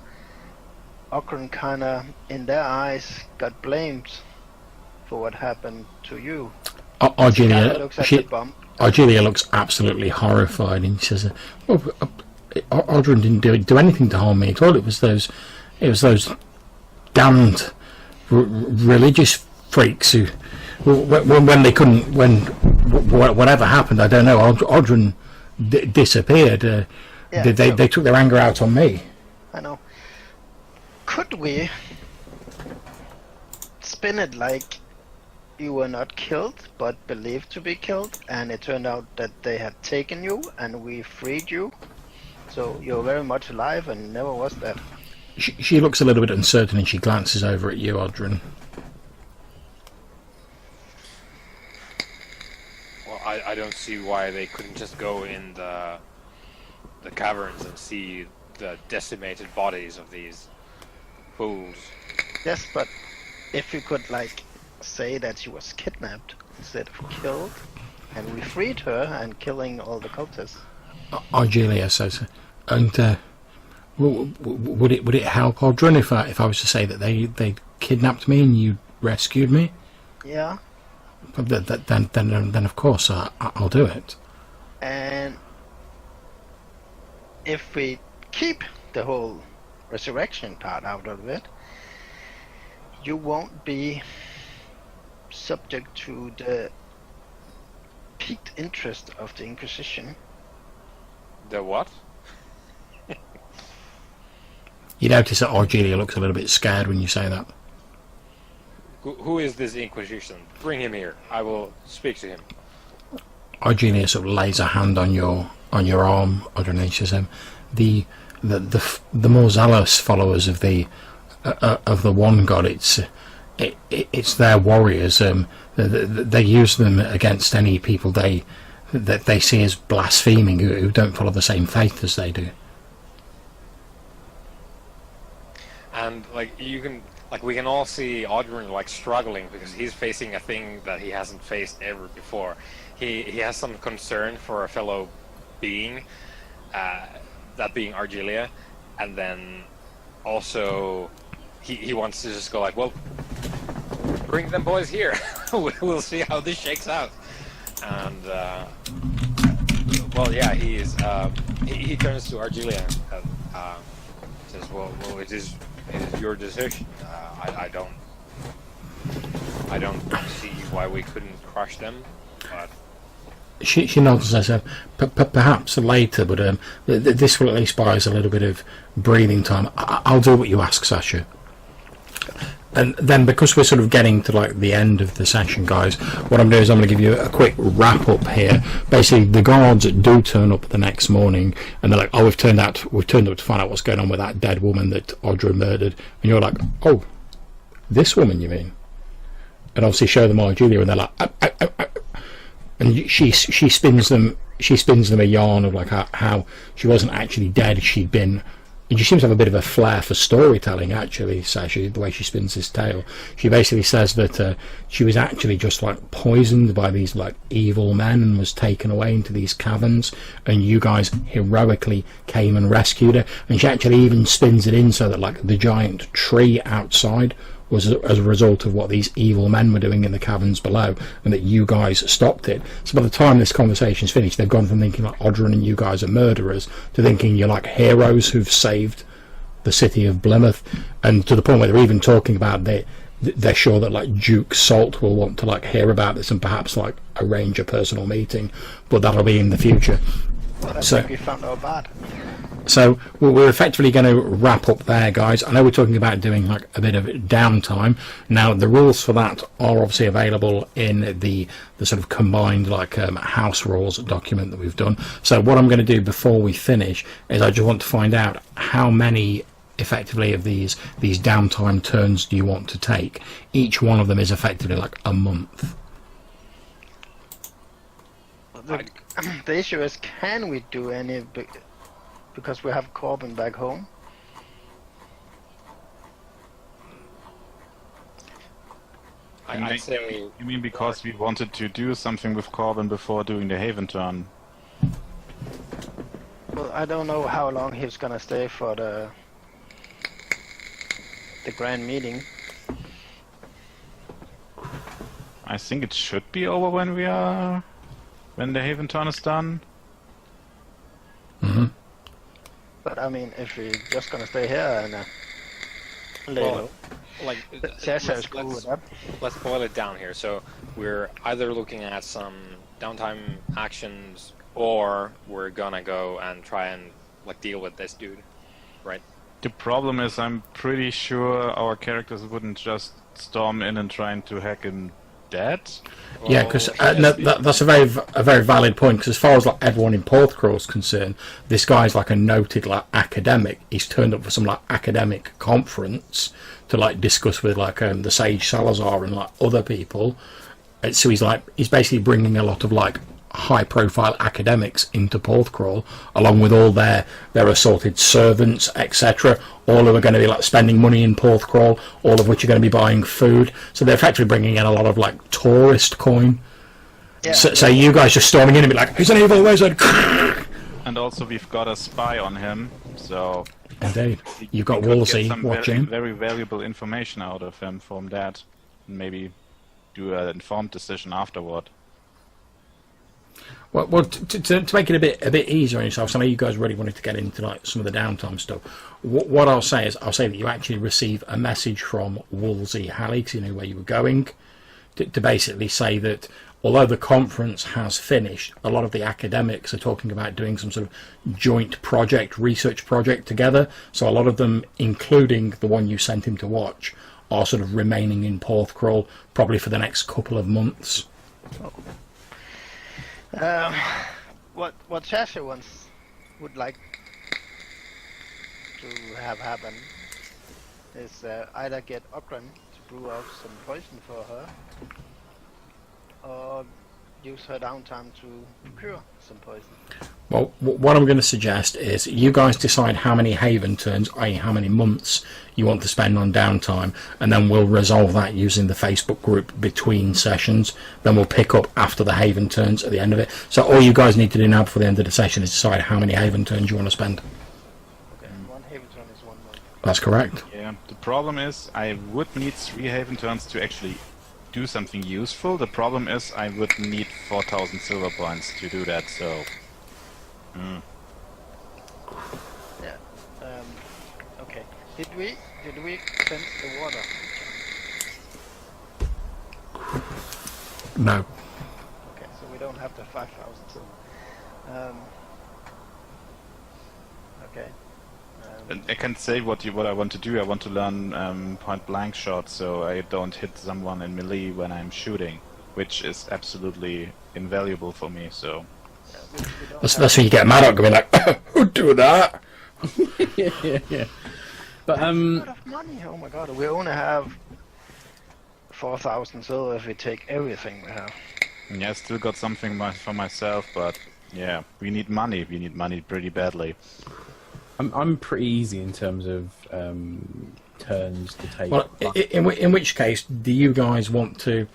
Ogren kinda, in their eyes, got blamed for what happened to you. Argelia Looks at the bump. Argelia looks absolutely horrified and she says, Audrun didn't do anything to harm me at all. It was those damned religious freaks who, when they couldn't, whatever happened, I don't know. Audrun disappeared. They took their anger out on me. I know. Could we spin it like you were not killed, but believed to be killed, and it turned out that they had taken you, and we freed you, so you're very much alive and never was that? She looks a little bit uncertain, and she glances over at you, Audrun. Well, I don't see why they couldn't just go in the caverns and see the decimated bodies of these fools. Yes, but if you could, say that she was kidnapped instead of killed, and we freed her and killing all the cultists. Argelia says, and would it help Audrun if I was to say that they kidnapped me and you rescued me? Yeah. Then of course I'll do it. And if we keep the whole resurrection part out of it, you won't be subject to the piqued interest of the Inquisition. The what? You notice that Argelia looks a little bit scared when you say that. Who is this Inquisition? Bring him here. I will speak to him. Argelia sort of lays a hand on your arm, Audrun, and she says, the more zealous followers of the one god, it's their warriors. They use them against any people they that they see as blaspheming, who don't follow the same faith as they do. And we can all see Audrun like struggling because he's facing a thing that he hasn't faced ever before. He has some concern for a fellow being, that being Argelia, and then also he wants to just go like, well, bring them boys here. We'll see how this shakes out. And he turns to Argelia and says, well, it is your decision. I don't see why we couldn't crush them, but She nods and says, perhaps later, but this will at least buy us a little bit of breathing time. I'll do what you ask, Sasha. And then, because we're sort of getting to like the end of the session, guys, what I'm doing is I'm going to give you a quick wrap up here. Basically, the guards do turn up the next morning, and they're like, "Oh, we've turned up to find out what's going on with that dead woman that Audra murdered." And you're like, "Oh, this woman, you mean?" And obviously, show them Argelia, and they're like, and she spins them a yarn of like how she wasn't actually dead, she'd been. And she seems to have a bit of a flair for storytelling, actually, Sasha, the way she spins this tale. She basically says that she was actually just like poisoned by these like evil men and was taken away into these caverns, and you guys heroically came and rescued her. And she actually even spins it in so that like the giant tree outside was as a result of what these evil men were doing in the caverns below, and that you guys stopped it. So by the time this conversation's finished, they've gone from thinking like Audrun and you guys are murderers to thinking you're like heroes who've saved the city of Plymouth, and to the point where they're even talking about they're sure that like Duke Salt will want to like hear about this and perhaps like arrange a personal meeting, but that'll be in the future. Well, I think we found out bad. So we're effectively going to wrap up there, guys. I know we're talking about doing like a bit of downtime. Now the rules for that are obviously available in the sort of combined like house rules document that we've done. So what I'm going to do before we finish is I just want to find out how many effectively of these downtime turns do you want to take. Each one of them is effectively like a month. The issue is, can we do any? Because we have Corbin back home. I'd say... You mean because we wanted to do something with Corbin before doing the Haven turn? Well, I don't know how long he's gonna stay for the grand meeting. I think it should be over when the Haven turn is done. Mm-hmm. But I mean, if we're just gonna stay here and lay low, like Sasha is cool with that. Let's boil it down here. So we're either looking at some downtime actions, or we're gonna go and try and like deal with this dude, right? The problem is, I'm pretty sure our characters wouldn't just storm in and trying to hack him dead. Yeah, because that's a very valid point. Because as far as like everyone in Porthcawl is concerned, this guy's like a noted like academic. He's turned up for some like academic conference to like discuss with like the Sage Salazar and like other people. And so he's basically bringing a lot of like high-profile academics into Porthcawl, along with all their assorted servants, etc. All who are going to be like spending money in Porthcawl, all of which are going to be buying food. So they're effectively bringing in a lot of like tourist coin. Yeah. So you guys just storming in and be like, "He's an evil wizard!" And also we've got a spy on him, so indeed, you've got we could Wolsey get some watching. very valuable information out of him from that, and maybe do an informed decision afterward. Well, to make it a bit easier on yourself, so I know you guys really wanted to get into like some of the downtime stuff. What I'll say is, that you actually receive a message from Wolsey Halley, because you know where you were going, to basically say that although the conference has finished, a lot of the academics are talking about doing some sort of joint research project together. So a lot of them, including the one you sent him to watch, are sort of remaining in Porthcawl probably for the next couple of months. What Sasha would like to have happen is either get Ogren to brew up some poison for her, or use her downtime to procure some poison. Well, what I'm going to suggest is you guys decide how many Haven turns, i.e. how many months you want to spend on downtime, and then we'll resolve that using the Facebook group between sessions. Then we'll pick up after the Haven turns at the end of it. So all you guys need to do now before the end of the session is decide how many Haven turns you want to spend. Okay, one Haven turn is 1 month. That's correct. Yeah, the problem is I would need 3 Haven turns to actually do something useful. The problem is I would need 4,000 silver points to do that, so... Yeah. Okay. Did we cleanse the water? No. Okay, so we don't have the 5,000. Okay. I can say what I want to do. I want to learn point blank shots, so I don't hit someone in melee when I'm shooting, which is absolutely invaluable for me. So That's when you get mad at going like, who'd do that? yeah. But a lot of money. Oh my god, we only have 4,000 silver if we take everything we have. yeah, I still got something for myself, but yeah, we need money. We need money pretty badly. I'm pretty easy in terms of turns to take. Well, in which case, do you guys want to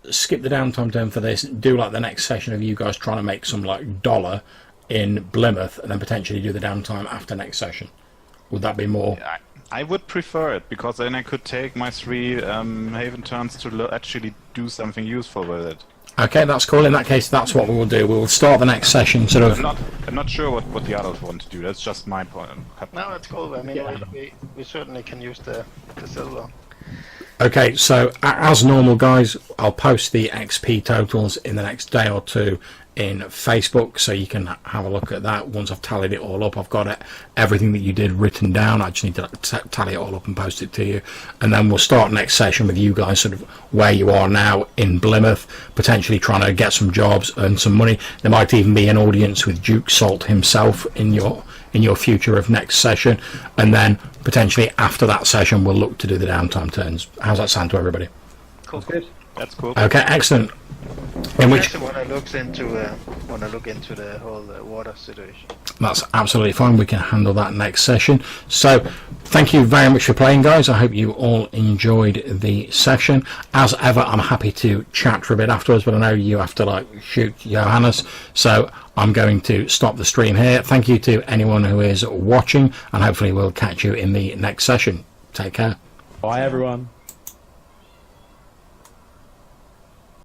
skip the downtime turn for this, do like the next session of you guys trying to make some like dollar in Plymouth, and then potentially do the downtime after next session? Would that be more? I would prefer it, because then I could take my 3 Haven turns to actually do something useful with it. Okay, that's cool. In that case, that's what we will do. We will start the next session sort of... I'm not sure what the others want to do. That's just my point. No, that's cool. I mean, we certainly can use the silver. Okay, so as normal, guys, I'll post the XP totals in the next day or two in Facebook, so you can have a look at that. Once I've tallied it all up, I've got it, everything that you did written down. I just need to tally it all up and post it to you, and then we'll start next session with you guys sort of where you are now in Plymouth, potentially trying to get some jobs, earn some money. There might even be an audience with Duke Salt himself in your future of next session, and then potentially after that session we'll look to do the downtime turns. How's that sound to everybody? Cool. That's cool. Okay, excellent. In which That's when I look into the whole water situation. That's absolutely fine. We can handle that next session. So, thank you very much for playing, guys. I hope you all enjoyed the session. As ever, I'm happy to chat for a bit afterwards, but I know you have to shoot Johannes, so I'm going to stop the stream here. Thank you to anyone who is watching, and hopefully we'll catch you in the next session. Take care. Bye, everyone.